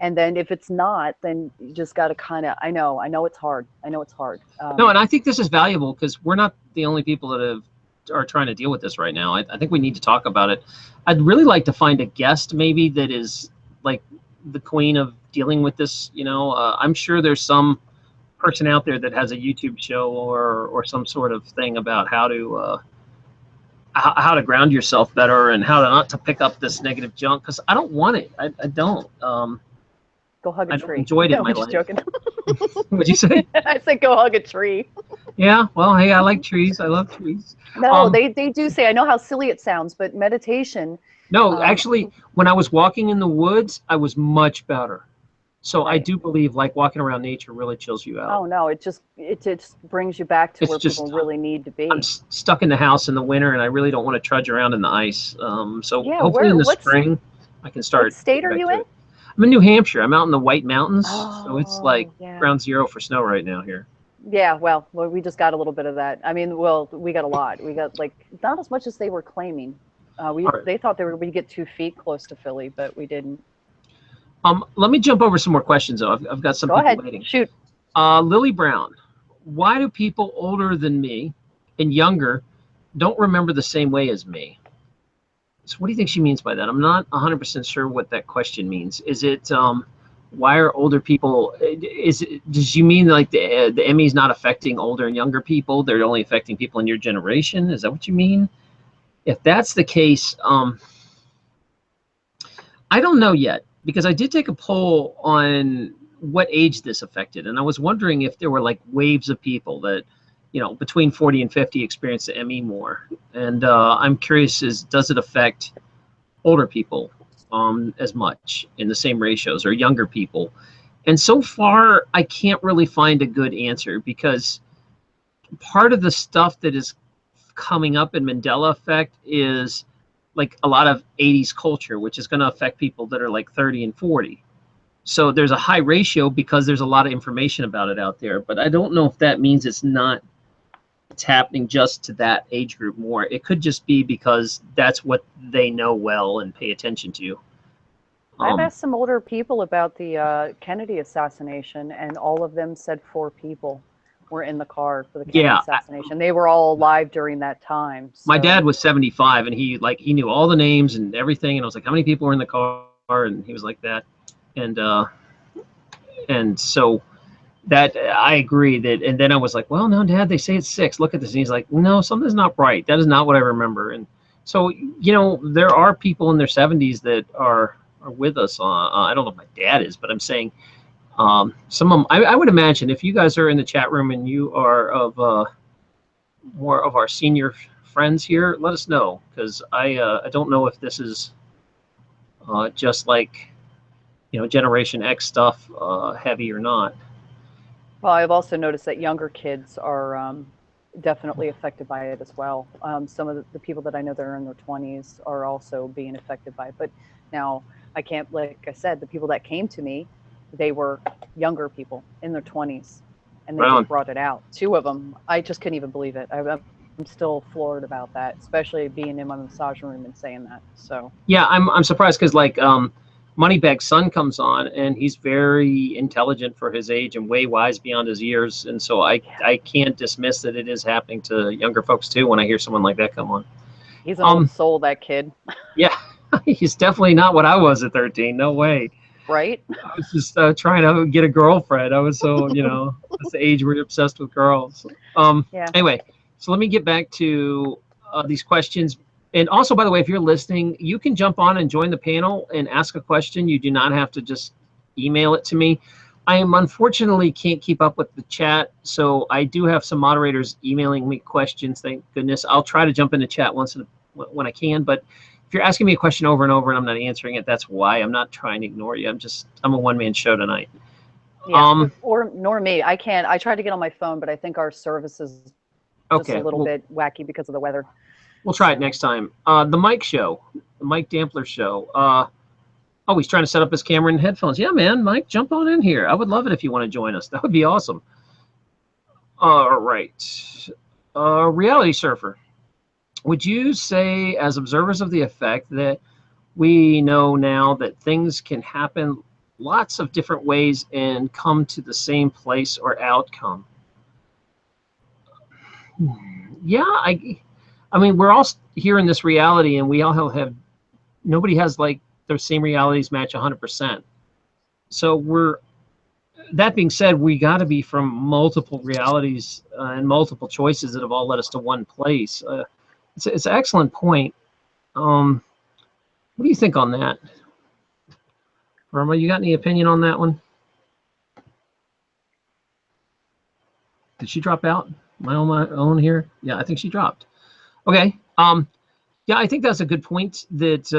And then if it's not, then you just got to kind of, I know it's hard. I know it's hard. No, and I think this is valuable because we're not the only people that are trying to deal with this right now. I think we need to talk about it. I'd really like to find a guest maybe that is like the queen of dealing with this. You know, I'm sure there's some person out there that has a YouTube show or some sort of thing about how to ground yourself better and how to not to pick up this negative junk, because I don't want it. I don't. Go hug a I tree. don't enjoy it in No, my I'm just life. joking. What'd you say? I said go hug a tree. Yeah. Well, hey, I like trees. I love trees. No, they do say, I know how silly it sounds, but meditation. No, actually, when I was walking in the woods, I was much better. So I Right. do believe like walking around nature really chills you out. Oh no, it just brings you back to It's where just people really need to I'm be. stuck in the house in the winter, and I really don't want to trudge around in the ice. So Yeah, hopefully in the what spring, I can what start state getting are back you to in? it. I'm in New Hampshire. I'm out in the White Mountains, so it's like Oh, yeah. ground zero for snow right now here. Yeah, well, we just got a little bit of that. I mean, well, we got a lot. We got like not as much as they were claiming. All right. They thought we'd get 2 feet close to Philly, but we didn't. Let me jump over some more questions though. I've got some Go people ahead, waiting. shoot. Lily Brown, why do people older than me and younger don't remember the same way as me? So what do you think she means by that? I'm not 100% sure what that question means. Is it why are older people? Does you mean like the ME is not affecting older and younger people? They're only affecting people in your generation. Is that what you mean? If that's the case, I don't know yet, because I did take a poll on what age this affected, and I was wondering if there were like waves of people that, between 40 and 50 experience the ME more. And I'm curious, does it affect older people as much in the same ratios, or younger people? And so far, I can't really find a good answer, because part of the stuff that is coming up in Mandela effect is like a lot of 80s culture, which is going to affect people that are like 30 and 40. So there's a high ratio because there's a lot of information about it out there. But I don't know if that means it's happening just to that age group more. It could just be because that's what they know well and pay attention to. I've asked some older people about the Kennedy assassination, and all of them said 4 people were in the car for the Kennedy assassination. They were all alive during that time. So. My dad was 75, and he knew all the names and everything. And I was like, how many people were in the car? And he was like that. And so that I agree that. And then I was like, well, no, Dad, they say it's 6. Look at this. And he's like, no, something's not right. That is not what I remember. And so, there are people in their 70s that are with us. I don't know if my dad is, but I'm saying some of them, I would imagine if you guys are in the chat room and you are of more of our senior friends here, let us know, because I don't know if this is just like Generation X stuff heavy or not. Well, I've also noticed that younger kids are definitely affected by it as well. Some of the people that I know that are in their 20s are also being affected by it. But now I can't, like I said, the people that came to me, they were younger people in their 20s, and they just brought it out. 2 of them, I just couldn't even believe it. I'm still floored about that, especially being in my massage room and saying that. So yeah, I'm surprised, because like Moneybag's son comes on, and he's very intelligent for his age and way wise beyond his years. And so I can't dismiss that it is happening to younger folks too when I hear someone like that come on. He's an old soul, that kid. Yeah, he's definitely not what I was at 13. No way. Right? I was just trying to get a girlfriend. I was so, that's the age where you're obsessed with girls. Yeah. Anyway, so let me get back to these questions. And also, by the way, if you're listening, you can jump on and join the panel and ask a question. You do not have to just email it to me. I am unfortunately can't keep up with the chat, so I do have some moderators emailing me questions. Thank goodness. I'll try to jump into chat when I can, but if you're asking me a question over and over and I'm not answering it, that's why. I'm not trying to ignore you. I'm a one-man show tonight. Yeah, nor me. I can't. I tried to get on my phone, but I think our service is just a little bit wacky because of the weather. We'll try it next time. The Mike show, the Mike Dampler show. Oh, he's trying to set up his camera and headphones. Yeah, man, Mike, jump on in here. I would love it if you want to join us. That would be awesome. All right. Reality Surfer. Would you say, as observers of the effect, that we know now that things can happen lots of different ways and come to the same place or outcome? Yeah, I mean, we're all here in this reality, and we all have nobody has like their same realities match 100%. So that being said, we got to be from multiple realities and multiple choices that have all led us to one place. It's an excellent point. What do you think on that? Irma, you got any opinion on that one? Did she drop out? Am I on my own here? Yeah, I think she dropped. Okay. Yeah, I think that's a good point, that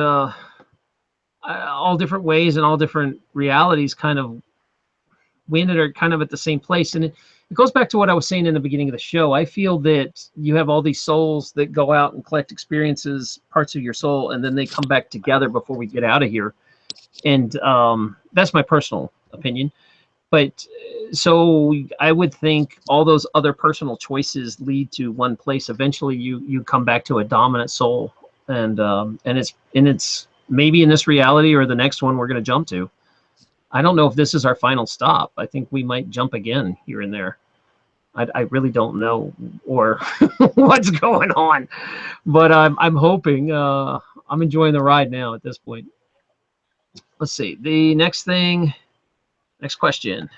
all different ways and all different realities kind of we ended are kind of at the same place. And it goes back to what I was saying in the beginning of the show. I feel that you have all these souls that go out and collect experiences, parts of your soul, and then they come back together before we get out of here. And that's my personal opinion. But so I would think all those other personal choices lead to one place. Eventually you come back to a dominant soul, and it's maybe in this reality or the next one we're going to jump to. I don't know if this is our final stop. I think we might jump again here and there. I really don't know or what's going on, but I'm hoping. I'm enjoying the ride now at this point. Let's see. The next question.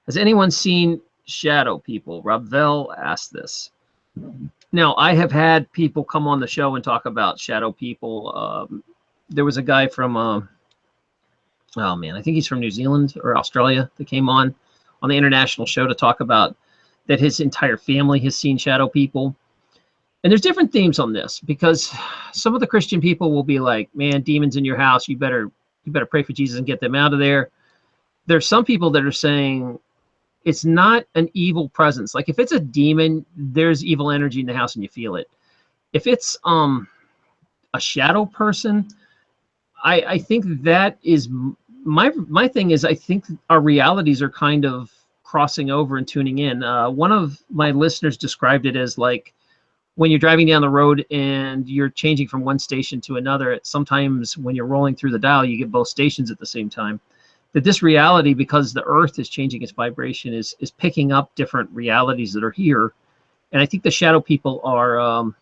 Has anyone seen shadow people? Ravel asked this. Now, I have had people come on the show and talk about shadow people. There was a guy from, oh man, I think he's from New Zealand or Australia that came on the international show to talk about that his entire family has seen shadow people. And there's different themes on this, because some of the Christian people will be like, man, demons in your house, you better pray for Jesus and get them out of there. There's some people that are saying it's not an evil presence. Like if it's a demon, there's evil energy in the house and you feel it. If it's a shadow person, I think that is my thing is I think our realities are kind of crossing over and tuning in. One of my listeners described it as like when you're driving down the road and you're changing from one station to another. Sometimes when you're rolling through the dial, you get both stations at the same time. That this reality, because the earth is changing its vibration, is picking up different realities that are here. And I think the shadow people are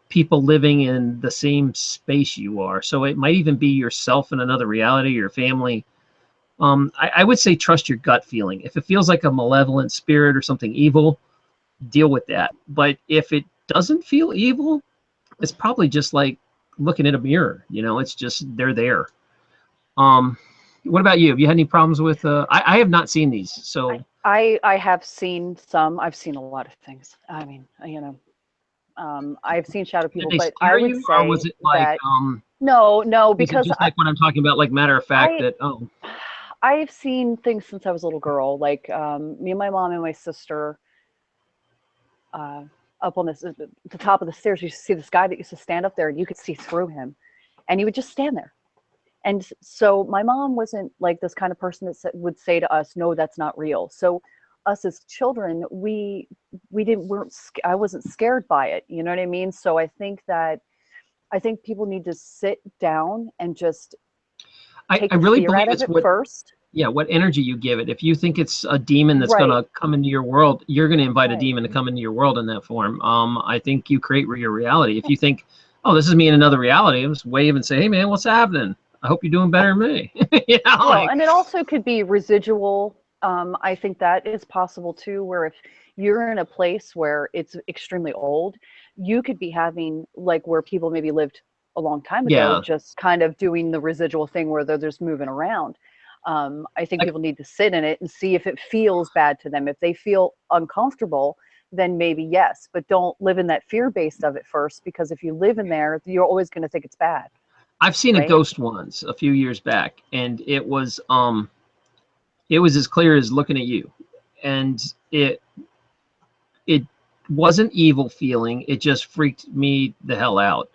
people living in the same space you are. So it might even be yourself in another reality, your family. I would say trust your gut feeling. If it feels like a malevolent spirit or something evil, deal with that. But if it doesn't feel evil, it's probably just like looking at a mirror. It's just they're there. What about you? Have you had any problems with? I have not seen these. So I have seen some. I've seen a lot of things. I mean, I've seen shadow people, but I would say or was it like that no, because just like what I'm talking about, like matter of fact I've seen things since I was a little girl. Like me and my mom and my sister up on the top of the stairs. You used to see this guy that used to stand up there, and you could see through him, and he would just stand there. And so my mom wasn't like this kind of person that would say to us, no, that's not real. So us as children, I wasn't scared by it. You know what I mean? So I think people need to sit down and just take I the really fear believe out of it's it what, first. yeah, what energy you give it. If you think it's a demon that's Right. gonna come into your world, you're gonna invite a Right. demon to come into your world in that form. I think you create your reality. If you think, oh, this is me in another reality, just wave and say, hey man, what's happening? I hope you're doing better than me. You know, Well, like, and it also could be residual. I think that is possible too, where if you're in a place where it's extremely old, you could be having like where people maybe lived a long time ago, yeah, just kind of doing the residual thing where they're just moving around. I think like people need to sit in it and see if it feels bad to them. If they feel uncomfortable, then maybe yes, but don't live in that fear based of it first, because if you live in there, you're always going to think it's bad, I've seen a right? ghost once a few years back, and it was as clear as looking at you, and it wasn't evil feeling. It just freaked me the hell out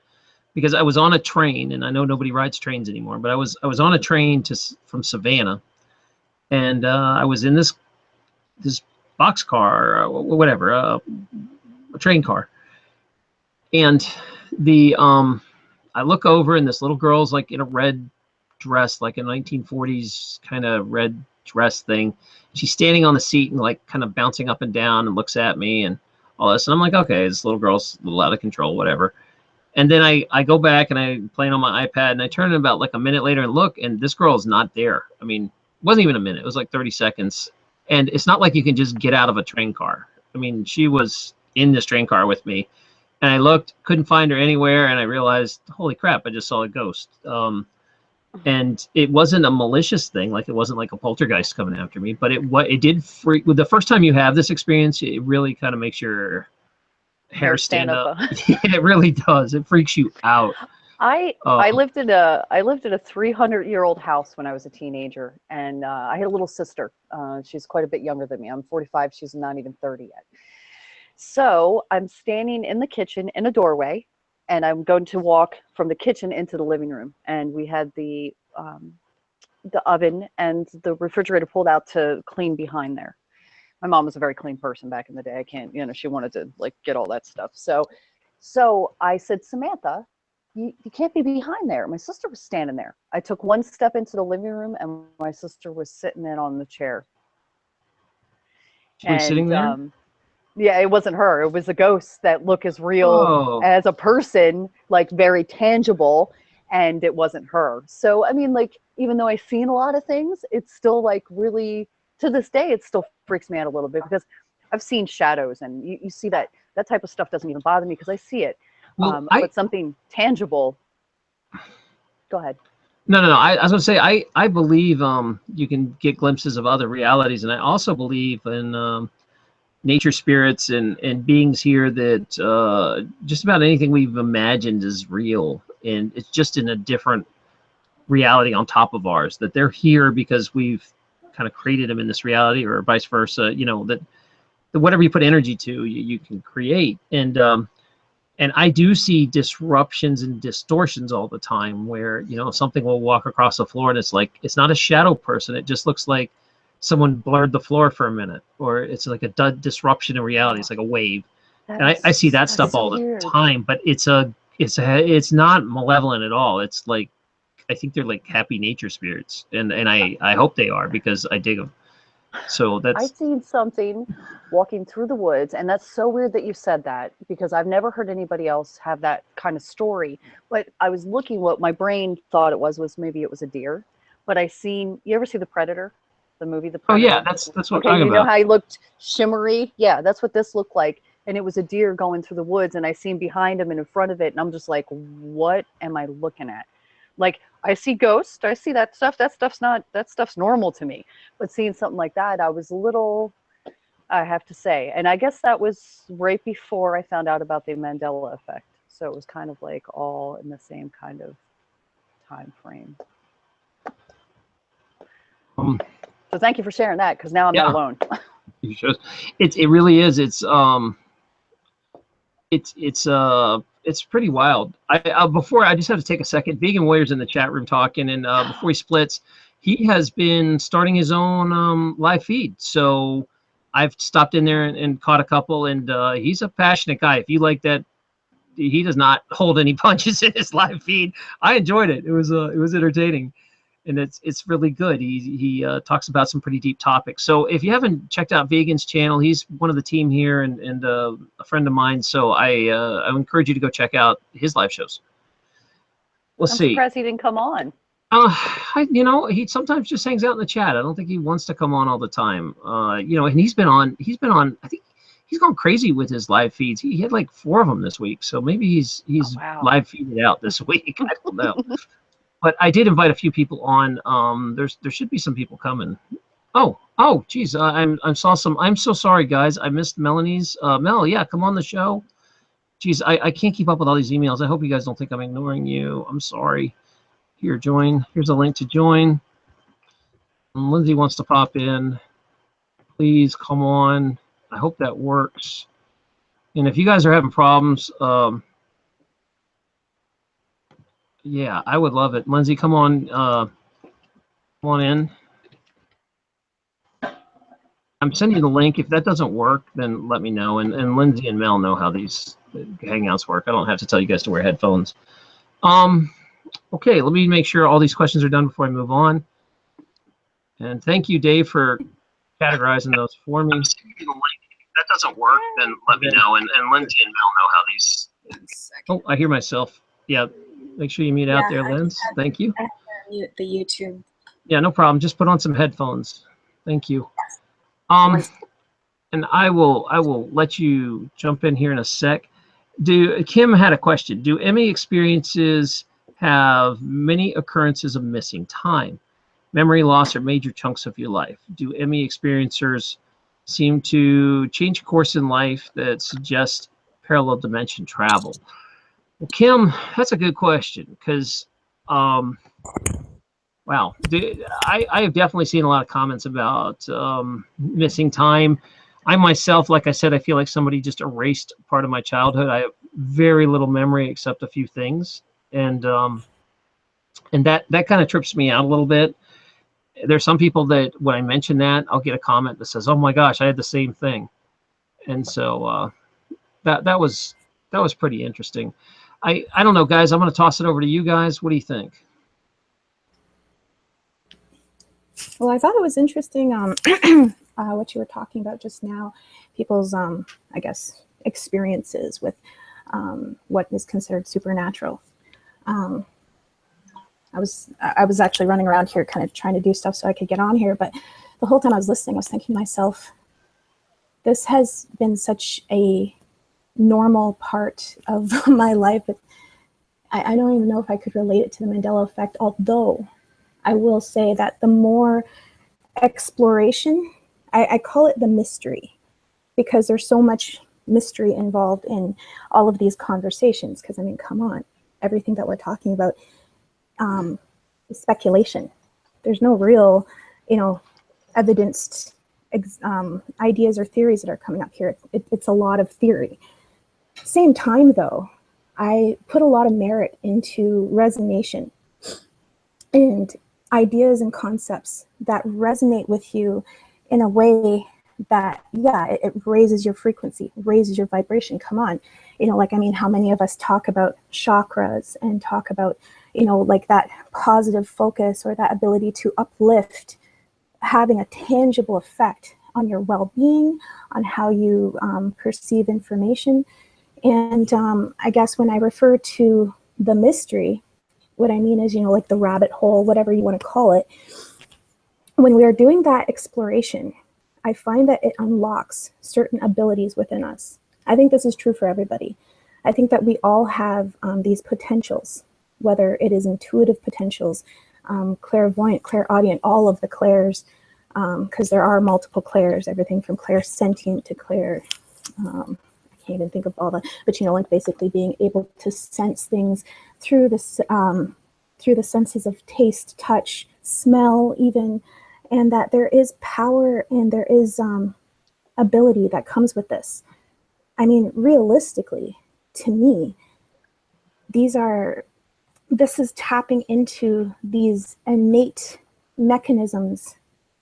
because I was on a train, and I know nobody rides trains anymore, but I was on a train from Savannah, and I was in this box car, or whatever, a train car, and the I look over, and this little girl's like in a red dress, like a 1940s kind of red dress thing. She's standing on the seat and like kind of bouncing up and down and looks at me and all this. And I'm like, okay, this little girl's a little out of control, whatever. And then I go back and I playing on my iPad, and I turn it about like a minute later and look, and this girl is not there. I mean, it wasn't even a minute. It was like 30 seconds. And it's not like you can just get out of a train car. I mean, she was in this train car with me, and I looked, couldn't find her anywhere, and I realized, holy crap, I just saw a ghost. And it wasn't a malicious thing, like it wasn't like a poltergeist coming after me, but it did freak. The first time you have this experience, it really kind of makes your hair Hair stand stand up. up. It really does. It freaks you out. I lived in a 300-year-old house when I was a teenager, and I had a little sister. She's quite a bit younger than me. I'm 45. She's not even 30 yet. So I'm standing in the kitchen in a doorway, and I'm going to walk from the kitchen into the living room. And we had the oven and the refrigerator pulled out to clean behind there. My mom was a very clean person back in the day. I can't, she wanted to like get all that stuff. So I said, Samantha, you can't be behind there. My sister was standing there. I took one step into the living room, and my sister was sitting in on the chair. She was sitting And there. yeah, it wasn't her. It was a ghost that looked as real Oh, as a person, like very tangible, and it wasn't her. So, I mean, like, even though I've seen a lot of things, it's still like really, to this day, it still freaks me out a little bit because I've seen shadows, and you see that type of stuff doesn't even bother me because I see it. well, I But something tangible, go ahead. no. I was gonna say I believe you can get glimpses of other realities, and I also believe in nature spirits and beings here that just about anything we've imagined is real, and it's just in a different reality on top of ours. That they're here because we've kind of created them in this reality, or vice versa. You know that whatever you put energy to, you can create. And I do see disruptions and distortions all the time where, something will walk across the floor and it's like, it's not a shadow person. It just looks like someone blurred the floor for a minute, or it's like a disruption in reality. It's like a wave. And I see that stuff That's so all the weird. time, but it's not malevolent at all. It's like, I think they're like happy nature spirits, and I hope they are because I dig them. So I that's, seen something walking through the woods, and that's so weird that you said that because I've never heard anybody else have that kind of story. But I was looking, what my brain thought it was maybe it was a deer. But you ever see The Predator, the movie The oh yeah, Predator? that's what I'm Okay, talking you know about. how he looked shimmery? Yeah, that's what this looked like. And it was a deer going through the woods, and I seen behind him and in front of it, and I'm just like, what am I looking at? Like, I see ghosts, I see that stuff. That stuff's normal to me. But seeing something like that, I was a little, I have to say. And I guess that was right before I found out about the Mandela effect. So it was kind of like all in the same kind of time frame. Um, So thank you for sharing that, because now I'm not yeah, alone. it really is. It's pretty wild. Before, I just have to take a second. Vegan Warrior's in the chat room talking, and before he splits, he has been starting his own live feed. So I've stopped in there and caught a couple, and he's a passionate guy. If you like that, he does not hold any punches in his live feed. I enjoyed it. It was entertaining. and it's really good. He talks about some pretty deep topics. So if you haven't checked out Vegan's channel, he's one of the team here and a friend of mine. So I encourage you to go check out his live shows. Let's see. I'm surprised he didn't come on. He sometimes just hangs out in the chat. I don't think he wants to come on all the time. And he's been on. I think he's gone crazy with his live feeds. He had like 4 of them this week. So maybe he's wow. live feeded out this week. I don't know. But I did invite a few people on. There should be some people coming. Oh, geez. I'm so sorry, guys. I missed Melanie's. Mel, yeah, come on the show. Geez, I can't keep up with all these emails. I hope you guys don't think I'm ignoring you. I'm sorry. Here, join. Here's a link to join. Lindsay wants to pop in. Please come on. I hope that works. And if you guys are having problems, yeah, I would love it. Lindsay, come on in. I'm sending you the link. If that doesn't work, then let me know. And Lindsay and Mel know how these Hangouts work. I don't have to tell you guys to wear headphones. Okay, let me make sure all these questions are done before I move on. And thank you, Dave, for categorizing those for me. If that doesn't work, then let me know. And Lindsay and Mel know how these. Oh, I hear myself. Yeah, make sure you mute out there, Linz. Thank you. I have to mute the YouTube. Yeah, no problem. Just put on some headphones. Thank you. And I will let you jump in here in a sec. Kim had a question. Do ME experiences have many occurrences of missing time, memory loss, or major chunks of your life? Do ME experiencers seem to change course in life that suggests parallel dimension travel? Well, Kim, that's a good question because, wow, I have definitely seen a lot of comments about missing time. I myself, like I said, I feel like somebody just erased part of my childhood. I have very little memory except a few things, and that kind of trips me out a little bit. There's some people that when I mention that, I'll get a comment that says, "Oh my gosh, I had the same thing," and so that was pretty interesting. I don't know, guys. I'm going to toss it over to you guys. What do you think? Well, I thought it was interesting what you were talking about just now, people's, I guess, experiences with what is considered supernatural. I was actually running around here kind of trying to do stuff so I could get on here, but the whole time I was listening, I was thinking to myself, this has been such a normal part of my life. I don't even know if I could relate it to the Mandela effect, although I will say that the more exploration, I call it the mystery, because there's so much mystery involved in all of these conversations. Because I mean, come on, everything that we're talking about is speculation. There's no real, evidenced ideas or theories that are coming up here. It's a lot of theory. Same time, though, I put a lot of merit into resonation and ideas and concepts that resonate with you in a way that, yeah, it raises your frequency, raises your vibration. Come on. How many of us talk about chakras and talk about, like that positive focus or that ability to uplift, having a tangible effect on your well-being, on how you perceive information. And I guess when I refer to the mystery, what I mean is, like the rabbit hole, whatever you want to call it, when we are doing that exploration, I find that it unlocks certain abilities within us. I think this is true for everybody. I think that we all have these potentials, whether it is intuitive potentials, clairvoyant, clairaudient, all of the clairs, because there are multiple clairs, everything from clairsentient to clair, I can't even think of all the, but like basically being able to sense things through the senses of taste, touch, smell, even, and that there is power and there is ability that comes with this. I mean, realistically, to me, this is tapping into these innate mechanisms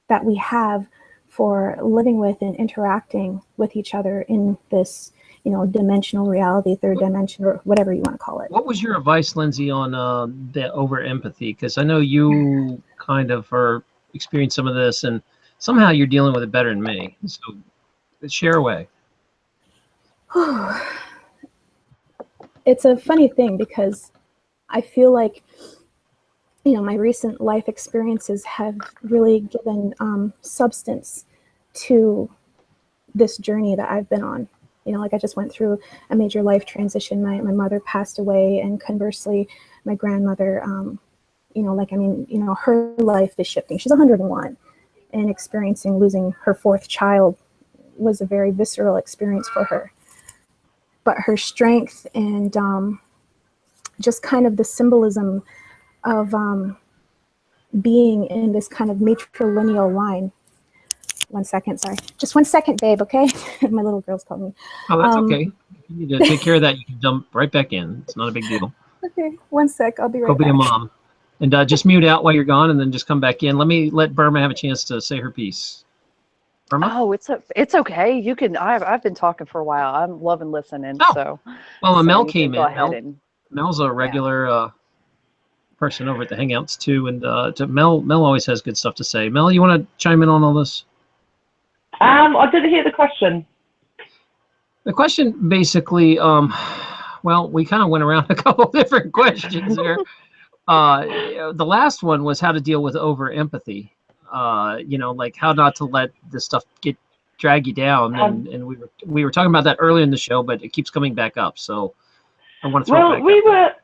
that we have for living with and interacting with each other in this, you know, dimensional reality, third dimension, or whatever you want to call it. What was your advice, Lindsay, on the over empathy? Because I know you kind of are experiencing some of this, and somehow you're dealing with it better than me. So share away. It's a funny thing because I feel like, you know, my recent life experiences have really given substance to this journey that I've been on. You know, like I just went through a major life transition. My mother passed away, and conversely, my grandmother, you know, like, I mean, you know, her life is shifting. She's 101, and experiencing losing her fourth child was a very visceral experience for her. But her strength and just kind of the symbolism of being in this kind of matrilineal line. 1 second, sorry. Just 1 second, babe, okay? My little girl's calling me. Oh, that's okay. If you need to take care of that, you can jump right back in. It's not a big deal. Okay, 1 sec. I'll be right Go back. be a mom. And just mute out while you're gone, and then just come back in. Let Burma have a chance to say her piece. Burma? Oh, it's okay. You can. I've been talking for a while. I'm loving listening. Oh. So, Well, so Mel you can came go in. ahead and Mel's a regular person over at the Hangouts too, and Mel always has good stuff to say. Mel, you want to chime in on all this? I didn't hear the question. The question basically, well, we kind of went around a couple of different questions here. The last one was how to deal with over empathy. You know, like how not to let this stuff drag you down, and we were talking about that earlier in the show, but it keeps coming back up. So I want to throw it back up.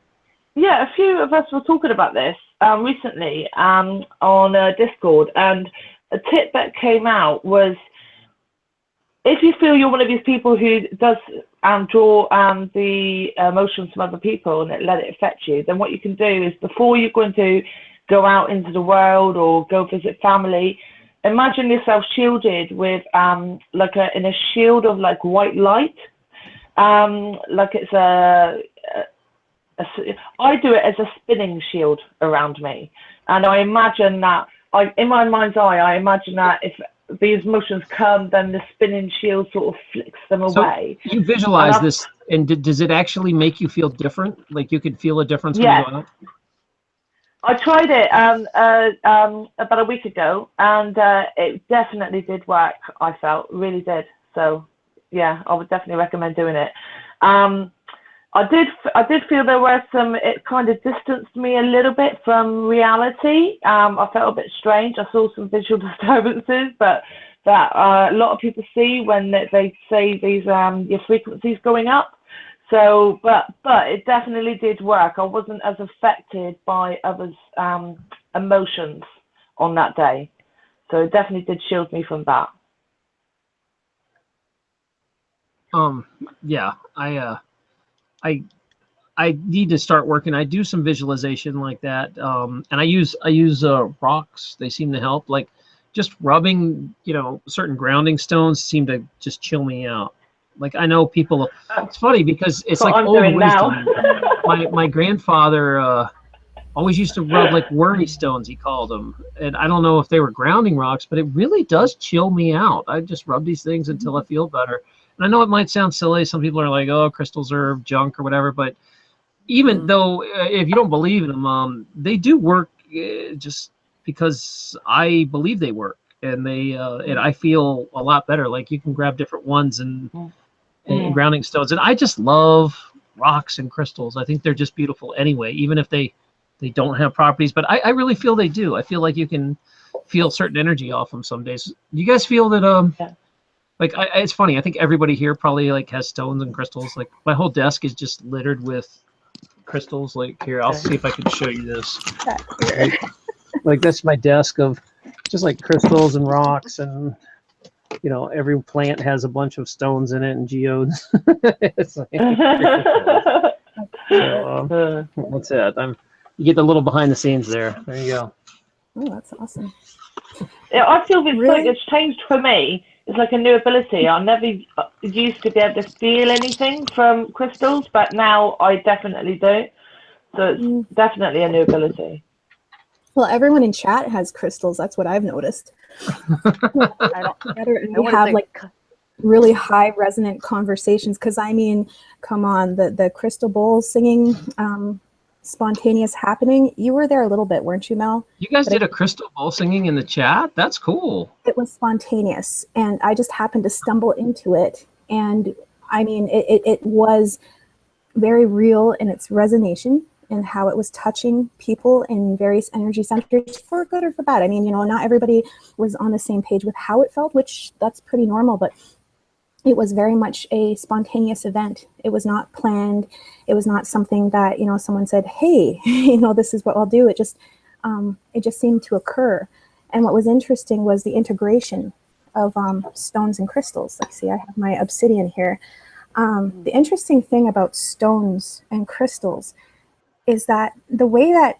A few of us were talking about this recently on Discord, and a tip that came out was, if you feel you're one of these people who does draw the emotions from other people and let it affect you, then what you can do is, before you're going to go out into the world or go visit family, imagine yourself shielded with in a shield of like white light, like it's I do it as a spinning shield around me, and I imagine that in my mind's eye, I imagine that if these emotions come, then the spinning shield sort of flicks them away. You visualize this, and does it actually make you feel different? Like you could feel a difference when you go out? I tried it about a week ago, and it definitely did work. I felt really did. So yeah, I would definitely recommend doing it. I did feel there were it kind of distanced me a little bit from reality. I felt a bit strange. I saw some visual disturbances, but that a lot of people see when they say these your frequencies going up. So, but it definitely did work. I wasn't as affected by others' emotions on that day. So it definitely did shield me from that. Yeah, I need to start working. I do some visualization like that, and I use rocks. They seem to help. Like just rubbing, you know, certain grounding stones seem to just chill me out. Like I know people. It's funny because it's like old wisdom. My grandfather always used to rub like worry stones, he called them, and I don't know if they were grounding rocks, but it really does chill me out. I just rub these things until I feel better. And I know it might sound silly. Some people are like, "Oh, crystals are junk" or whatever, but even though if you don't believe in them, they do work just because I believe they work, and and I feel a lot better. Like you can grab different ones and grounding stones, and I just love rocks and crystals. I think they're just beautiful anyway, even if they don't have properties. But I really feel they do. I feel like you can feel certain energy off them some days. You guys feel that? Like it's funny. I think everybody here probably like has stones and crystals. Like my whole desk is just littered with crystals. Like here, I'll see if I can show you this. Like that's my desk of just like crystals and rocks, and you know every plant has a bunch of stones in it and geodes. It's like, so that's it. You get the little behind the scenes there. There you go. Oh, that's awesome. Yeah, I feel it's something that's changed for me. It's like a new ability. I never used to be able to feel anything from crystals, but now I definitely do. So it's definitely a new ability. Well, everyone in chat has crystals. That's what I've noticed. We have like really high resonant conversations. Because I mean, come on, the crystal bowl singing, spontaneous happening. You were there a little bit, weren't you, Mel? You guys did a crystal bowl singing in the chat? That's cool. It was spontaneous, and I just happened to stumble into it. And I mean, it was very real in its resonation and how it was touching people in various energy centers, for good or for bad. I mean, you know, not everybody was on the same page with how it felt, which that's pretty normal, but it was very much a spontaneous event. It was not planned. It was not something that, you know, someone said, hey, you know, this is what I'll do. It just seemed to occur. And what was interesting was the integration of stones and crystals. Like, see, I have my obsidian here. The interesting thing about stones and crystals is that the way that,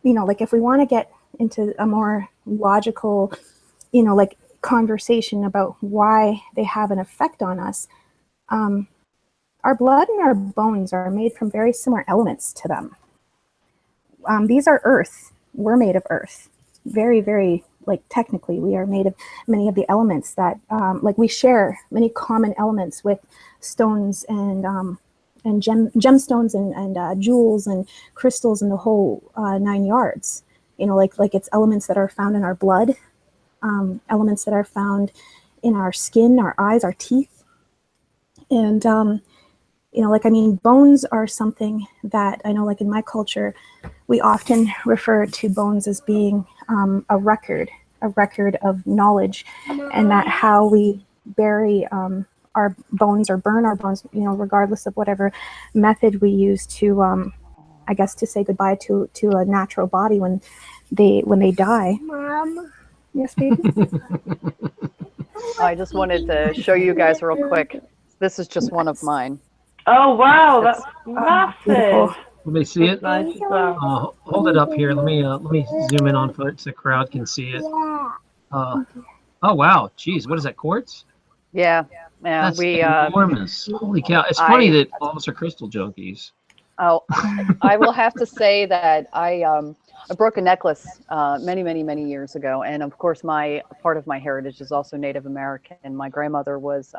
you know, like if we want to get into a more logical, you know, like conversation about why they have an effect on us, our blood and our bones are made from very similar elements to them. These are earth. We're made of earth. Very, very, like technically, we are made of many of the elements that, like we share many common elements with stones and gemstones and jewels and crystals and the whole 9 yards. You know, like it's elements that are found in our blood, elements that are found in our skin, our eyes, our teeth. And, you know, like, I mean, bones are something that I know, like in my culture, we often refer to bones as being a record of knowledge, and that how we bury our bones or burn our bones, you know, regardless of whatever method we use to, I guess, to say goodbye to a natural body when they die. Mom. Yes, baby. I just wanted to show you guys real quick. This is just one of mine. Oh wow, that's massive. Let me see it. Nice as well. Hold it up here. Let me zoom in on it so the crowd can see it. Oh wow, geez, what is that, quartz? Yeah, That's we enormous. Holy cow! It's funny that all of us are crystal junkies. Oh, I will have to say that I broke a necklace many years ago, and of course, part of my heritage is also Native American. My grandmother was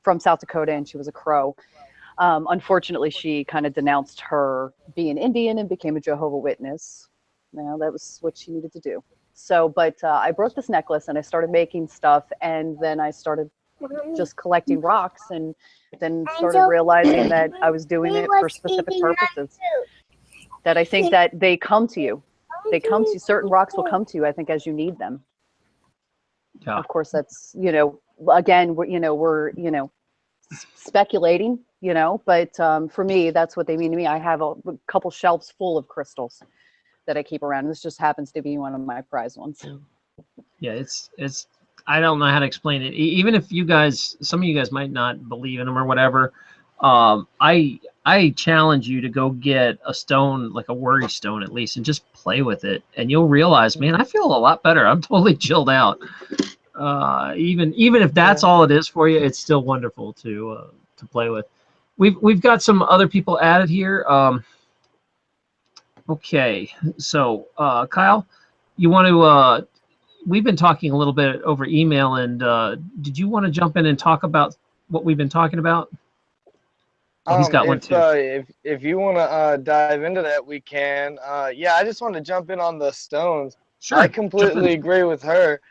from South Dakota, and she was a Crow. Unfortunately, she kind of denounced her being Indian and became a Jehovah's Witness. Now, that was what she needed to do. So, but I broke this necklace and I started making stuff, and then I started just collecting rocks, and then started realizing that I was doing it for specific purposes. That I think that they come to you. They come to you. Certain rocks will come to you, I think, as you need them. Yeah. Of course, that's, you know, again, we're speculating, you know, but for me, that's what they mean to me. I have a couple shelves full of crystals that I keep around. This just happens to be one of my prized ones. Yeah, it's I don't know how to explain it. Even if you guys, some of you guys might not believe in them or whatever, I challenge you to go get a stone, like a worry stone at least, and just play with it, and you'll realize, man, I feel a lot better. I'm totally chilled out. Even if that's all it is for you, it's still wonderful to play with. We've got some other people added here. Okay, so Kyle, you want to? We've been talking a little bit over email, and did you want to jump in and talk about what we've been talking about? Oh, he's got one too. If you want to dive into that, we can. Yeah, I just want to jump in on the stones. Sure. I completely agree with her.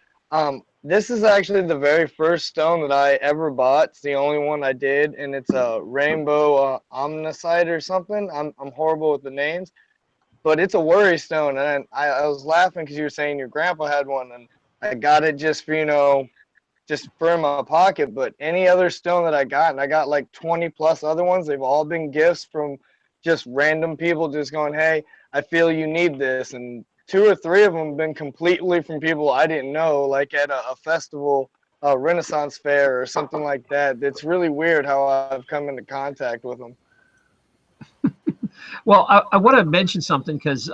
This is actually the very first stone that I ever bought. It's the only one I did, and it's a rainbow omnisite or something. I'm horrible with the names, but it's a worry stone. And I was laughing because you were saying your grandpa had one, and I got it just for, you know, just for in my pocket. But any other stone that I got, and I got like 20 plus other ones, they've all been gifts from just random people just going, hey, I feel you need this. And 2 or 3 of them have been completely from people I didn't know, like at a festival, a Renaissance fair or something like that. It's really weird how I've come into contact with them. Well, I want to mention something because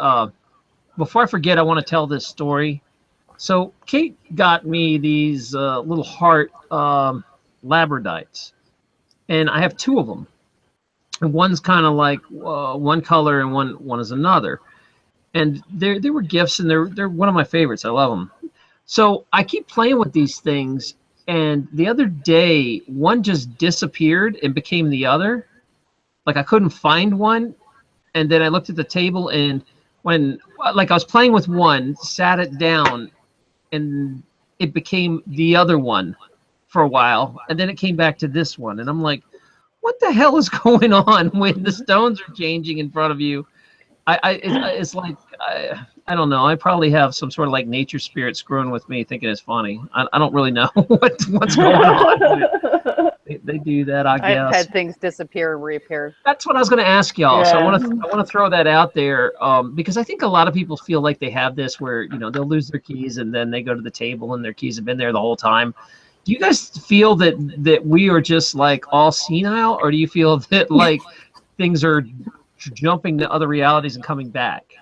before I forget, I want to tell this story. So Kate got me these little heart labradites, and I have 2 of them. And one's kind of like one color, and one is another. And they were gifts, and they're one of my favorites. I love them. So I keep playing with these things, And the other day, one just disappeared and became the other. Like I couldn't find one. And then I looked at the table, and when like I was playing with one, sat it down, and it became the other one for a while. And then it came back to this one. And I'm like, what the hell is going on when the stones are changing in front of you? It's like, I don't know. I probably have some sort of like nature spirit screwing with me thinking it's funny. I don't really know what's going on. They do that, I guess. I've had things disappear and reappear. That's what I was going to ask y'all. So I Yeah. want to throw that out there because I think a lot of people feel like they have this where, you know, they'll lose their keys and then they go to the table and their keys have been there the whole time. Do you guys feel that we are just like all senile, or do you feel that like things are jumping to other realities and coming back?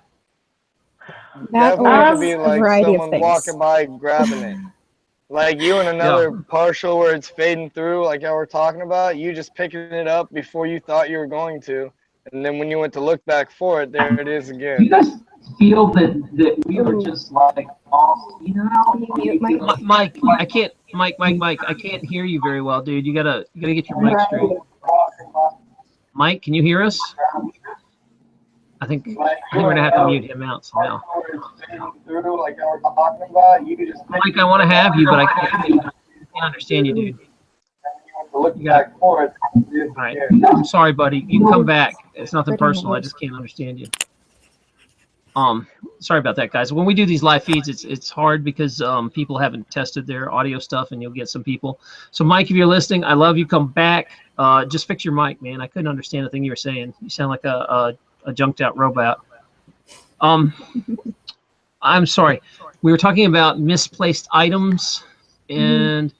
That Definitely or could be a like variety of someone things. walking by grabbing it. Like you in another partial where it's fading through, like y'all were talking about, you just picking it up before you thought you were going to. And then when you went to look back for it, there it is Do you again. guys feel that we are Ooh. just like all senile? Can you mute Mike? Mike, I can't. Mike, I can't hear you very well, dude. You gotta get your mic straight. Mike, can you hear us? I think we're gonna have to mute him out somehow. Mike, I want to have you, but I can't understand you, dude. You gotta, all right. I'm sorry, buddy. You can come back. It's nothing personal. I just can't understand you. Sorry about that, guys. When we do these live feeds, it's hard because people haven't tested their audio stuff, and you'll get some people. So, Mike, if you're listening, I love you. Come back. Just fix your mic, man. I couldn't understand the thing you were saying. You sound like a junked out robot. I'm sorry. We were talking about misplaced items, and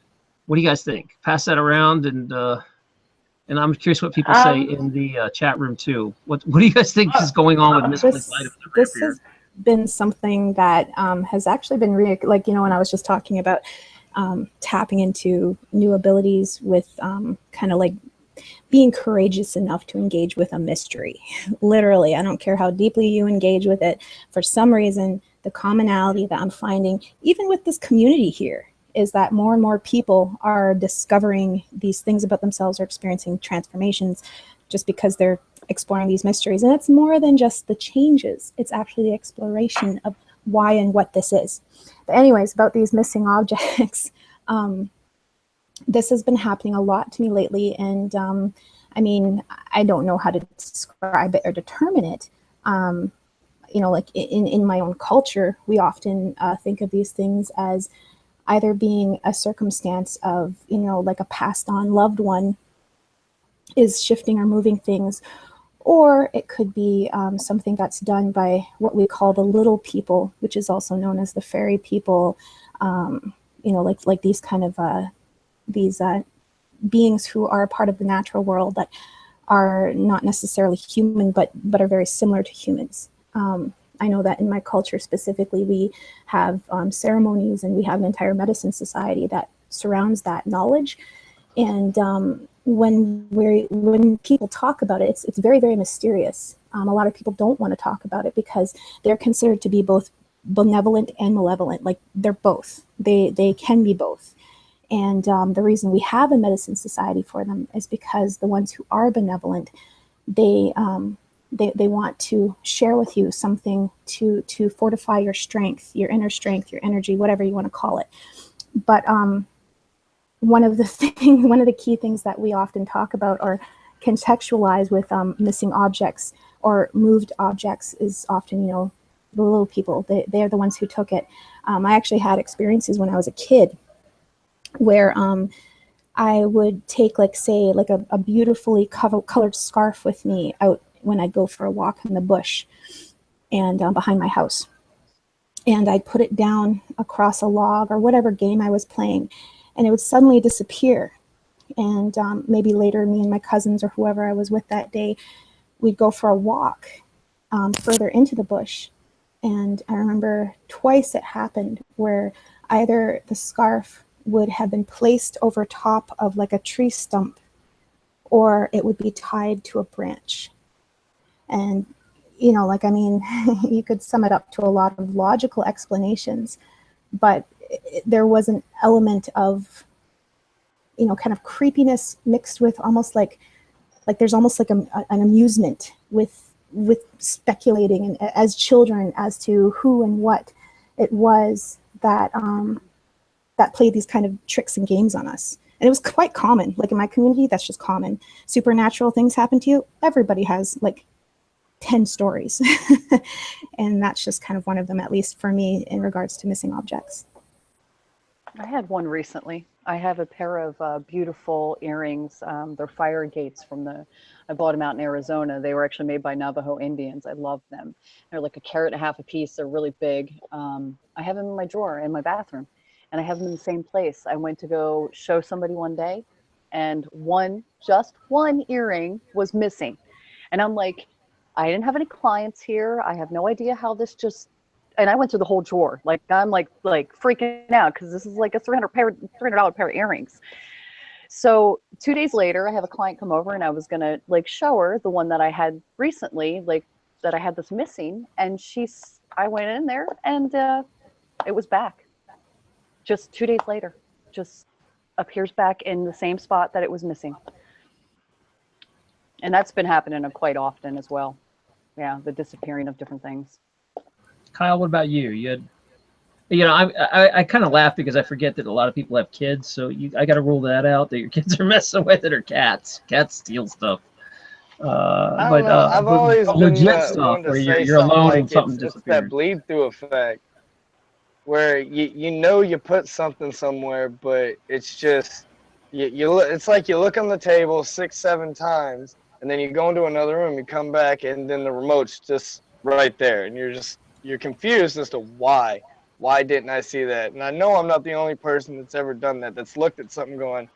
what do you guys think? Pass that around, and I'm curious what people say in the chat room too. What do you guys think is going on with misplaced items? This has been something that has actually been like, you know, when I was just talking about tapping into new abilities with kind of like being courageous enough to engage with a mystery. Literally, I don't care how deeply you engage with it. For some reason, the commonality that I'm finding, even with this community here, is that more and more people are discovering these things about themselves or experiencing transformations just because they're exploring these mysteries. And it's more than just the changes. It's actually the exploration of why and what this is. But anyways, about these missing objects, this has been happening a lot to me lately. And I mean, I don't know how to describe it or determine it. You know, like in my own culture, we often think of these things as either being a circumstance of, you know, like a passed on loved one is shifting or moving things, or it could be something that's done by what we call the little people, which is also known as the fairy people. You know, like these kind of these beings who are a part of the natural world that are not necessarily human, but are very similar to humans. I know that in my culture specifically, we have ceremonies, and we have an entire medicine society that surrounds that knowledge. And when people talk about it, it's very, very mysterious. A lot of people don't want to talk about it because they're considered to be both benevolent and malevolent. Like they're both. They can be both. And the reason we have a medicine society for them is because the ones who are benevolent, they want to share with you something to fortify your strength, your inner strength, your energy, whatever you want to call it. But one of the key things that we often talk about or contextualize with missing objects or moved objects is often, you know, the little people. They're the ones who took it. I actually had experiences when I was a kid where I would take, like, say, like a beautifully colored scarf with me out when I'd go for a walk in the bush and behind my house. And I'd put it down across a log or whatever game I was playing, and it would suddenly disappear. And maybe later, me and my cousins or whoever I was with that day, we'd go for a walk further into the bush. And I remember twice it happened where either the scarf would have been placed over top of like a tree stump, or it would be tied to a branch. And, you know, like, I mean, you could sum it up to a lot of logical explanations, but there was an element of you know, kind of creepiness mixed with almost like there's almost like an amusement with speculating and as children as to who and what it was that that played these kind of tricks and games on us. And it was quite common. Like in my community, that's just common. Supernatural things happen to you. Everybody has like 10 stories. And that's just kind of one of them, at least for me, in regards to missing objects. I had one recently. I have a pair of beautiful earrings. They're fire gates I bought them out in Arizona. They were actually made by Navajo Indians. I love them. They're like $1.50 a piece. They're really big. I have them in my drawer in my bathroom, and I have them in the same place. I went to go show somebody one day, and just one earring was missing. And I'm like, I didn't have any clients here. I have no idea how this just, and I went through the whole drawer. Like I'm like freaking out because this is like a $300 pair of earrings. So 2 days later, I have a client come over, and I was gonna like show her the one that I had recently, like that I had this missing, and I went in there, and it was back. Just 2 days later, just appears back in the same spot that it was missing. And that's been happening quite often as well. Yeah, the disappearing of different things. Kyle, what about you? I kind of laugh because I forget that a lot of people have kids, so I got to rule that out, that your kids are messing with it, or cats. Cats steal stuff. I don't know. I've always been legit stuff one to where say you're alone like and something it's disappears. that bleed through effect, where you know you put something somewhere, but it's just it's like you look on the table 6-7 times, and then you go into another room, you come back, and then the remote's just right there, and you're confused as to why didn't I see that? And I know I'm not the only person that's ever done that, that's looked at something going,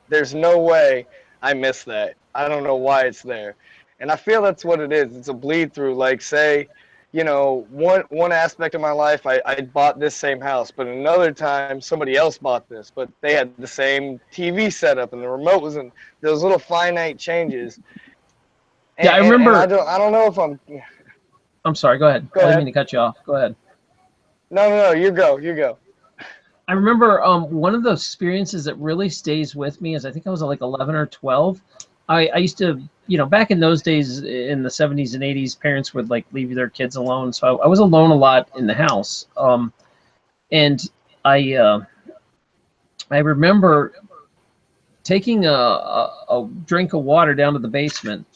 there's no way I missed that. I don't know why it's there. And I feel that's what it is. It's a bleed through. Like, say, you know, one aspect of my life, I bought this same house, but another time somebody else bought this, but they had the same TV setup and the remote was in those little finite changes. And, yeah, I remember. And I don't know if I'm sorry. Go ahead. I didn't mean to cut you off. Go ahead. No. You go. I remember one of those experiences that really stays with me is I think I was like 11 or 12. I used to, back in those days in the 70s and 80s, parents would like leave their kids alone. So I was alone a lot in the house. And I remember taking a drink of water down to the basement,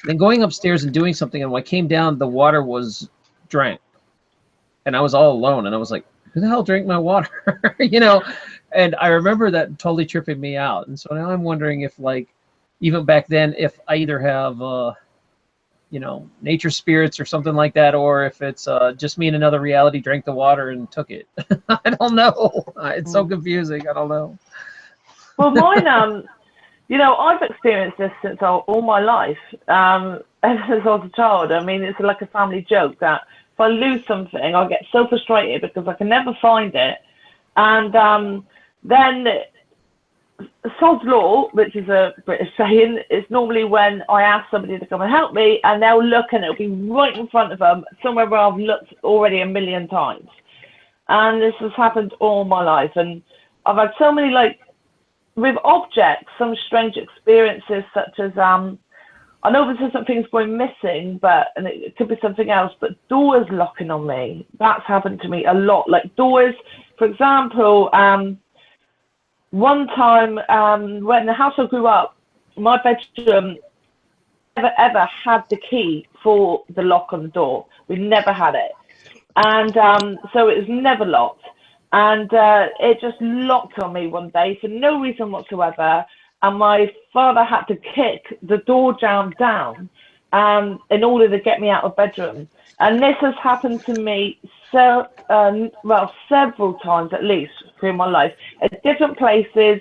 then going upstairs and doing something. And when I came down, the water was drank. And I was all alone. And I was like, who the hell drank my water? And I remember that totally tripping me out. And so now I'm wondering if, like, even back then, if I either have, nature spirits or something like that, or if it's just me in another reality drank the water and took it. I don't know. It's so confusing. I don't know. Well, mine, I've experienced this since all my life, ever since I was a child. I mean, it's like a family joke that if I lose something, I get so frustrated because I can never find it. And then sod's law, which is a British saying, is normally when I ask somebody to come and help me, and they'll look and it'll be right in front of them, somewhere where I've looked already a million times. And this has happened all my life. And I've had so many, like, with objects, some strange experiences, such as, I know this isn't things going missing, and it could be something else, but doors locking on me. That's happened to me a lot. Like doors, for example, one time when the house I grew up, my bedroom never ever had the key for the lock on the door. We never had it. And so it was never locked. And it just locked on me one day for no reason whatsoever. And my father had to kick the door jamb down in order to get me out of bedroom. And this has happened to me several times at least through my life. At different places,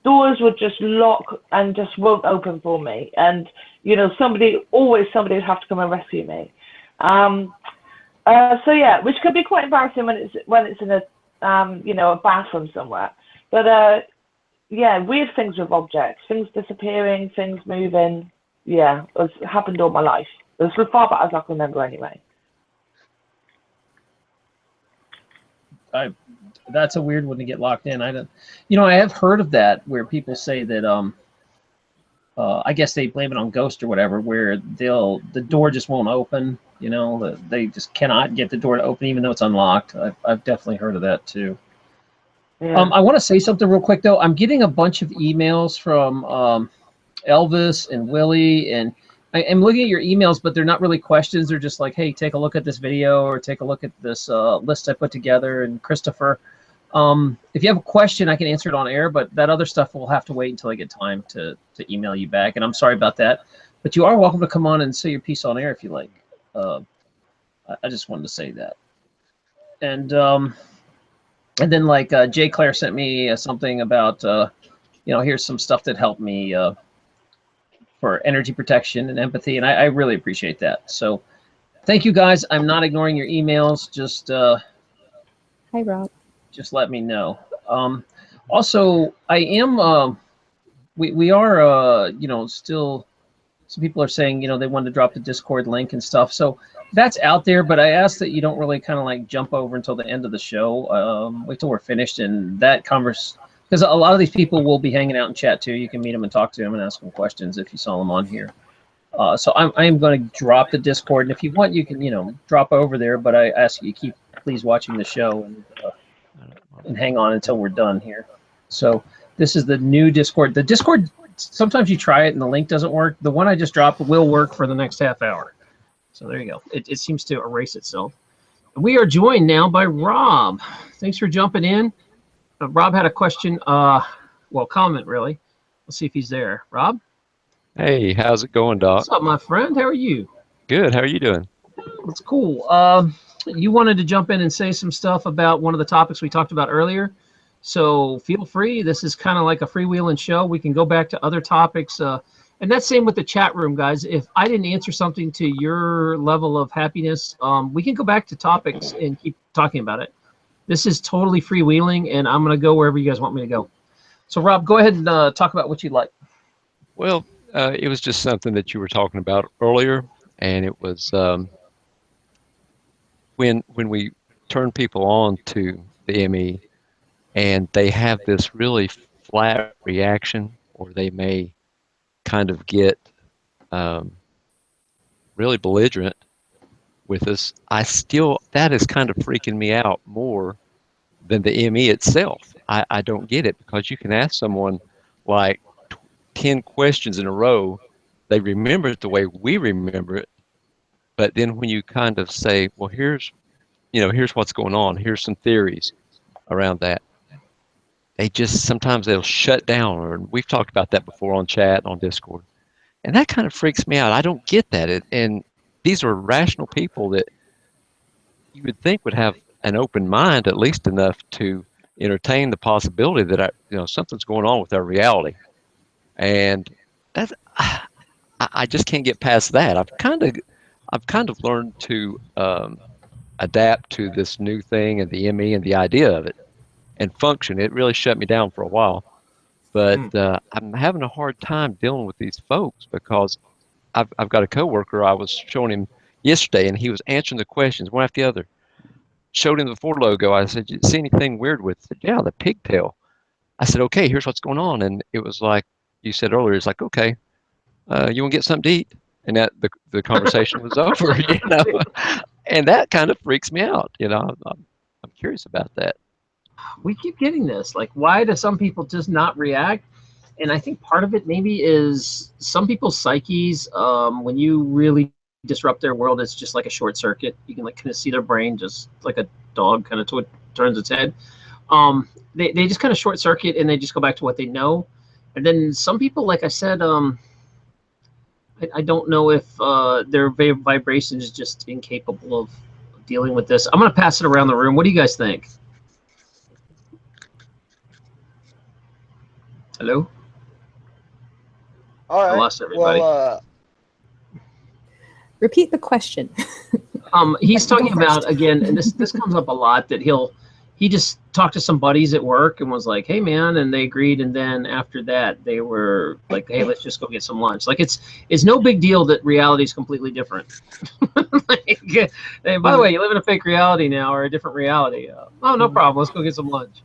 doors would just lock and just won't open for me. And, somebody would have to come and rescue me. Which could be quite embarrassing when it's in a bathroom somewhere. But weird things with objects, things disappearing, things moving. Yeah, it's happened all my life. It's as far back as I can remember anyway. that's a weird one to get locked in. I don't, I have heard of that where people say that I guess they blame it on ghost or whatever, where the door just won't open. They just cannot get the door to open even though it's unlocked. I've definitely heard of that too. Yeah. I want to say something real quick though. I'm getting a bunch of emails from Elvis and Willie, and I'm looking at your emails, but they're not really questions. They're just like, hey, take a look at this video or take a look at this list I put together. And Christopher, if you have a question, I can answer it on air, but that other stuff will have to wait until I get time to email you back. And I'm sorry about that, but you are welcome to come on and say your piece on air if you like. I just wanted to say that. And then like Jay Claire sent me something about, here's some stuff that helped me for energy protection and empathy. And I really appreciate that. So thank you guys. I'm not ignoring your emails. Just, Hi, Rob. Just let me know. Also, I am, we are, still, some people are saying, they wanted to drop the Discord link and stuff. So that's out there, but I ask that you don't really kind of like jump over until the end of the show. Wait till we're finished, and that because a lot of these people will be hanging out in chat too. You can meet them and talk to them and ask them questions if you saw them on here. So I am going to drop the Discord, and if you want, you can, drop over there, but I ask you to please watching the show and hang on until we're done here. So this is the new Discord. The Discord, sometimes you try it and the link doesn't work. The one I just dropped will work for the next half hour. So there you go. It seems to erase itself. We are joined now by Rob. Thanks for jumping in. Rob had a question, comment really. Let's see if he's there. Rob? Hey, how's it going, Doc? What's up, my friend? How are you? Good. How are you doing? It's cool. You wanted to jump in and say some stuff about one of the topics we talked about earlier. So feel free. This is kind of like a freewheeling show. We can go back to other topics. And that's same with the chat room, guys. If I didn't answer something to your level of happiness, we can go back to topics and keep talking about it. This is totally freewheeling, and I'm going to go wherever you guys want me to go. So, Rob, go ahead and talk about what you'd like. Well, it was just something that you were talking about earlier, and it was when we turn people on to the ME, and they have this really flat reaction, or they may kind of get really belligerent with us. That is kind of freaking me out more than the ME itself. I don't get it, because you can ask someone like 10 questions in a row, they remember it the way we remember it, but then when you kind of say, well, here's what's going on, here's some theories around that, sometimes they'll shut down. Or we've talked about that before on chat, on Discord, and that kind of freaks me out. I don't get that. And these are rational people that you would think would have an open mind, at least enough to entertain the possibility that something's going on with our reality. And that's, I just can't get past that. I've kind of learned to adapt to this new thing and the ME and the idea of it and function. It really shut me down for a while, but I'm having a hard time dealing with these folks, because I've got a coworker. I was showing him yesterday, and he was answering the questions one after the other. Showed him the Ford logo. I said, "You see anything weird with it?" He said, "Yeah, the pigtail." I said, "Okay, here's what's going on." And it was like you said earlier. It's like, "Okay, you want to get something to eat?" And that the conversation was over. And that kind of freaks me out. I'm curious about that. We keep getting this. Like, why do some people just not react? And I think part of it maybe is some people's psyches, when you really disrupt their world, it's just like a short circuit. You can like kind of see their brain just like a dog kind of turns its head. They just kind of short circuit, and they just go back to what they know. And then some people, like I said, I don't know if their vibration is just incapable of dealing with this. I'm going to pass it around the room. What do you guys think? Hello? All right. I lost everybody. Well, Repeat the question. He's talking about, again, and this comes up a lot, that he'll he just talked to some buddies at work and was like, "Hey, man," and they agreed. And then after that, they were like, "Hey, let's just go get some lunch." Like it's no big deal that reality is completely different. Like, hey, by the way, you live in a fake reality now or a different reality. Oh, no problem. Let's go get some lunch.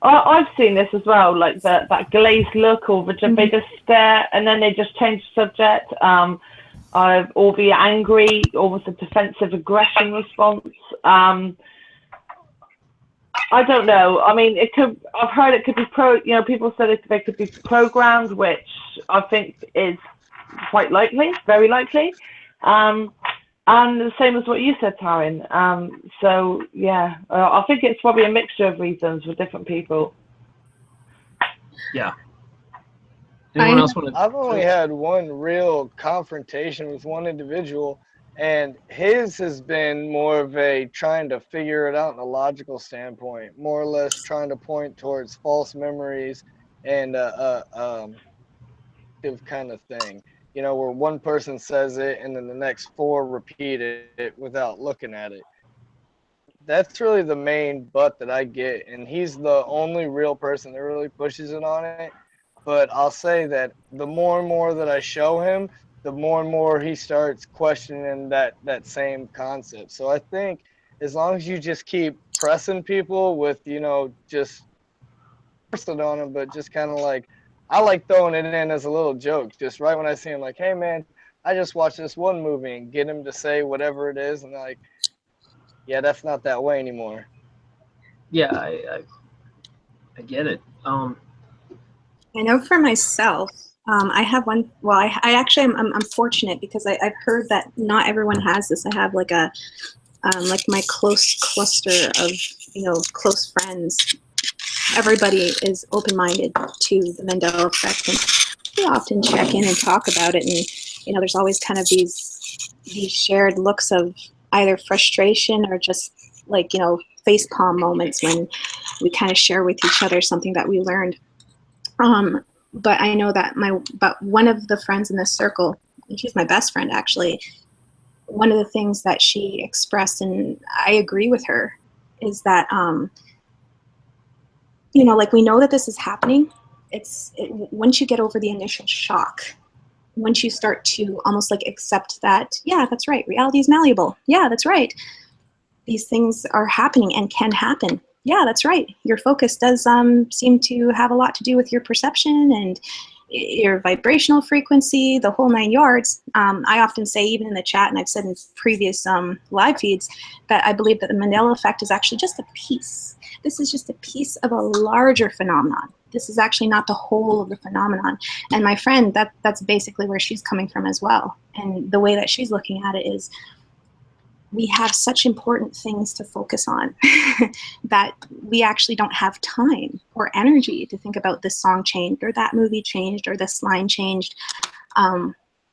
I've seen this as well, like that glazed look or they just stare and then they just change the subject, or be angry, almost a defensive aggression response. I don't know. I mean, I've heard it could be people said they could be programmed, which I think is quite likely, very likely. And the same as what you said, Tarrin. So yeah, I think it's probably a mixture of reasons for different people. Yeah. Anyone else want to? I've only had one real confrontation with one individual, and his has been more of a trying to figure it out in a logical standpoint, more or less trying to point towards false memories and kind of thing. You know, where one person says it and then the next four repeat it without looking at it. That's really the main butt that I get, and he's the only real person that really pushes it on it. But I'll say that the more and more that I show him, the more and more he starts questioning that same concept. So I think as long as you just keep pressing people with, you know, just forcing on them, but just kind of like, I like throwing it in as a little joke, just right when I see him, like, hey man, I just watched this one movie, and get him to say whatever it is, and like, yeah, that's not that way anymore. Yeah, I get it. I know for myself, I have one. Well, I actually I'm fortunate because I've heard that not everyone has this. I have like like my close cluster of close friends. Everybody is open-minded to the Mandela effect, and we often check in and talk about it. And there's always kind of these shared looks of either frustration or just like facepalm moments when we kind of share with each other something that we learned. But I know that one of the friends in this circle, and she's my best friend actually, one of the things that she expressed, and I agree with her, is that like we know that this is happening. Once you get over the initial shock, once you start to almost like accept that, yeah, that's right, reality is malleable. Yeah, that's right. These things are happening and can happen. Yeah, that's right. Your focus does seem to have a lot to do with your perception and your vibrational frequency, the whole 9 yards. I often say, even in the chat, and I've said in previous live feeds, that I believe that the Mandela effect is actually just a piece. This is just a piece of a larger phenomenon. This is actually not the whole of the phenomenon. And my friend, that's basically where she's coming from as well. And the way that she's looking at it is, we have such important things to focus on that we actually don't have time or energy to think about this song changed or that movie changed or this line changed,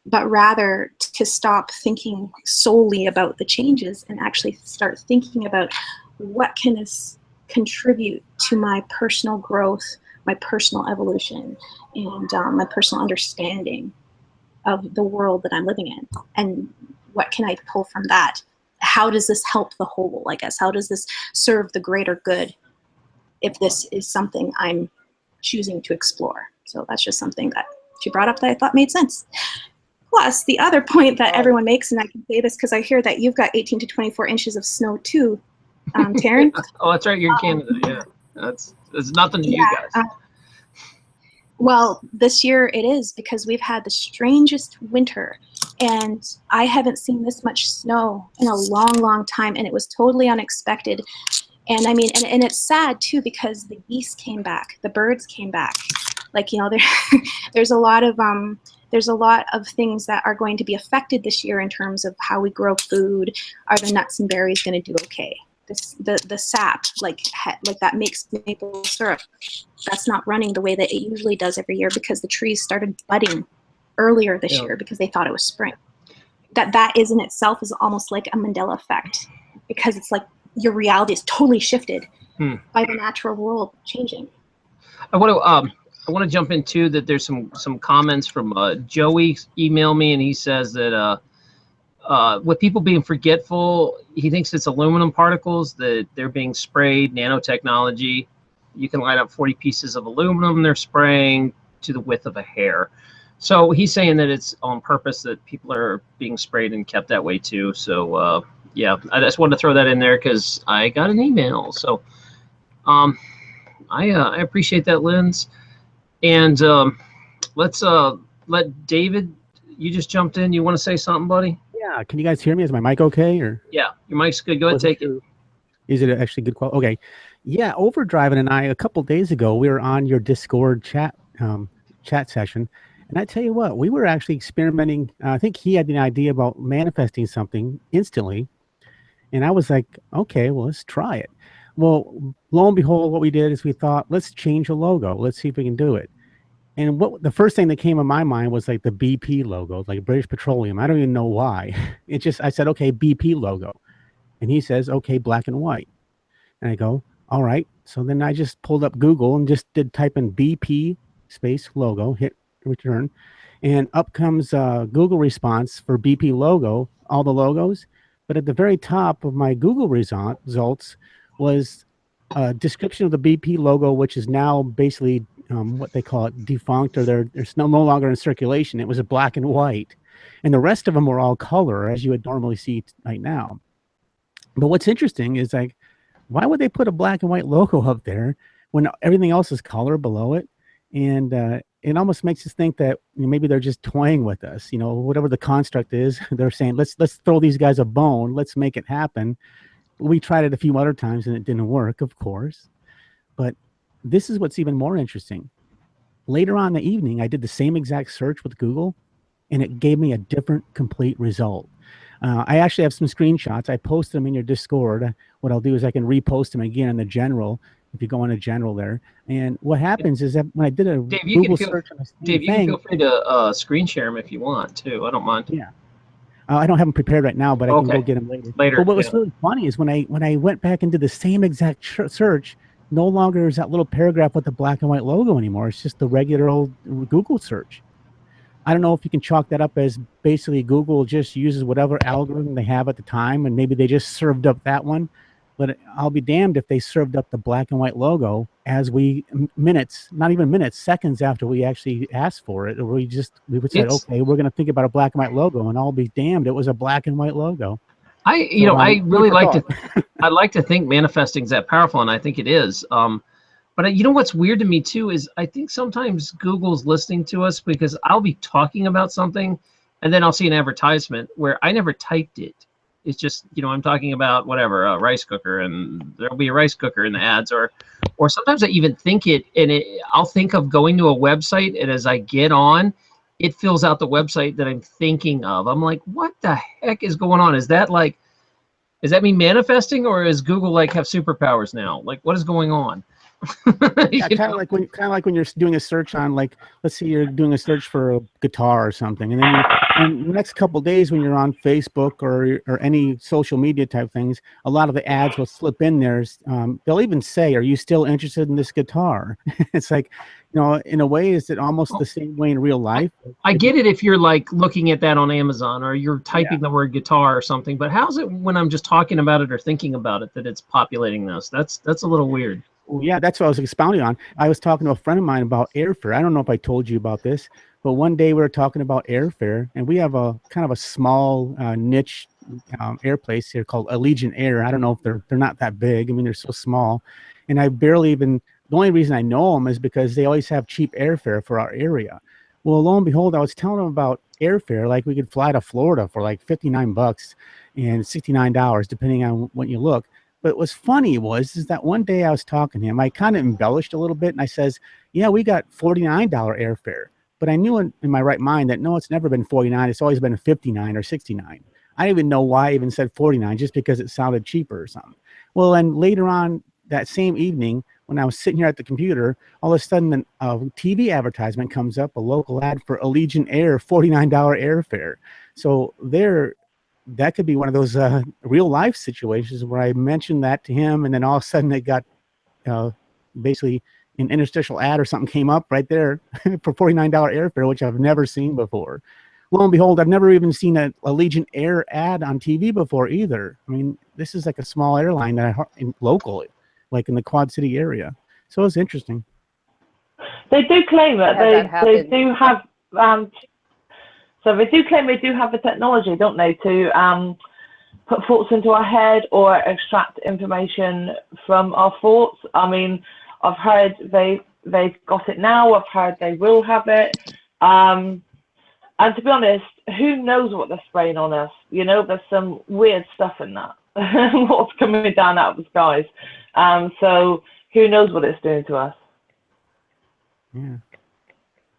but rather to stop thinking solely about the changes and actually start thinking about what can this contribute to my personal growth, my personal evolution, and my personal understanding of the world that I'm living in, and what can I pull from that? How does this help the whole, I guess? How does this serve the greater good if this is something I'm choosing to explore? So that's just something that she brought up that I thought made sense. Plus, the other point that everyone makes, and I can say this because I hear that you've got 18 to 24 inches of snow too, Tarrin. Oh, that's right. You're in Canada. Yeah, that's nothing to you guys. Well, this year it is, because we've had the strangest winter, and I haven't seen this much snow in a long, long time, and it was totally unexpected. And I mean, and it's sad too, because the geese came back, the birds came back. Like, there's a lot of things that are going to be affected this year in terms of how we grow food. Are the nuts and berries going to do okay? The sap, like that makes maple syrup, that's not running the way that it usually does every year, because the trees started budding earlier this year because they thought it was spring. That is in itself is almost like a Mandela effect, because it's like your reality is totally shifted by the natural world changing. I want to jump into that. There's some comments from Joey emailed me, and he says that with people being forgetful, he thinks it's aluminum particles, that they're being sprayed, nanotechnology. You can line up 40 pieces of aluminum they're spraying to the width of a hair. So he's saying that it's on purpose, that people are being sprayed and kept that way too. So yeah, I just wanted to throw that in there because I got an email. So I appreciate that, Linz. And let's let David, you just jumped in. You want to say something, buddy? Yeah. Can you guys hear me? Is my mic okay? Or Yeah, your mic's good. Go ahead, take it. Is it actually good quality? Okay. Yeah, Overdriving and I, a couple days ago, we were on your Discord chat session. And I tell you what, we were actually experimenting. I think he had an idea about manifesting something instantly. And I was like, okay, well, let's try it. Well, lo and behold, what we did is we thought, let's change the logo. Let's see if we can do it. And what the first thing that came in my mind was like the BP logo, like British Petroleum. I don't even know why. It just, I said, okay, BP logo. And he says, okay, black and white. And I go, all right. So then I just pulled up Google and just did type in BP space logo, hit return. And up comes Google response for BP logo, all the logos. But at the very top of my Google results was a description of the BP logo, which is now basically what they call it, defunct, or there's no longer in circulation. It was a black and white. And the rest of them were all color, as you would normally see right now. But what's interesting is, like, why would they put a black and white logo up there when everything else is color below it? And it almost makes us think that maybe they're just toying with us. Whatever the construct is, they're saying, let's throw these guys a bone. Let's make it happen. We tried it a few other times and it didn't work, of course. But this is what's even more interesting. Later on in the evening, I did the same exact search with Google, and it gave me a different complete result. I actually have some screenshots. I posted them in your Discord. What I'll do is I can repost them again in the general, if you go into general there. And what happens is that when I did a Google search on the same Dave, you can feel free to screen share them if you want too. I don't mind. Yeah. I don't have them prepared right now, but I can go get them later. But what was really funny is when I went back into the same exact search, no longer is that little paragraph with the black and white logo anymore. It's just the regular old Google search. I don't know if you can chalk that up as basically Google just uses whatever algorithm they have at the time, and maybe they just served up that one. But I'll be damned if they served up the black and white logo as not even minutes, seconds after we actually asked for it. Or we would say, okay, we're going to think about a black and white logo, and I'll be damned, it was a black and white logo. I really like to, I like to think manifesting is that powerful, and I think it is. But you know what's weird to me too is I think sometimes Google's listening to us because I'll be talking about something and then I'll see an advertisement where I never typed it. It's just, I'm talking about whatever, a rice cooker, and there'll be a rice cooker in the ads, or sometimes I even think it, and I'll think of going to a website, and as I get on, it fills out the website that I'm thinking of. I'm like, what the heck is going on? Is that me manifesting, or is Google have superpowers now? Like, what is going on? Yeah, kind of like when you're doing a search on, let's say you're doing a search for a guitar or something, and then and the next couple of days when you're on Facebook or any social media type things, a lot of the ads will slip in there. They'll even say, "Are you still interested in this guitar?" It's like, in a way, is it almost the same way in real life? I get it if you're looking at that on Amazon or you're typing the word guitar or something, but how's it when I'm just talking about it or thinking about it that it's populating this? That's a little weird. Well, yeah, that's what I was expounding on. I was talking to a friend of mine about airfare. I don't know if I told you about this, but one day we were talking about airfare, and we have a kind of a small niche air place here called Allegiant Air. I don't know if they're not that big. I mean, they're so small, and I barely even. The only reason I know them is because they always have cheap airfare for our area. Well, lo and behold, I was telling them about airfare. Like, we could fly to Florida for like $59 and $69, depending on what you look. But what's funny is that one day I was talking to him, I kind of embellished a little bit, and I says, yeah, we got $49 airfare. But I knew in my right mind that, no, it's never been 49. It's always been 59 or 69. I didn't even know why I even said 49, just because it sounded cheaper or something. Well, and later on that same evening, when I was sitting here at the computer, all of a sudden a TV advertisement comes up, a local ad for Allegiant Air, $49 airfare. So that could be one of those real life situations where I mentioned that to him, and then all of a sudden it got basically an interstitial ad or something came up right there for $49 airfare, which I've never seen before. lo and behold, I've never even seen a Legion Air ad on TV before either. I mean, this is like a small airline that local, like in the Quad City area. So it's interesting. They do claim that they do have so they do claim they do have the technology, don't they, to put thoughts into our head or extract information from our thoughts. I mean, I've heard they've got it now. I've heard they will have it. And to be honest, who knows what they're spraying on us? You know, there's some weird stuff in that. What's coming down out of the skies? So who knows what it's doing to us? Yeah.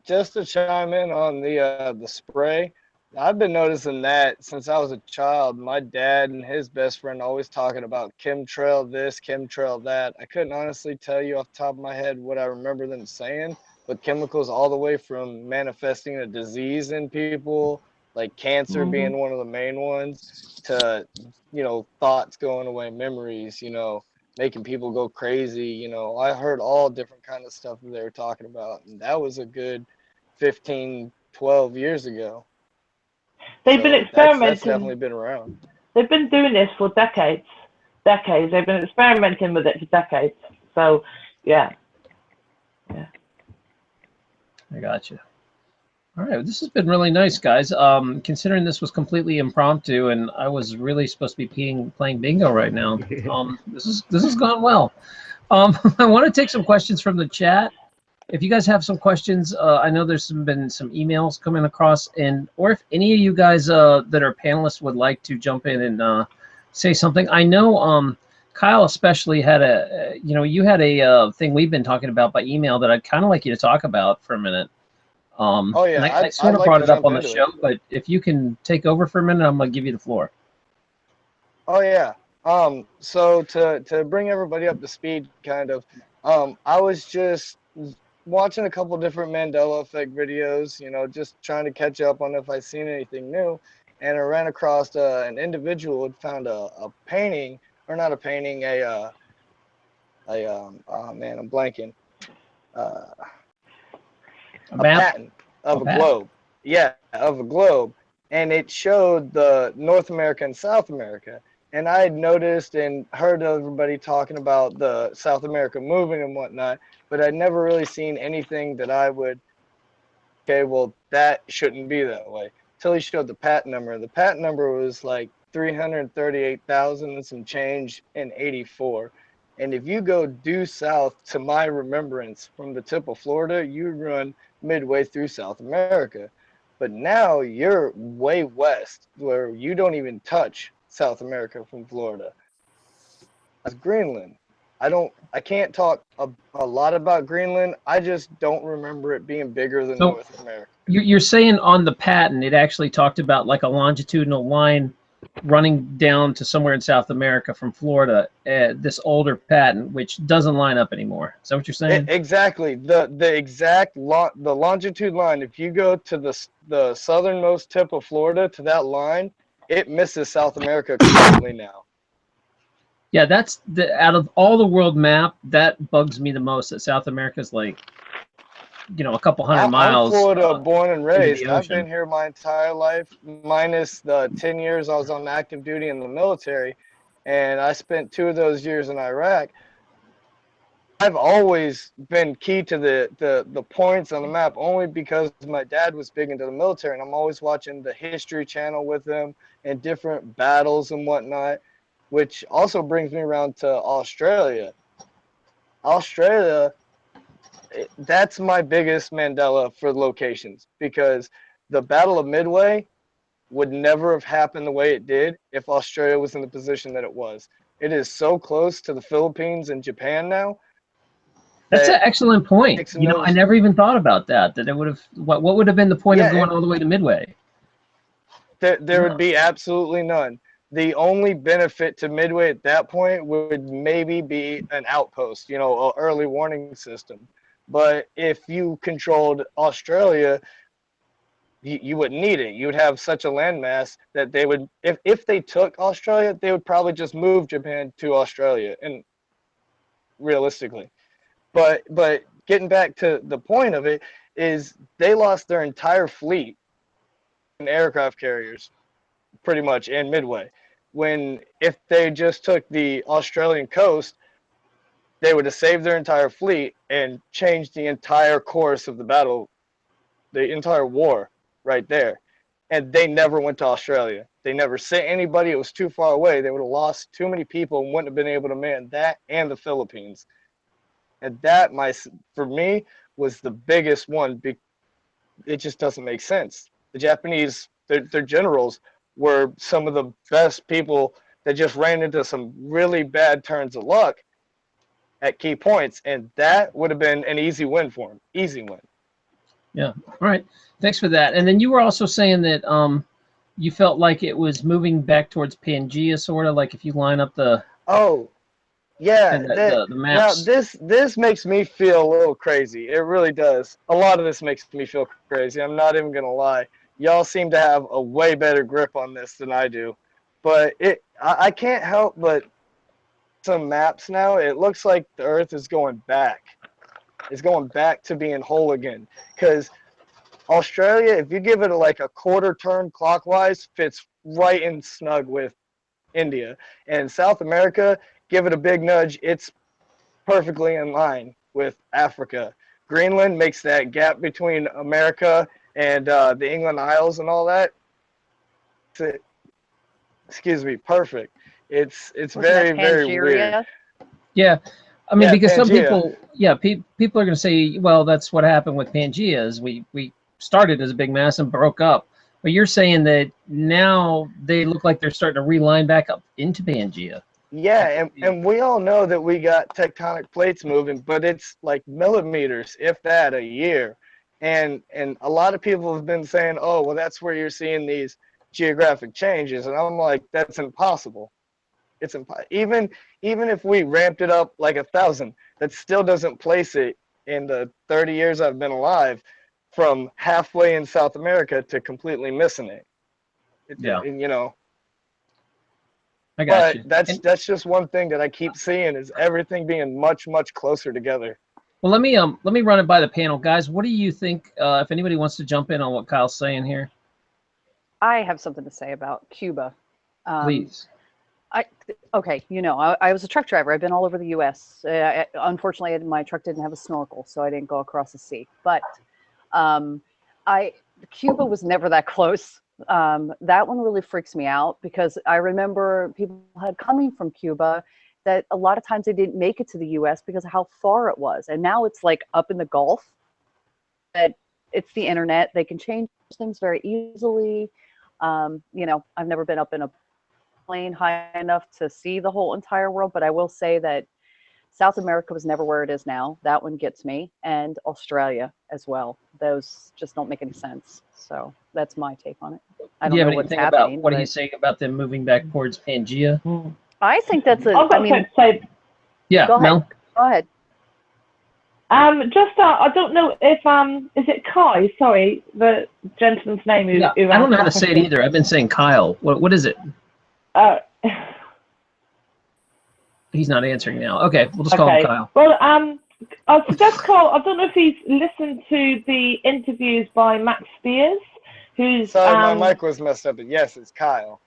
Just to chime in on the spray, I've been noticing that since I was a child. My dad and his best friend always talking about chemtrail this, chemtrail that. I couldn't honestly tell you off the top of my head what I remember them saying, but chemicals all the way from manifesting a disease in people, like cancer being one of the main ones, to, you know, thoughts going away, memories, you know, making people go crazy. You know, I heard all different kind of stuff that they were talking about, and that was a good 15, 12 years ago. They've been experimenting. That's definitely been around. They've been doing this for decades. They've been experimenting with it for decades. So, yeah. I got you. All right, this has been really nice, guys. Considering this was completely impromptu, and I was really supposed to be playing bingo right now. This has gone well. I want to take some questions from the chat. If you guys have some questions, I know there's been some emails coming across, or if any of you guys that are panelists would like to jump in and say something. I know Kyle especially had you had a thing we've been talking about by email that I'd kind of like you to talk about for a minute. Oh yeah, and I sort of brought it up on the show, but if you can take over for a minute, I'm gonna give you the floor. Oh yeah. So to bring everybody up to speed, kind of, I was just watching a couple different Mandela effect videos, you know, just trying to catch up on if I seen anything new, and I ran across an individual who found a painting, or not a painting, oh man, I'm blanking. A patent of a globe. Yeah, of a globe. And it showed the North America and South America. And I had noticed and heard everybody talking about the South America moving and whatnot, but I'd never really seen anything that I would, okay, well, that shouldn't be that way. Until he showed the patent number. The patent number was like 338,000 and some change in 84. And if you go due south, to my remembrance, from the tip of Florida, you run midway through South America. But now you're way west, where you don't even touch South America from Florida. That's Greenland. I can't talk a lot about Greenland. I just don't remember it being bigger than North America. You're saying on the patent, it actually talked about like a longitudinal line running down to somewhere in South America from Florida, this older patent, which doesn't line up anymore. Is that what you're saying? Exactly. The longitude line, if you go to the southernmost tip of Florida to that line, it misses South America completely now. Yeah, that's out of all the world map, that bugs me the most, that South America's like, you know, a couple hundred miles. I'm Florida born and raised. I've been here my entire life, minus the 10 years I was on active duty in the military, and I spent 2 of those years in Iraq. I've always been key to the points on the map, only because my dad was big into the military, and I'm always watching the History Channel with him and different battles and whatnot, which also brings me around to Australia. Australia, that's my biggest Mandela for locations, because the Battle of Midway would never have happened the way it did if Australia was in the position that it was. It is so close to the Philippines and Japan now. That's an excellent point. You know, I never even thought about that. That it would have. What would have been the point of going all the way to Midway? There would be absolutely none. The only benefit to Midway at that point would maybe be an outpost, you know, an early warning system. But if you controlled Australia, you wouldn't need it. You would have such a landmass that they would, if they took Australia, they would probably just move Japan to Australia, and realistically. But getting back to the point of it, is they lost their entire fleet aircraft carriers, pretty much, and Midway. When if they just took the Australian coast, they would have saved their entire fleet and changed the entire course of the battle, the entire war right there. And they never went to Australia. They never sent anybody. It was too far away. They would have lost too many people and wouldn't have been able to man that and the Philippines. And that, for me, was the biggest one. It just doesn't make sense. The Japanese, their generals were some of the best people that just ran into some really bad turns of luck at key points, and that would have been an easy win for him. Easy win. Yeah. All right. Thanks for that. And then you were also saying that you felt like it was moving back towards Pangea, sort of like if you line up the the maps. Now this makes me feel a little crazy. It really does. A lot of this makes me feel crazy. I'm not even gonna lie. Y'all seem to have a way better grip on this than I do, but I can't help but some maps now. It looks like the Earth is going back. It's going back to being whole again. Because Australia, if you give it like a quarter turn clockwise, fits right in snug with India. And South America, give it a big nudge, it's perfectly in line with Africa. Greenland makes that gap between America and the England Isles and all that. Excuse me, perfect. It's very, very weird. Yeah. I mean, because Pangea. some people, people are going to say, well, that's what happened with Pangea is we started as a big mass and broke up. But you're saying that now they look like they're starting to reline back up into Pangea. Yeah, and we all know that we got tectonic plates moving, but it's like millimeters, if that, a year. And a lot of people have been saying, oh, well, that's where you're seeing these geographic changes. And I'm like, that's impossible. It's even if we ramped it up like 1,000, that still doesn't place it in the 30 years I've been alive from halfway in South America to completely missing it. And, you know. I got you. That's just one thing that I keep seeing is everything being much, much closer together. Well, let me run it by the panel, guys. What do you think? If anybody wants to jump in on what Kyle's saying here, I have something to say about Cuba. Please. Okay, you know, I was a truck driver. I've been all over the U.S. Unfortunately, my truck didn't have a snorkel, so I didn't go across the sea. But Cuba was never that close. That one really freaks me out because I remember people had coming from Cuba that a lot of times they didn't make it to the U.S. because of how far it was. And now it's like up in the Gulf. That it's the internet. They can change things very easily. You know, I've never been up in a plane high enough to see the whole entire world, but I will say that South America was never where it is now. That one gets me, and Australia as well. Those just don't make any sense. So that's my take on it. I don't know what's happening. What are you saying about them moving back towards Pangea? I think that's a. I mean, yeah, go ahead. Mel? Go ahead. I don't know if is it Kai? Sorry, the gentleman's name. Who I don't know how to say it either. I've been saying Kyle. What is it? He's not answering now. Okay, we'll just call him Kyle. Well, I suggest Kyle. I don't know if he's listened to the interviews by Max Spears, who's. Sorry, my mic was messed up. But yes, it's Kyle.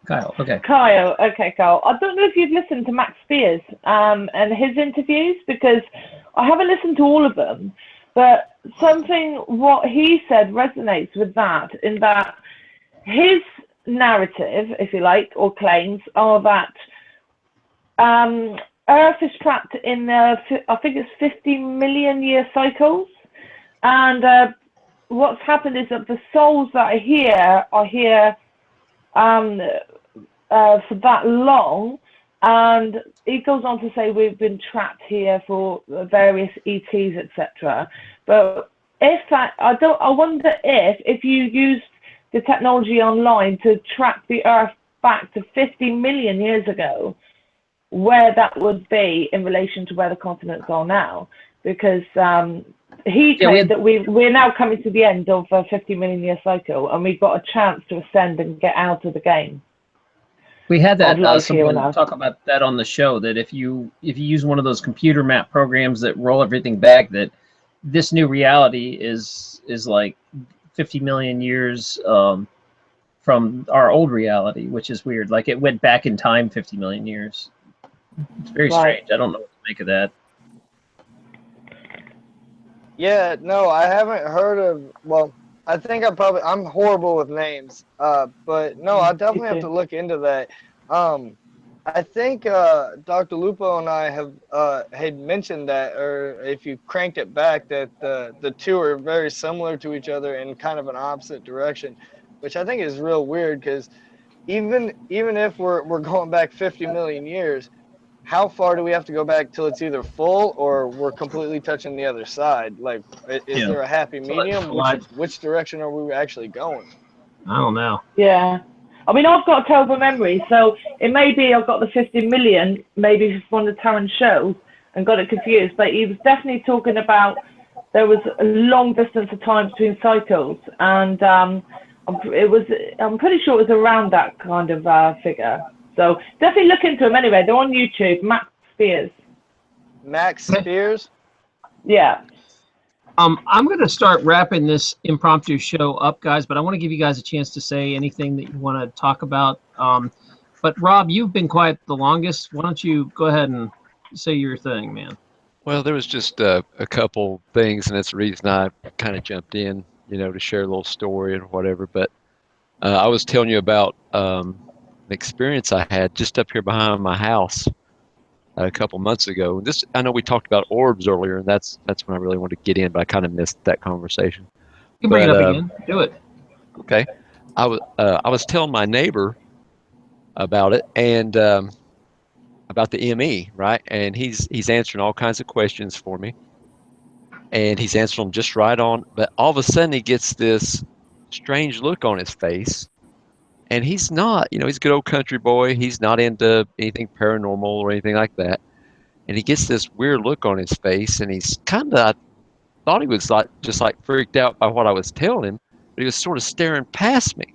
Kyle, okay. Kyle, okay, Kyle. I don't know if you've listened to Max Spears and his interviews because I haven't listened to all of them, but what he said resonates with that in that his narrative, if you like, or claims are that Earth is trapped in I think it's 50 million year cycles, and what's happened is that the souls that are here for that long, and he goes on to say we've been trapped here for various ETs, etc. But I wonder if you used the technology online to track the Earth back to 50 million years ago, where that would be in relation to where the continents are now, because he claimed that we're now coming to the end of a 50 million year cycle, and we've got a chance to ascend and get out of the game. We had that someone talk about that on the show, that if you use one of those computer map programs that roll everything back, that this new reality is like 50 million years from our old reality, which is weird. Like it went back in time 50 million years. It's very Right. strange. I don't know what to make of that. Yeah, no, I haven't heard of. Well, I think I'm horrible with names. But no, I definitely have to look into that. I think Dr. Lupo and I have had mentioned that, or if you cranked it back, that the two are very similar to each other in kind of an opposite direction, which I think is real weird because even if we're going back 50 million years, how far do we have to go back till it's either full or we're completely touching the other side? Like, is Yeah. there a happy So that's medium? life. Which direction are we actually going? I don't know. Yeah. I mean, I've got terrible memory, so it may be I've got the 50 million, maybe from one of the Tarrin shows, and got it confused. But he was definitely talking about there was a long distance of time between cycles, and I'm pretty sure it was around that kind of figure. So definitely look into them anyway. They're on YouTube. Max Spears. Max Spears? Yeah. I'm going to start wrapping this impromptu show up, guys, but I want to give you guys a chance to say anything that you want to talk about. But Rob, you've been quiet the longest. Why don't you go ahead and say your thing, man? Well, there was just a couple things, and that's the reason I kind of jumped in, to share a little story and whatever. But I was telling you about an experience I had just up here behind my house a couple months ago. I know we talked about orbs earlier, and that's when I really wanted to get in, but I kind of missed that conversation. You can bring it up again. Do it. Okay. I was telling my neighbor about it and about the ME, right? And he's answering all kinds of questions for me, and he's answering them just right on. But all of a sudden, he gets this strange look on his face. And he's not, he's a good old country boy. He's not into anything paranormal or anything like that. And he gets this weird look on his face, and he's I thought he was just freaked out by what I was telling him, but he was sort of staring past me.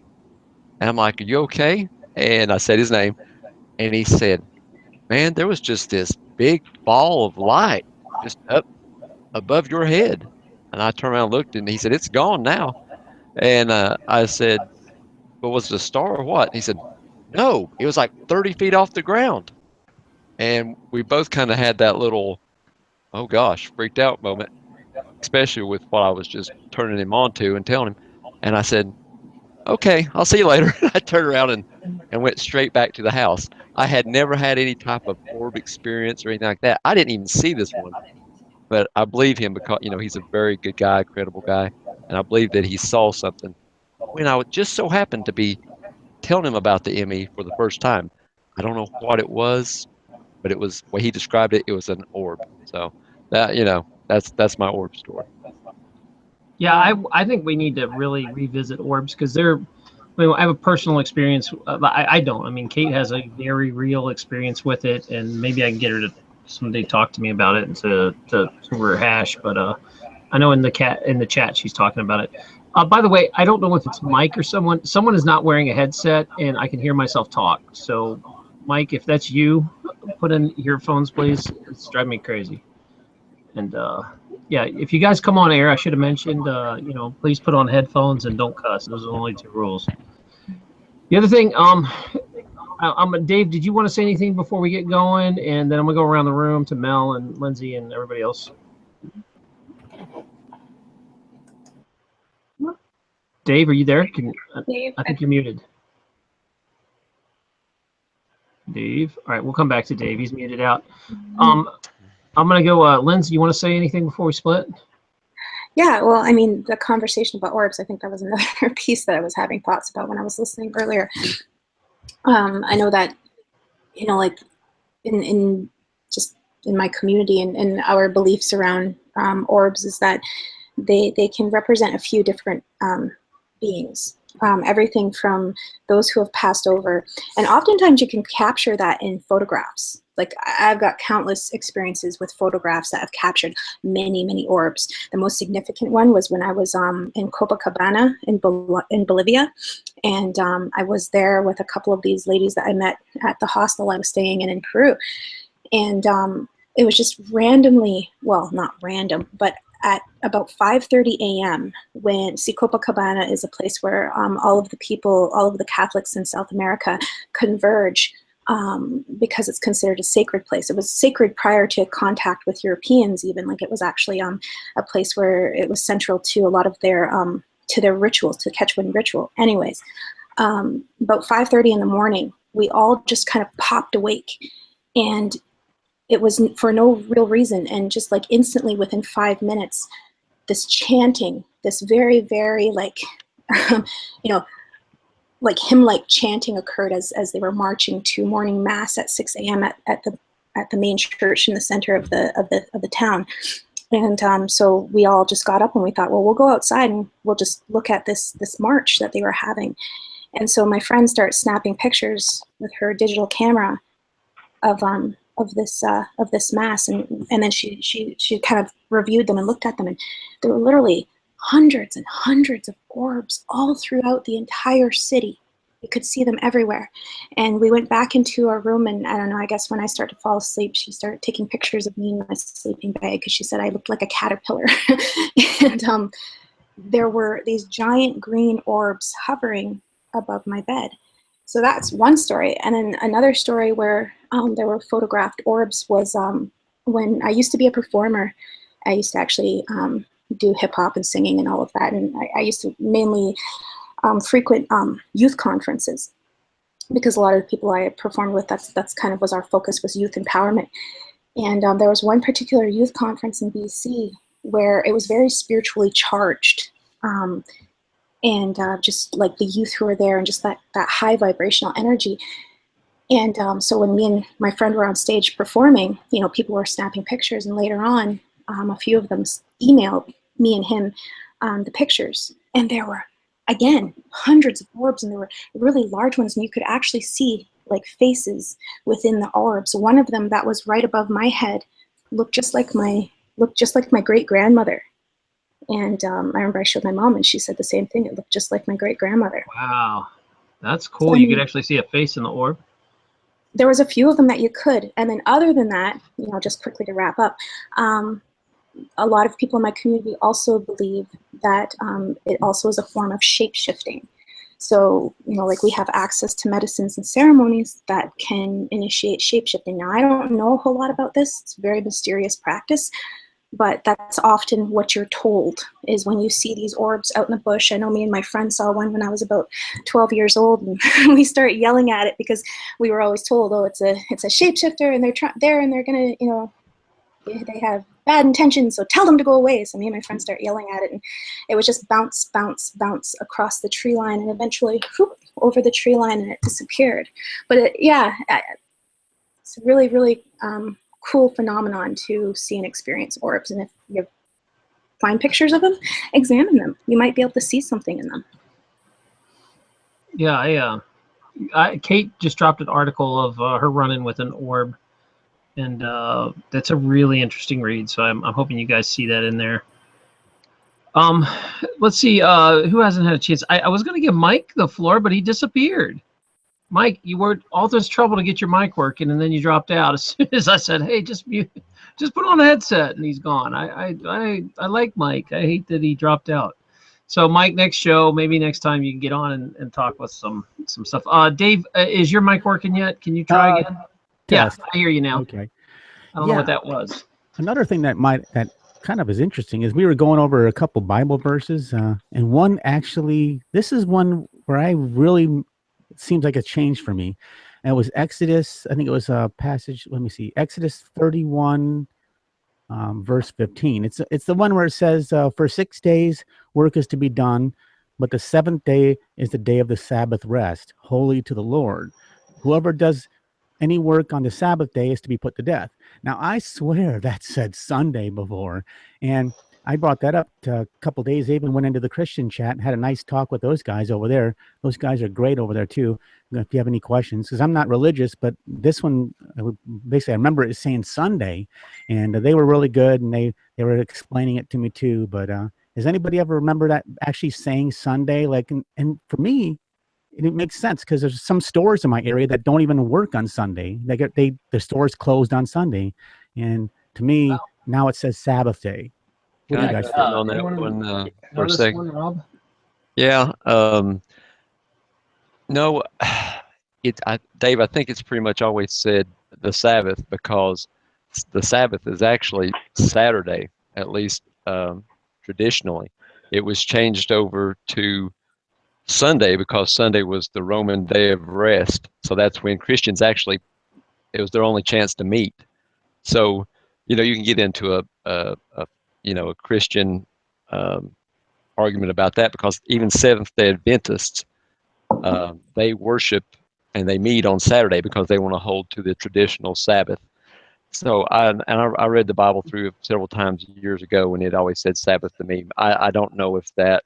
And I'm like, "Are you okay?" And I said his name, and he said, "Man, there was just this big ball of light just up above your head." And I turned around and looked, and he said, "It's gone now." And I said, "But was it a star or what?" And he said, "No, it was like 30 feet off the ground." And we both kind of had that little, oh gosh, freaked out moment, especially with what I was just turning him on to and telling him. And I said, "Okay, I'll see you later." I turned around and went straight back to the house. I had never had any type of orb experience or anything like that. I didn't even see this one, but I believe him because, he's a very good guy, credible guy. And I believe that he saw something when I just so happened to be telling him about the ME for the first time. I don't know what it was, but it was way he described it. It was an orb. So that, that's my orb story. Yeah, I think we need to really revisit orbs because they're. I have a personal experience. I don't. I mean, Kate has a very real experience with it, and maybe I can get her to someday talk to me about it and to rehash. But I know in the chat she's talking about it. By the way, I don't know if it's Mike or someone. Someone is not wearing a headset, and I can hear myself talk. So, Mike, if that's you, put in earphones, please. It's driving me crazy. And yeah, if you guys come on air, I should have mentioned, please put on headphones and don't cuss. Those are the only two rules. The other thing, Dave, did you want to say anything before we get going? And then I'm gonna go around the room to Mel and Lindsay and everybody else. Dave, are you there? Dave, I think you're muted. Dave. All right, we'll come back to Dave. He's muted out. I'm gonna go. Lindsay, you want to say anything before we split? yeah, well, I mean, the conversation about orbs, I think that was another piece that I was having thoughts about when I was listening earlier. I know that, like in my community and our beliefs around orbs is that they can represent a few different beings. Everything from those who have passed over. And oftentimes you can capture that in photographs. Like I've got countless experiences with photographs that have captured many, many orbs. The most significant one was when I was in Copacabana in Bolivia. And I was there with a couple of these ladies that I met at the hostel I was staying in Peru. And it was just randomly, well, not random, but at about 5:30 a.m. when Copacabana is a place where all of the Catholics in South America converge because it's considered a sacred place. It was sacred prior to contact with Europeans even. Like it was actually a place where it was central to a lot of their rituals, to Quechuan ritual. Anyways, about 5:30 in the morning, we all just kind of popped awake, and it was for no real reason. And just like instantly within 5 minutes, this chanting, this very, very like, like hymn-like chanting occurred as they were marching to morning mass at 6 a.m. at the main church in the center of the town. And so we all just got up and we thought, well, we'll go outside and we'll just look at this march that they were having. And so my friend starts snapping pictures with her digital camera of this mass, and then she kind of reviewed them and looked at them, and there were literally hundreds and hundreds of orbs all throughout the entire city. You could see them everywhere. And we went back into our room, and I don't know, I guess when I started to fall asleep, she started taking pictures of me in my sleeping bag because she said I looked like a caterpillar. And there were these giant green orbs hovering above my bed. So that's one story. And then another story where there were photographed orbs was when I used to be a performer. I used to actually do hip hop and singing and all of that. And I used to mainly frequent youth conferences, because a lot of the people I performed with, that's kind of was our focus, was youth empowerment. And there was one particular youth conference in BC where it was very spiritually charged. And just like the youth who were there, and just that high vibrational energy. And so when me and my friend were on stage performing, people were snapping pictures, and later on, a few of them emailed me and him the pictures. And there were, again, hundreds of orbs, and there were really large ones, and you could actually see like faces within the orbs. One of them that was right above my head looked just like my great-grandmother. And I remember I showed my mom, and she said the same thing. It looked just like my great-grandmother. Wow, that's cool. So, You could actually see a face in the orb. There was a few of them that you could. And then other than that, just quickly to wrap up, a lot of people in my community also believe that it also is a form of shape-shifting. So, like we have access to medicines and ceremonies that can initiate shape-shifting. Now, I don't know a whole lot about this. It's a very mysterious practice. But that's often what you're told, is when you see these orbs out in the bush. I know me and my friend saw one when I was about 12 years old, and we started yelling at it because we were always told, oh, it's a shapeshifter, and they're gonna, they have bad intentions, so tell them to go away. So me and my friend started yelling at it, and it was just bounce, bounce, bounce across the tree line, and eventually whoop, over the tree line, and it disappeared. But it's really, really cool phenomenon to see and experience orbs. And if you find pictures of them, examine them. You might be able to see something in them. Yeah, Kate just dropped an article of her run-in with an orb, and that's a really interesting read. So I'm hoping you guys see that in there. Let's see, who hasn't had a chance? I was going to give Mike the floor, but he disappeared. Mike, you were all this trouble to get your mic working, and then you dropped out as soon as I said, "Hey, just put on a headset," and he's gone. I like Mike. I hate that he dropped out. So, Mike, next show, maybe next time you can get on and talk with some stuff. Dave, is your mic working yet? Can you try again? Test. Yeah, I hear you now. Okay. I don't know what that was. Another thing that kind of is interesting is we were going over a couple Bible verses, and one actually, this is one where I really. It seems like a change for me. And it was Exodus. I think it was a passage. Let me see. Exodus 31, verse 15. It's the one where it says, "For 6 days work is to be done, but the seventh day is the day of the Sabbath rest, holy to the Lord. Whoever does any work on the Sabbath day is to be put to death." Now, I swear that said Sunday before, and I brought that up a couple of days. I even went into the Christian chat and had a nice talk with those guys over there. Those guys are great over there too. If you have any questions, because I'm not religious, but this one, basically, I remember it saying Sunday, and they were really good, and they were explaining it to me too. But does anybody ever remember that actually saying Sunday? Like, and for me, it makes sense because there's some stores in my area that don't even work on Sunday. The stores closed on Sunday, and to me, now it says Sabbath day. What do you Can I guys jump in think? on that anyone one know for a this second? one, Rob? Yeah. No, Dave, I think it's pretty much always said the Sabbath because the Sabbath is actually Saturday, at least traditionally. It was changed over to Sunday because Sunday was the Roman day of rest. So that's when Christians actually, it was their only chance to meet. So, you can get into a Christian um, argument about that because even Seventh-day Adventists, they worship and they meet on Saturday because they want to hold to the traditional Sabbath. So I read the Bible through several times years ago, and it always said Sabbath to me. I don't know if that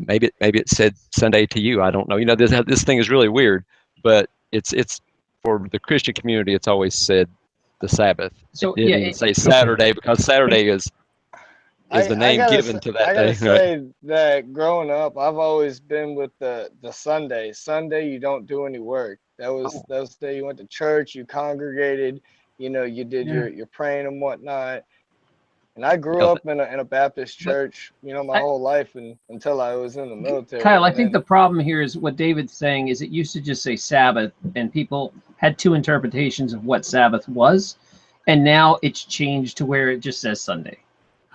maybe it said Sunday to you. I don't know. This thing is really weird, but it's for the Christian community. It's always said the Sabbath. So It didn't even say Saturday because Saturday is the name given to that I gotta day. Right? say that growing up, I've always been with the Sunday. Sunday, you don't do any work. That was the day you went to church, you congregated, you did your praying and whatnot. And I grew up in a Baptist church, my whole life until I was in the military. Kyle, I think the problem here is what David's saying is it used to just say Sabbath, and people had two interpretations of what Sabbath was, and now it's changed to where it just says Sunday.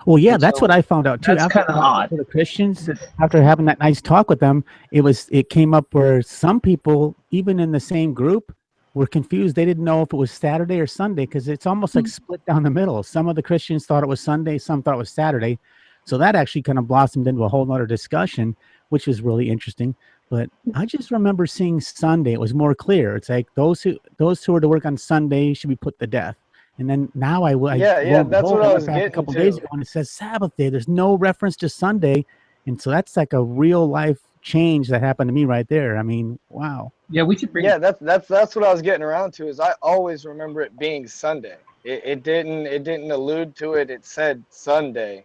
Well, yeah, And that's so what I found out too. that's After kind of talking odd. to the Christians, after having that nice talk with them, it came up where some people, even in the same group, were confused. They didn't know if it was Saturday or Sunday because it's almost like split down the middle. Some of the Christians thought it was Sunday, some thought it was Saturday. So that actually kind of blossomed into a whole other discussion, which was really interesting. But I just remember seeing Sunday. It was more clear. It's like those who are to work on Sunday should be put to death. And then now lo and that's behold, what I went was back a getting couple to. days ago and it says Sabbath day. There's no reference to Sunday. And so that's like a real life change that happened to me right there. I mean, wow. Yeah, we should bring. Yeah, that's what I was getting around to. Is I always remember it being Sunday. It didn't allude to it. It said Sunday.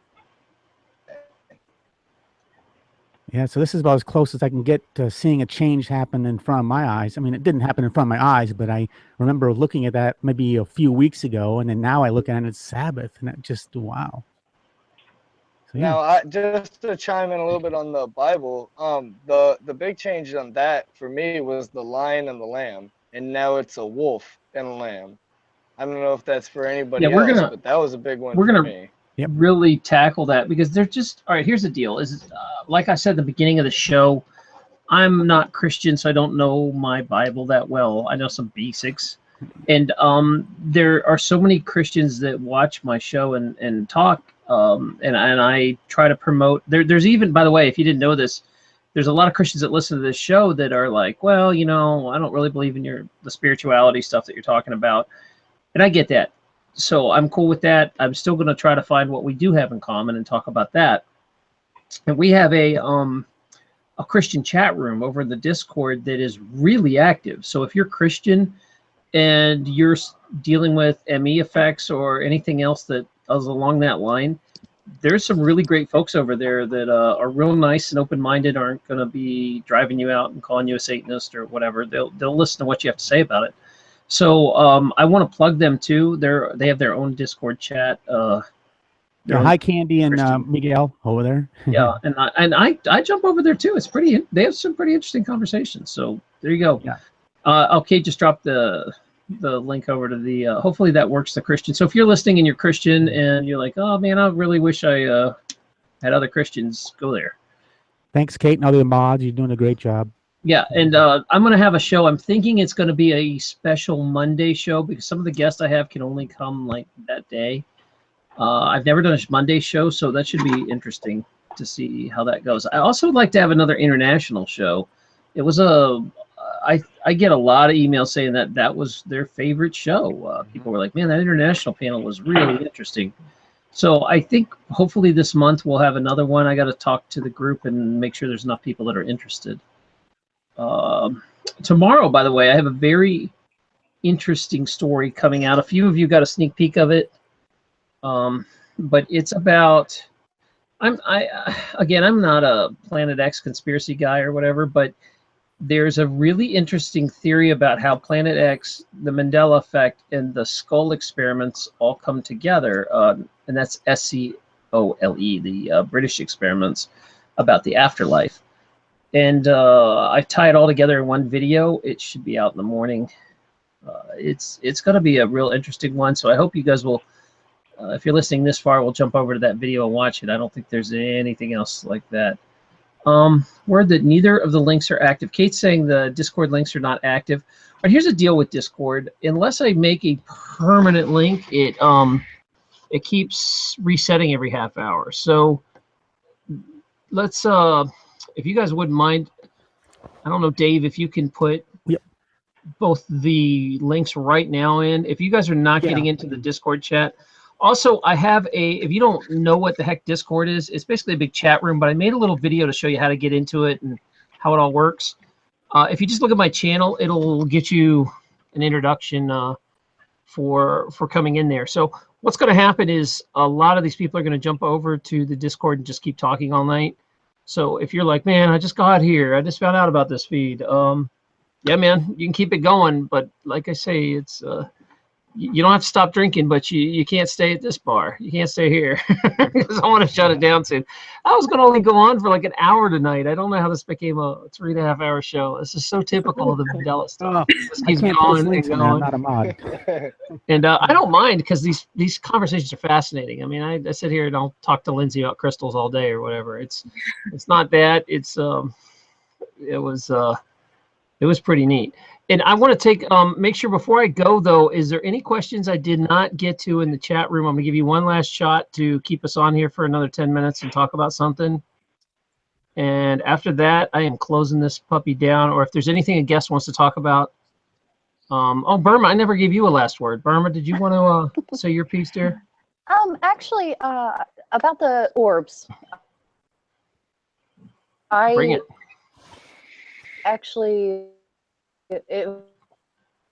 Yeah, so this is about as close as I can get to seeing a change happen in front of my eyes. I mean, it didn't happen in front of my eyes, but I remember looking at that maybe a few weeks ago, and then now I look at it, it's Sabbath, and it just, wow. So, yeah. Now, just to chime in a little bit on the Bible, the big change on that for me was the lion and the lamb, and now it's a wolf and a lamb. I don't know if that's for anybody else, but that was a big one for me. Really tackle that because they're just all right. Here's the deal: like I said at the beginning of the show, I'm not Christian, so I don't know my Bible that well. I know some basics, and there are so many Christians that watch my show and talk, and I try to promote. There's even, by the way, if you didn't know this, there's a lot of Christians that listen to this show that are like, well, I don't really believe in the spirituality stuff that you're talking about, and I get that. So I'm cool with that. I'm still going to try to find what we do have in common and talk about that. And we have a Christian chat room over in the Discord that is really active. So if you're Christian and you're dealing with ME effects or anything else that is along that line, there's some really great folks over there that are real nice and open-minded, aren't going to be driving you out and calling you a Satanist or whatever. They'll listen to what you have to say about it. So I want to plug them too. They have their own Discord chat. Hi, Candy and Miguel over there. Yeah, and I jump over there too. They have some pretty interesting conversations. So there you go. Yeah. Okay, just drop the link over to the. Hopefully that works. The Christian. So if you're listening and you're Christian and you're like, oh man, I really wish I had other Christians, go there. Thanks, Kate, and all the mods. You're doing a great job. Yeah, and I'm going to have a show. I'm thinking it's going to be a special Monday show because some of the guests I have can only come like that day. I've never done a Monday show, so that should be interesting to see how that goes. I also would like to have another international show. It was I get a lot of emails saying that was their favorite show. People were like, man, that international panel was really interesting. So I think hopefully this month we'll have another one. I got to talk to the group and make sure there's enough people that are interested. Tomorrow, by the way, I have a very interesting story coming out. A few of you got a sneak peek of it, but it's about. I'm not a Planet X conspiracy guy or whatever, but there's a really interesting theory about how Planet X, the Mandela effect, and the skull experiments all come together. and that's SCOLE, the British experiments about the afterlife. And I tie it all together in one video. It should be out in the morning. It's going to be a real interesting one. So I hope you guys will, if you're listening this far, we'll jump over to that video and watch it. I don't think there's anything else like that. Word that neither of the links are active. Kate's saying the Discord links are not active. But here's the deal with Discord. Unless I make a permanent link, it keeps resetting every half hour. So let's if you guys wouldn't mind, I don't know, Dave, if you can put both the links right now in. If you guys are not getting into the Discord chat. Also, I have if you don't know what the heck Discord is, it's basically a big chat room, but I made a little video to show you how to get into it and how it all works. If you just look at my channel, it'll get you an introduction for coming in there. So what's going to happen is a lot of these people are going to jump over to the Discord and just keep talking all night. So if you're like, man, I just got here, I just found out about this feed. Yeah, man, you can keep it going, but like I say, it's you don't have to stop drinking, but you can't stay at this bar. You can't stay here because I want to shut it down soon. I was going to only go on for like an hour tonight. I don't know how this became a 3.5 hour show. This is so typical of the Mandela stuff. This keeps going and going. I'm not a mod. And I don't mind because these conversations are fascinating. I mean, I sit here and I'll talk to Lindsay about crystals all day or whatever. It's not that. It was pretty neat. And I want to take make sure before I go though, is there any questions I did not get to in the chat room? I'm gonna give you one last shot to keep us on here for another 10 minutes and talk about something. And after that, I am closing this puppy down. Or if there's anything a guest wants to talk about. Oh, Burma, I never gave you a last word. Burma, did you want to say your piece, dear? Actually, about the orbs. Bring it. Actually,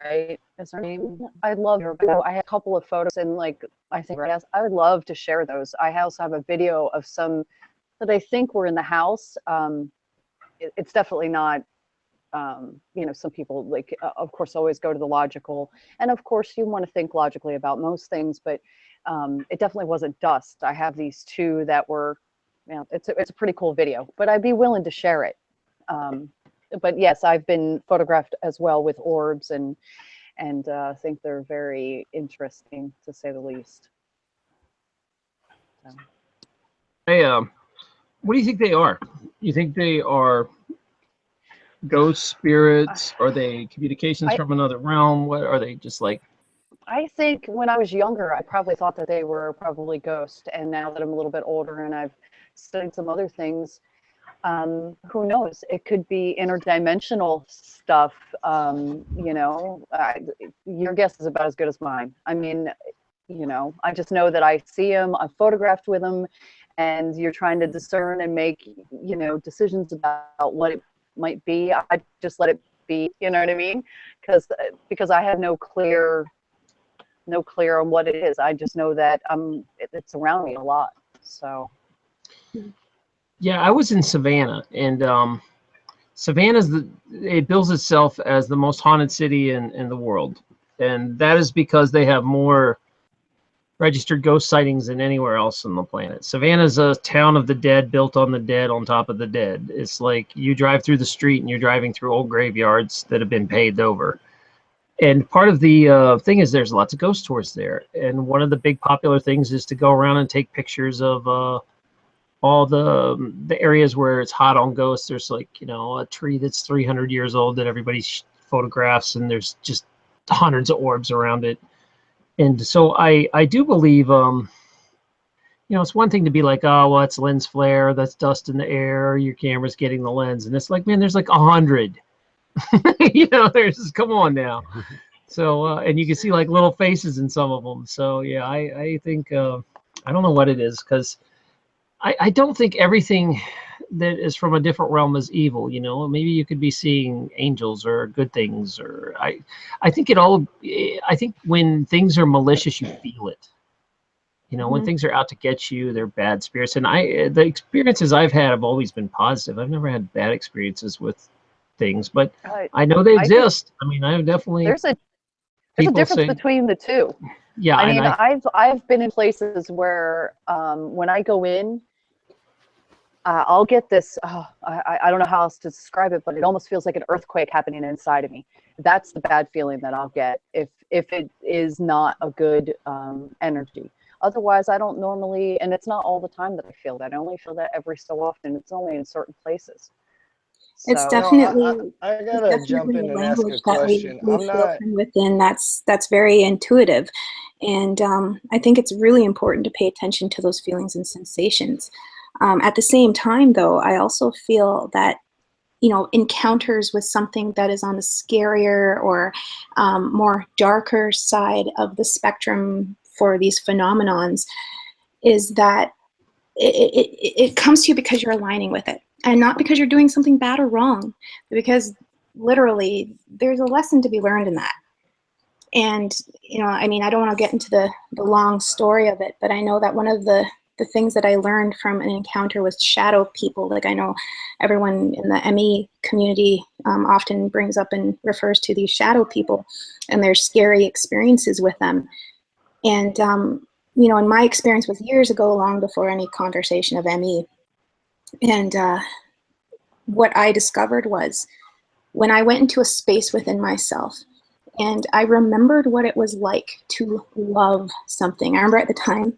right, is her name? I love her. I had a couple of photos, and like I think I would love to share those. I also have a video of some that I think were in the house. It's definitely not. You know, some people like, of course, always go to the logical, and of course, you want to think logically about most things, but it definitely wasn't dust. I have these two that were, you know, it's a pretty cool video, but I'd be willing to share it. But yes, I've been photographed as well with orbs, and think they're very interesting to say the least. So. Hey, what do you think they are? You think they are ghost spirits? Are they communications from another realm? What are they? Just like? I think when I was younger, I probably thought that they were probably ghosts, and now that I'm a little bit older and I've studied some other things. Who knows? It could be interdimensional stuff. You know, your guess is about as good as mine. I mean, you know, I just know that I see them, I've photographed with them, and you're trying to discern and make, you know, decisions about what it might be. I just let it be. You know what I mean? Because I have no clear on what it is. I just know that it's around me a lot. So. Yeah, I was in Savannah, and Savannah's it bills itself as the most haunted city in the world, and that is because they have more registered ghost sightings than anywhere else on the planet. Savannah's a town of the dead, built on the dead, on top of the dead. It's like you drive through the street and you're driving through old graveyards that have been paved over. And part of the thing is there's lots of ghost tours there, and one of the big popular things is to go around and take pictures of all the areas where it's hot on ghosts. There's like, you know, a tree that's 300 years old that everybody photographs, and there's just hundreds of orbs around it. And so I do believe, you know, it's one thing to be like, oh, well, it's lens flare, that's dust in the air, your camera's getting the lens. And it's like, man, there's like 100. You know, there's, come on now. So, and you can see like little faces in some of them. So, yeah, I think, I don't know what it is, because I don't think everything that is from a different realm is evil. You know, maybe you could be seeing angels or good things, or I think when things are malicious, you feel it. You know, when things are out to get you, they're bad spirits. And the experiences I've had have always been positive. I've never had bad experiences with things, but I know they exist. I mean, I have definitely. There's a difference between the two. Yeah, I and mean, I've been in places where when I go in, I'll get this. I don't know how else to describe it, but it almost feels like an earthquake happening inside of me. That's the bad feeling that I'll get if it is not a good energy. Otherwise, I don't normally, and it's not all the time that I feel that. I only feel that every so often. It's only in certain places. It's So, definitely I it's gotta jump definitely in a and ask language a that question. we I'm feel not. from within. That's very intuitive, and I think it's really important to pay attention to those feelings and sensations. At the same time, though, I also feel that encounters with something that is on the scarier or more darker side of the spectrum for these phenomenons is that it comes to you because you're aligning with it, and not because you're doing something bad or wrong, but because literally there's a lesson to be learned in that. And I mean, I don't want to get into the long story of it, but I know that one of the things that I learned from an encounter with shadow people, like I know everyone in the ME community often brings up and refers to these shadow people and their scary experiences with them. And in my experience was years ago, long before any conversation of ME. And what I discovered was when I went into a space within myself and I remembered what it was like to love something. I remember at the time,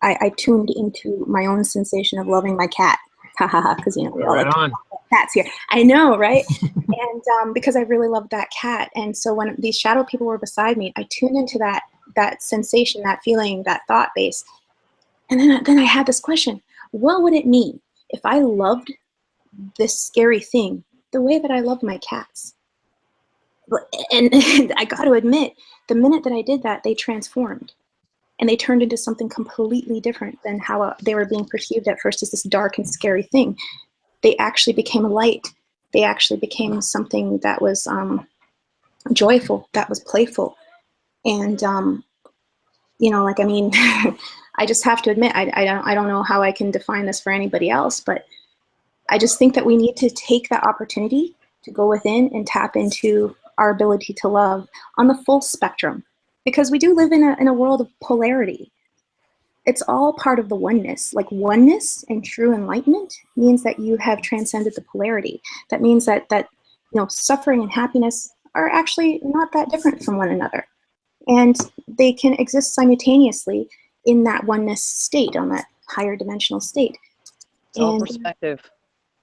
I tuned into my own sensation of loving my cat. Ha ha ha, because we all right like on. cats here. I know, right? And because I really loved that cat. And so when these shadow people were beside me, I tuned into that sensation, that feeling, that thought base. And then I had this question: what would it mean if I loved this scary thing the way that I love my cats? And I got to admit, the minute that I did that, they transformed. And they turned into something completely different than how they were being perceived at first as this dark and scary thing. They actually became a light. They actually became something that was joyful, that was playful. And, like, I mean, I just have to admit, I don't know how I can define this for anybody else, but I just think that we need to take that opportunity to go within and tap into our ability to love on the full spectrum, because we do live in a world of polarity. It's all part of the oneness. Like, oneness and true enlightenment means that you have transcended the polarity. That means that suffering and happiness are actually not that different from one another, and they can exist simultaneously in that oneness state, on that higher dimensional state. it's all perspective.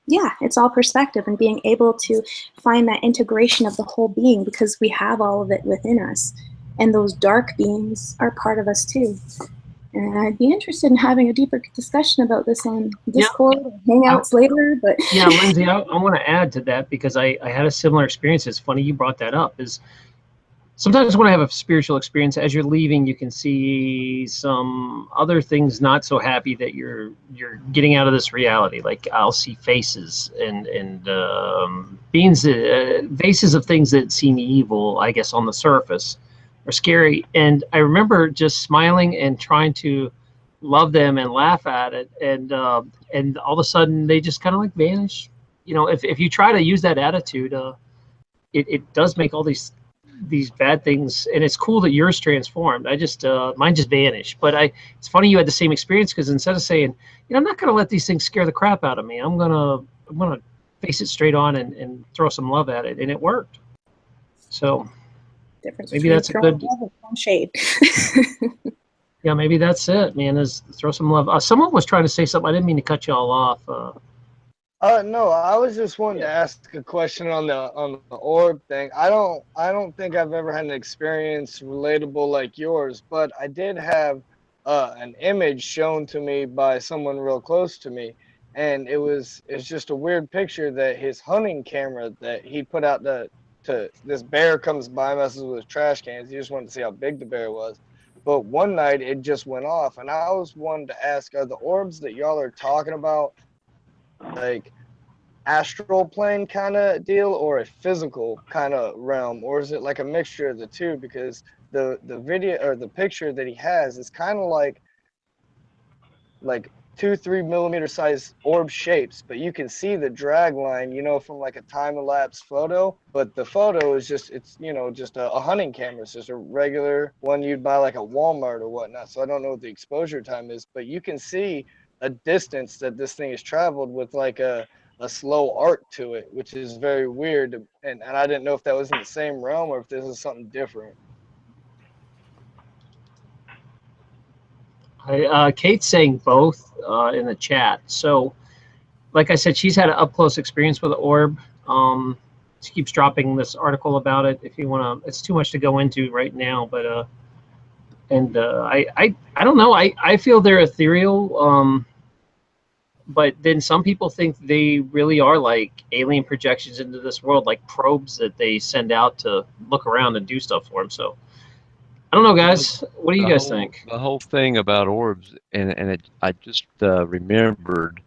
Yeah, it's all perspective, and being able to find that integration of the whole being, because we have all of it within us, and those dark beings are part of us too. And I'd be interested in having a deeper discussion about this on Discord or Hangouts later. But yeah, Lindsay, I want to add to that, because I had a similar experience. It's funny you brought that up. Is sometimes when I have a spiritual experience, as you're leaving, you can see some other things not so happy that you're getting out of this reality. Like, I'll see faces and beings, faces of things that seem evil, I guess, on the surface, or scary. And I remember just smiling and trying to love them and laugh at it, and all of a sudden they just kind of like vanish. If you try to use that attitude, it does make all these bad things. And it's cool that yours transformed. I just mine just vanished. But it's funny you had the same experience, because instead of saying, I'm not going to let these things scare the crap out of me, I'm gonna face it straight on and throw some love at it, and it worked. So difference maybe between that's a throwing good love and throwing shade. yeah, maybe that's it, man, is throw some love. Someone was trying to say something. I didn't mean to cut you all off. No, I was just wanting to ask a question on the orb thing. I don't think I've ever had an experience relatable like yours, but I did have an image shown to me by someone real close to me, and it's just a weird picture that his hunting camera that he put out to this bear comes by, messes with trash cans. He just wanted to see how big the bear was. But one night it just went off, and I was wanting to ask, are the orbs that y'all are talking about like astral plane kind of deal or a physical kind of realm, or is it like a mixture of the two? Because the video or the picture that he has is kind of like 2-3 millimeter size orb shapes, but you can see the drag line, you know, from like a time-elapsed photo. But the photo is just, it's, you know, just a hunting camera. It's just a regular one you'd buy like at Walmart or whatnot. So I don't know what the exposure time is, but you can see a distance that this thing has traveled with like a slow arc to it, which is very weird. And I didn't know if that was in the same realm or if this is something different. Kate's saying both in the chat. So, like I said, she's had an up-close experience with the orb. She keeps dropping this article about it. If you want to, it's too much to go into right now. But I don't know. I feel they're ethereal. But then some people think they really are like alien projections into this world, like probes that they send out to look around and do stuff for them. So. I don't know, guys. What do you guys think? The whole thing about orbs, I just remembered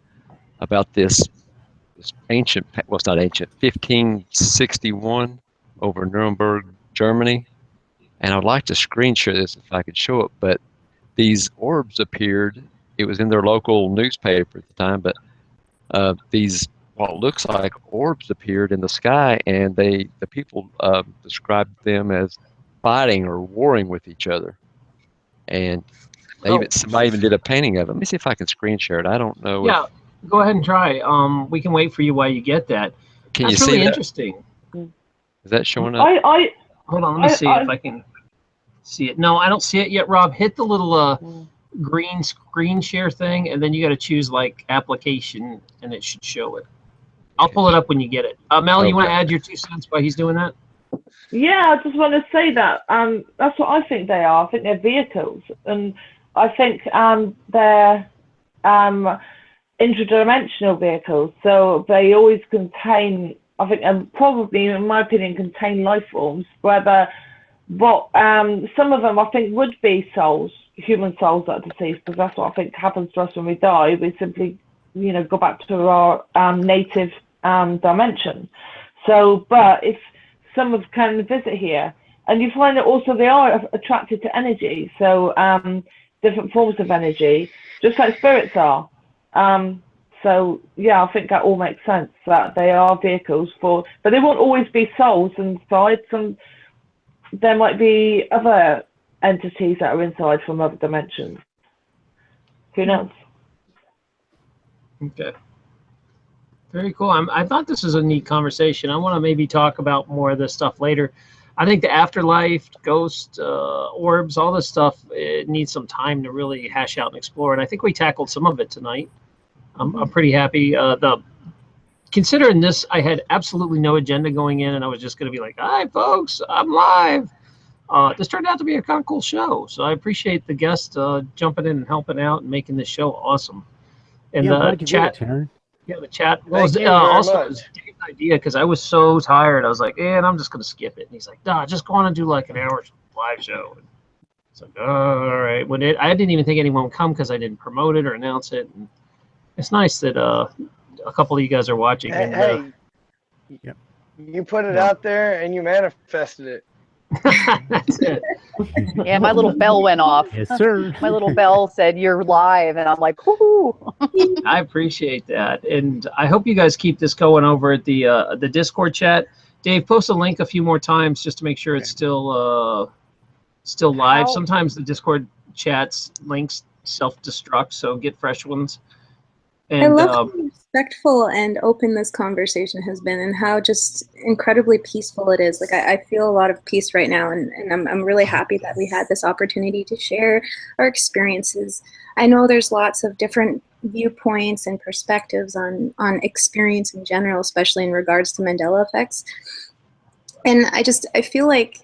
about this ancient, well, it's not ancient, 1561 over Nuremberg, Germany. And I'd like to screen share this if I could show it, but these orbs appeared. It was in their local newspaper at the time, but these, what looks like orbs appeared in the sky, and the people described them as fighting or warring with each other. And somebody even did a painting of it. Let me see if I can screen share it. I don't know. Yeah, go ahead and try. We can wait for you while you get that. Can That's you really see that? Interesting. Is that showing up? Hold on, let me see if I can see it. No, I don't see it yet, Rob. Hit the little green screen share thing, and then you got to choose like application, and it should show it. I'll pull it up when you get it. Mel, you want to add your 2 cents while he's doing that? Yeah, I just want to say that that's what I think they are. I think they're vehicles, and I think they're interdimensional vehicles. So they always contain, I think, and probably, in my opinion, contain life forms. Whether some of them, I think, would be souls, human souls that are deceased, because that's what I think happens to us when we die. We simply, you know, go back to our native dimension. So, but if some of can visit here, and you find that also they are attracted to energy, so different forms of energy, just like spirits are. So yeah, I think that all makes sense, that they are vehicles for, but they won't always be souls inside. There might be other entities that are inside from other dimensions. Who knows? Okay. Very cool. I thought this was a neat conversation. I want to maybe talk about more of this stuff later. I think the afterlife, ghost, orbs, all this stuff, it needs some time to really hash out and explore. And I think we tackled some of it tonight. I'm pretty happy. Considering this, I had absolutely no agenda going in, and I was just going to be like, "Hi, folks, I'm live." This turned out to be a kind of cool show. So I appreciate the guests jumping in and helping out and making this show awesome. And the chat. Yeah, the chat. Well, also, it was Dave's idea, because I was so tired. I was like, I'm just going to skip it. And he's like, nah, just go on and do like an hour live show. And it's like, all right. I didn't even think anyone would come because I didn't promote it or announce it. And it's nice that a couple of you guys are watching. Hey, you put it out there and you manifested it. That's it. Yeah, my little bell went off. Yes, sir. My little bell said you're live, and I'm like, whoo. I appreciate that, and I hope you guys keep this going over at the Discord chat. Dave, post a link a few more times just to make sure it's still live. Sometimes the Discord chat's links self-destruct, so get fresh ones. And, I love how respectful and open this conversation has been, and how just incredibly peaceful it is. Like I feel a lot of peace right now, and I'm really happy that we had this opportunity to share our experiences. I know there's lots of different viewpoints and perspectives on experience in general, especially in regards to Mandela effects. And I feel like,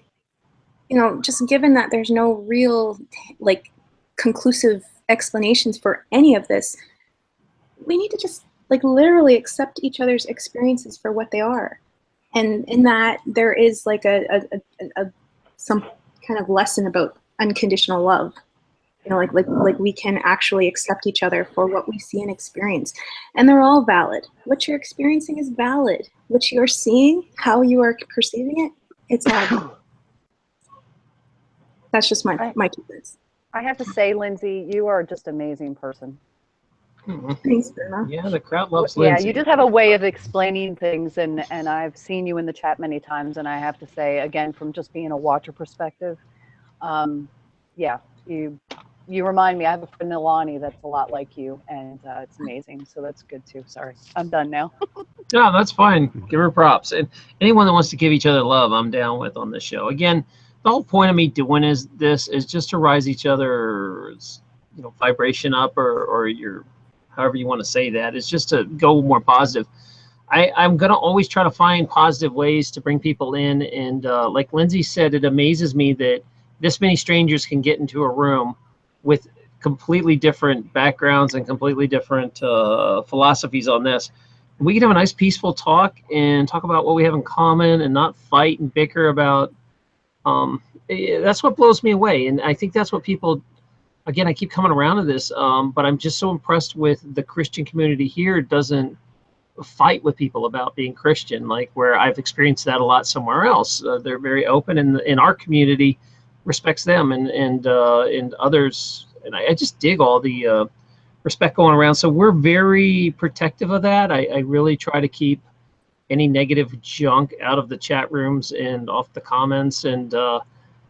you know, just given that there's no real like conclusive explanations for any of this, we need to just like literally accept each other's experiences for what they are, and in that there is like some kind of lesson about unconditional love. You know, like we can actually accept each other for what we see and experience, and they're all valid. What you're experiencing is valid. What you're seeing, how you are perceiving it, it's all valid. That's just my 2 cents. I have to say, Lindsay, you are just an amazing person. Thanks, Bruno. Yeah, the crowd loves Yeah, Lindsay. you just have a way of explaining things, and I've seen you in the chat many times, and I have to say, again, from just being a watcher perspective, yeah, you remind me. I have a friend Nilani that's a lot like you, and it's amazing. So that's good too. Sorry, I'm done now. No, that's fine. Give her props. And anyone that wants to give each other love, I'm down with on this show. Again, the whole point of me doing this is just to rise each other's, vibration up, or your, however you want to say that. It's just to go more positive. I'm gonna always try to find positive ways to bring people in, and like Lindsay said, it amazes me that this many strangers can get into a room with completely different backgrounds and completely different philosophies on this. We can have a nice peaceful talk and talk about what we have in common and not fight and bicker about. That's what blows me away, and I think that's what people, again, I keep coming around to this, but I'm just so impressed with the Christian community here. It doesn't fight with people about being Christian, like where I've experienced that a lot somewhere else. They're very open, and in our community respects them, and others, and I just dig all the respect going around. So we're very protective of that. I really try to keep any negative junk out of the chat rooms and off the comments. And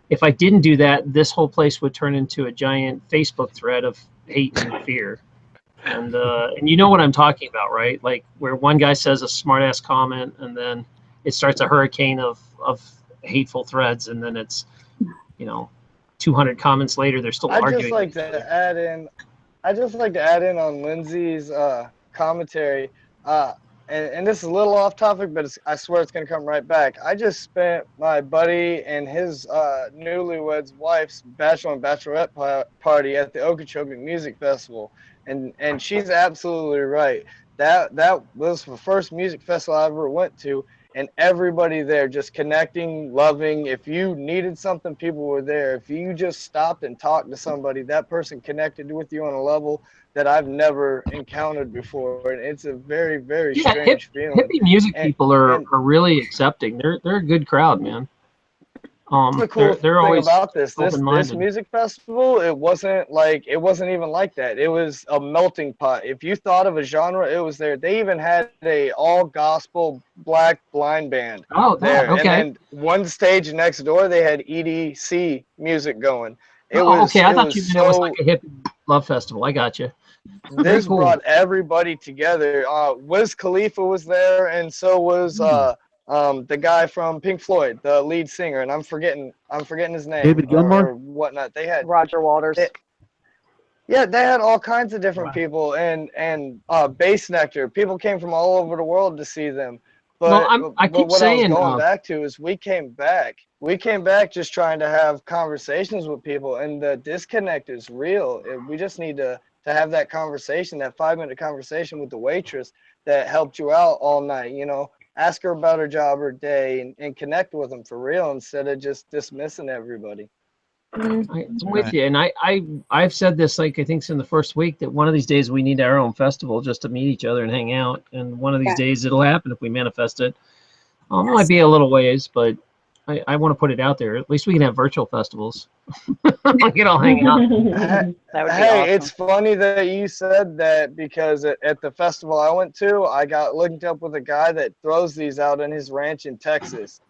if I didn't do that, this whole place would turn into a giant Facebook thread of hate and fear. And you know what I'm talking about, right? Like where one guy says a smart ass comment, and then it starts a hurricane of hateful threads, and then it's 200 comments later they're still arguing. I'd just like to add in on Lindsay's commentary, and this is a little off topic, but I swear it's going to come right back. I just spent my buddy and his newlywed's wife's bachelor and bachelorette party at the Okeechobee Music Festival, and she's absolutely right. That was the first music festival I ever went to, and everybody there just connecting, loving. If you needed something, people were there. If you just stopped and talked to somebody, that person connected with you on a level that I've never encountered before. And it's a very, very strange feeling. Hippie music people are really accepting. They're a good crowd, man. The cool they're thing always about this open-minded. music festival, it wasn't even like that. It was a melting pot. If you thought of a genre, it was there. They even had a all gospel black blind band there. Okay. And then one stage next door, they had EDC music going. Okay. I thought you meant it was like a hippie love festival. I got you. This brought everybody together. Wiz Khalifa was there, and so was the guy from Pink Floyd, the lead singer, and I'm forgetting his name. David Gilmour or whatnot. They had Roger Waters. They had all kinds of different people, and Bass Nectar. People came from all over the world to see them. But what I was going back to is we came back just trying to have conversations with people, and the disconnect is real. We just need to have that conversation, that 5-minute conversation with the waitress that helped you out all night. Ask her about her job or day, and connect with them for real instead of just dismissing everybody. I'm with you, and I've said this, like I think it's in the first week, that one of these days we need our own festival just to meet each other and hang out, and one of these days it'll happen if we manifest it. It might be a little ways, but I want to put it out there. At least we can have virtual festivals. We can all hang out. That would be Hey, awesome. it's funny that you said that, because at the festival I went to, I got linked up with a guy that throws these out in his ranch in Texas.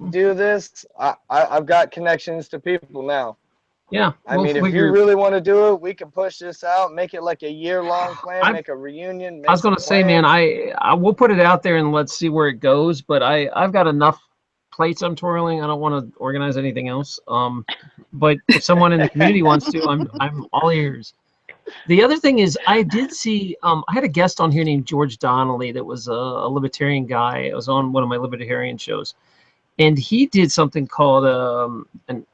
Do this. I've got connections to people now. Yeah. I mean, if you really want to do it, we can push this out, make it like a year-long plan, make a reunion. I was going to say, man, I will put it out there and let's see where it goes. But I've got enough plates I'm twirling. I don't want to organize anything else. But if someone in the community wants to, I'm all ears. The other thing is, I did see, I had a guest on here named George Donnelly that was a libertarian guy. It was on one of my libertarian shows. And he did something called an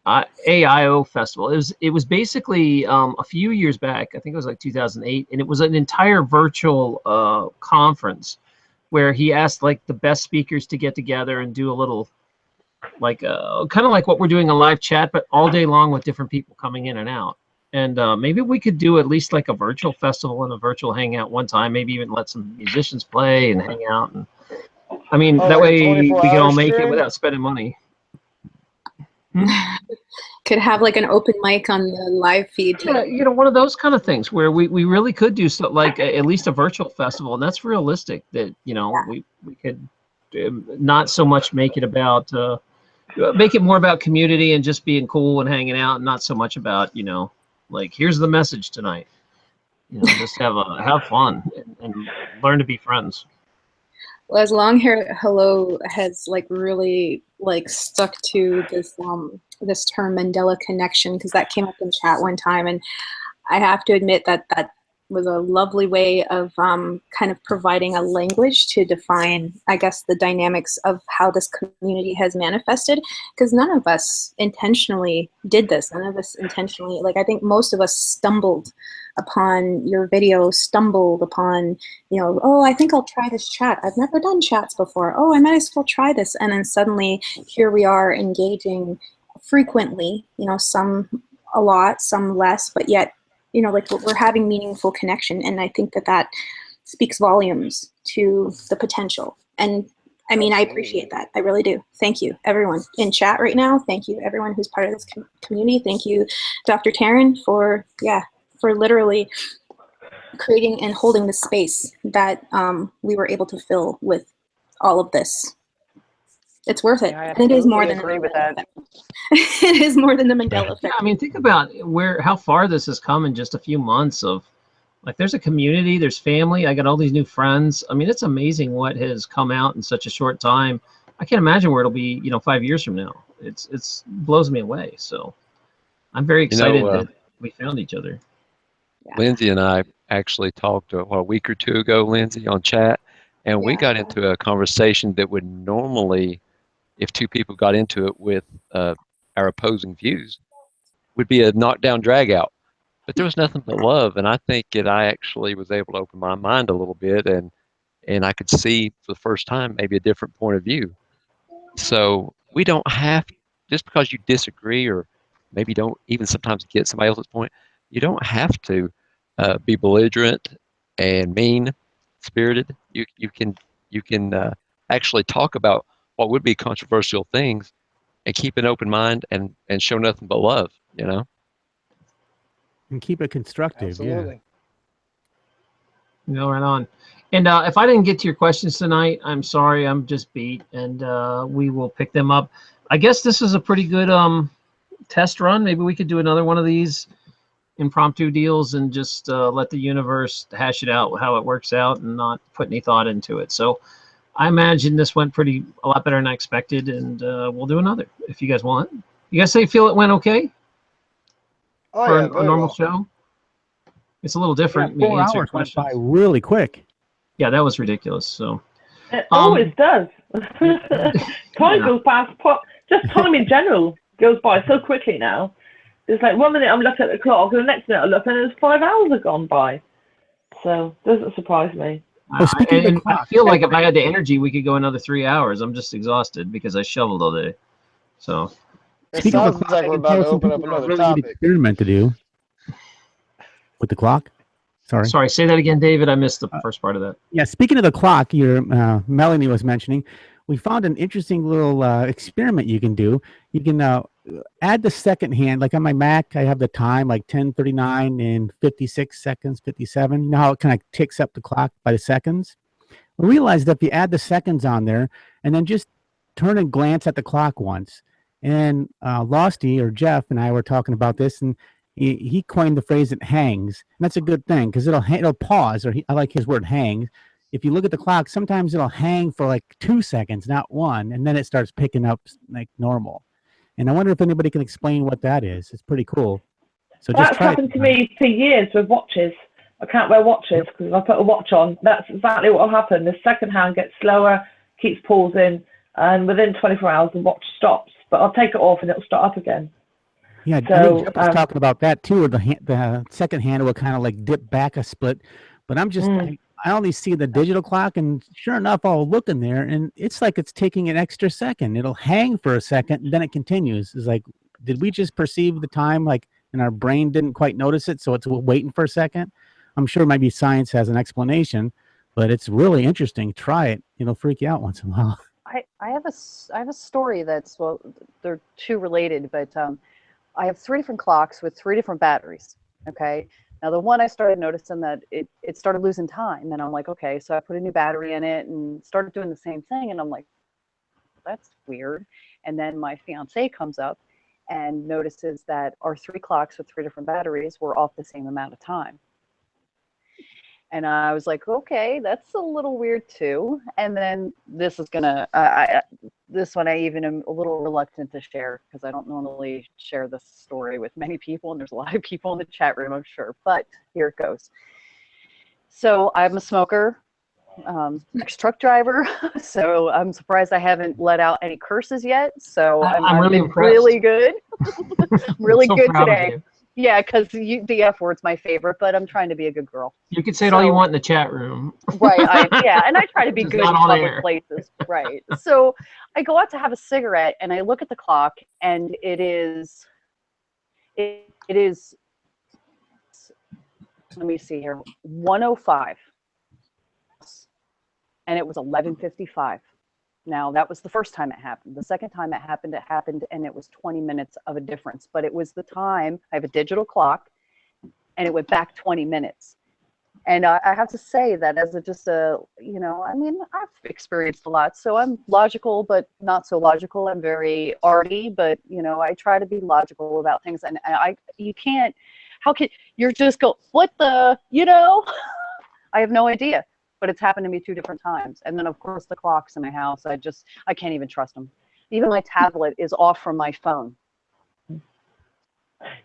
AIO festival. It was basically a few years back. I think it was like 2008, and it was an entire virtual conference where he asked like the best speakers to get together and do a little like kind of like what we're doing, a live chat, but all day long with different people coming in and out. And maybe we could do at least like a virtual festival and a virtual hangout one time. Maybe even let some musicians play and hang out. And I mean, that way we can all make it without spending money. Could have like an open mic on the live feed. Yeah, one of those kind of things where we really could do so, like at least a virtual festival, and that's realistic. That we could not so much make it about make it more about community and just being cool and hanging out, and not so much about like here's the message tonight. Just have fun and learn to be friends. Well, as Long Hair Hello has like really like stuck to this this term Mandela connection, because that came up in chat one time, and I have to admit that that was a lovely way of kind of providing a language to define, I guess, the dynamics of how this community has manifested, because none of us intentionally did this. None of us intentionally, like I think most of us stumbled upon your video, stumbled upon, oh, I think I'll try this chat. I've never done chats before. Oh, I might as well try this. And then suddenly here we are engaging frequently, some a lot, some less, but yet, like we're having meaningful connection. And I think that that speaks volumes to the potential. And I mean, I appreciate that. I really do. Thank you, everyone in chat right now. Thank you, everyone who's part of this community. Thank you, Dr. Tarrin, for literally creating and holding the space that we were able to fill with all of this. It's worth it. Yeah, I and it is more than agree with that. It is more than the Mandela effect. Yeah, I mean, think about how far this has come in just a few months of, like, there's a community, there's family. I got all these new friends. I mean, it's amazing what has come out in such a short time. I can't imagine where it'll be, 5 years from now. It's blows me away. So I'm very excited that we found each other. Yeah. Lindsay and I actually talked a week or two ago, Lindsay, on chat, and we got into a conversation that would normally, if two people got into it with our opposing views, would be a knockdown drag out. But there was nothing but love, and I think that I actually was able to open my mind a little bit, and I could see for the first time maybe a different point of view. So we don't have, just because you disagree or maybe don't even sometimes get somebody else's point, you don't have to be belligerent and mean-spirited. You can actually talk about what would be controversial things and keep an open mind and show nothing but love, And keep it constructive. Absolutely. Right on. And if I didn't get to your questions tonight, I'm sorry. I'm just beat, and we will pick them up. I guess this is a pretty good test run. Maybe we could do another one of these impromptu deals and just let the universe hash it out, how it works out, and not put any thought into it. So I imagine this went a lot better than I expected, and we'll do another if you guys want. You guys feel it went okay? Oh, for yeah, a normal show? It's a little different. Yeah, 4 hours went by really quick. Yeah, that was ridiculous. So it always does. Time goes past. Just time in general goes by so quickly now. It's like 1 minute I'm looking at the clock, and the next minute I look and it's 5 hours have gone by. So it doesn't surprise me. And I feel like if I had the energy, we could go another 3 hours. I'm just exhausted because I shoveled all day. So it sounds like we're about to open up another topic. Experiment to do with the clock. Sorry, say that again, David. I missed the first part of that. Yeah, speaking of the clock, Melanie was mentioning, we found an interesting little experiment you can do. You can add the second hand, like on my Mac, I have the time like 10:39 and 56 seconds, 57. You know how it kind of ticks up the clock by the seconds? We realized that if you add the seconds on there and then just turn and glance at the clock once, and Losty or Jeff and I were talking about this, and he coined the phrase "it hangs," and that's a good thing because it'll pause, or I like his word "hang." If you look at the clock, sometimes it'll hang for like 2 seconds, not one, and then it starts picking up like normal. And I wonder if anybody can explain what that is. It's pretty cool. So that's happened to me for years with watches. I can't wear watches because if I put a watch on, that's exactly what will happen. The second hand gets slower, keeps pausing, and within 24 hours the watch stops. But I'll take it off and it'll start up again. Yeah, so, I think Jeff was talking about that too, where the second hand will kind of like dip back a split. But I'm just, I only see the digital clock, and sure enough, I'll look in there, and it's like it's taking an extra second. It'll hang for a second, and then it continues. It's like, did we just perceive the time, like, and our brain didn't quite notice it, so it's waiting for a second? I'm sure maybe science has an explanation, but it's really interesting. Try it. It'll freak you out once in a while. I have a story that's, well, they're two related, but I have 3 different clocks with 3 different batteries. Okay. Now the one I started noticing that it started losing time, and I'm like, okay, so I put a new battery in it and started doing the same thing, and I'm like, that's weird. And then my fiance comes up and notices that our 3 clocks with 3 different batteries were off the same amount of time. And I was like, okay, that's a little weird too. And then this is gonna, this one I even am a little reluctant to share because I don't normally share this story with many people, and there's a lot of people in the chat room, I'm sure. But here it goes. So I'm a smoker, ex-truck driver, so I'm surprised I haven't let out any curses yet. So I'm really impressed. Really good, really so good proud of today. you. Yeah, because the F word's my favorite, but I'm trying to be a good girl. You can say it all you want in the chat room. Right. Yeah, and I try to be Just good in not on public air. places. Right. So I go out to have a cigarette, and I look at the clock, and it is. Let me see here. 1:05, and it was 11:55. Now, that was the first time it happened. The second time it happened, and it was 20 minutes of a difference. But it was the time. I have a digital clock, and it went back 20 minutes. And I have to say that as I mean, I've experienced a lot. So I'm logical, but not so logical. I'm very arty, but, I try to be logical about things. And you can't, how can, you're just go, what the, I have no idea. But it's happened to me 2 different times. And then, of course, the clocks in my house, I can't even trust them. Even my tablet is off from my phone.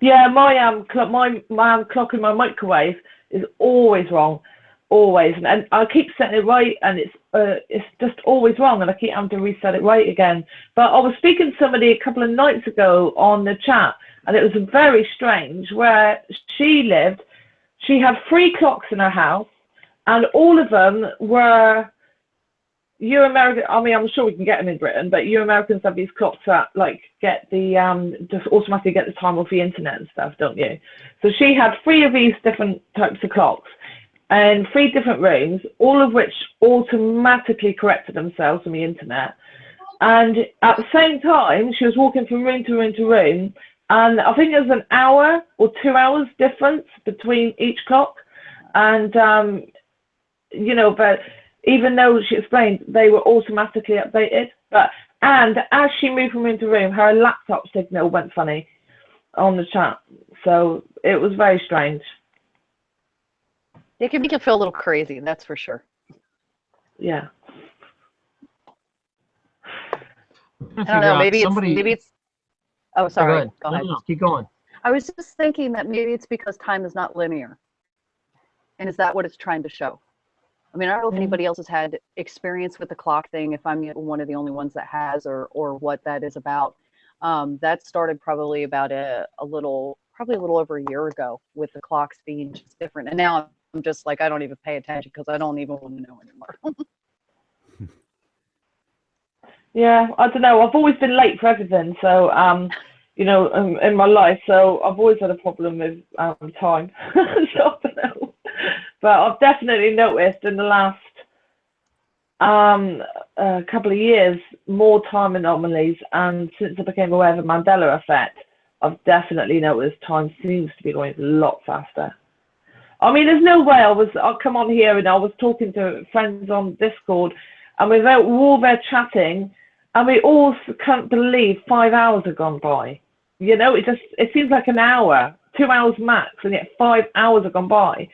Yeah, my clock in my microwave is always wrong, always, and I keep setting it right, and it's just always wrong, and I keep having to reset it right again. But I was speaking to somebody a couple of nights ago on the chat, and it was very strange where she lived. She had 3 clocks in her house, and all of them were. You American, I mean, I'm sure we can get them in Britain, but you Americans have these clocks that get the just automatically get the time off the internet and stuff, don't you? So she had 3 of these different types of clocks and 3 different rooms, all of which automatically corrected themselves from the internet. And at the same time, she was walking from room to room to room, and I think there's an hour or 2 hours difference between each clock, and but. Even though she explained they were automatically updated, and as she moved from room to room, her laptop signal went funny on the chat. So it was very strange. It can make you feel a little crazy, that's for sure. Yeah. I don't know, maybe it's. Oh, sorry. Go ahead. No, keep going. I was just thinking that maybe it's because time is not linear. And is that what it's trying to show? I mean, I don't know if anybody else has had experience with the clock thing, if I'm one of the only ones that has, or what that is about. That started probably about a little over a year ago, with the clocks being just different. And now I'm just like, I don't even pay attention because I don't even want to know anymore. Yeah, I don't know. I've always been late for everything. So, in my life, so I've always had a problem with time. So I don't know. But I've definitely noticed in the last couple of years more time anomalies, and since I became aware of the Mandela effect, I've definitely noticed time seems to be going a lot faster. I mean, there's no way I'll come on here and I was talking to friends on Discord, and we were all there chatting, and we all can't believe 5 hours have gone by. It seems like an hour, 2 hours max, and yet 5 hours have gone by.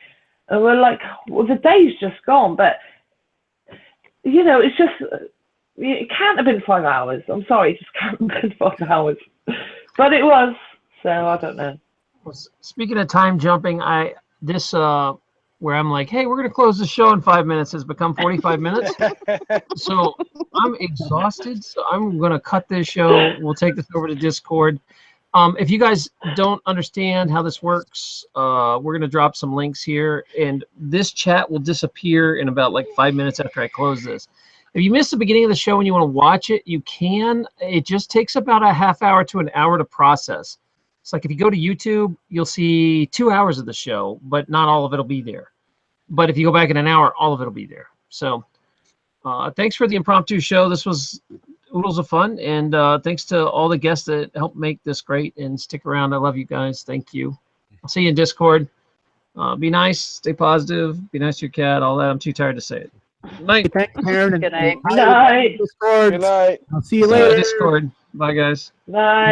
And we're like, well, the day's just gone, but, it's just, it can't have been 5 hours. I'm sorry, it just can't have been 5 hours. But it was, so I don't know. Well, speaking of time jumping, where I'm like, hey, we're going to close the show in 5 minutes has become 45 minutes. So I'm exhausted, so I'm going to cut this show. We'll take this over to Discord. If you guys don't understand how this works, we're going to drop some links here, and this chat will disappear in about 5 minutes after I close this. If you missed the beginning of the show and you want to watch it, you can. It just takes about a half hour to an hour to process. It's like if you go to YouTube, you'll see 2 hours of the show, but not all of it will be there. But if you go back in an hour, all of it will be there. So Thanks for the impromptu show. This was oodles of fun, and thanks to all the guests that helped make this great and stick around. I love you guys. Thank you. I'll see you in Discord. Be nice, stay positive, be nice to your cat, all that. I'm too tired to say it. Good night. Thanks, Tarrin. Good night. Good night. Good night. I'll see you See you in later. Discord. Bye, guys. Bye.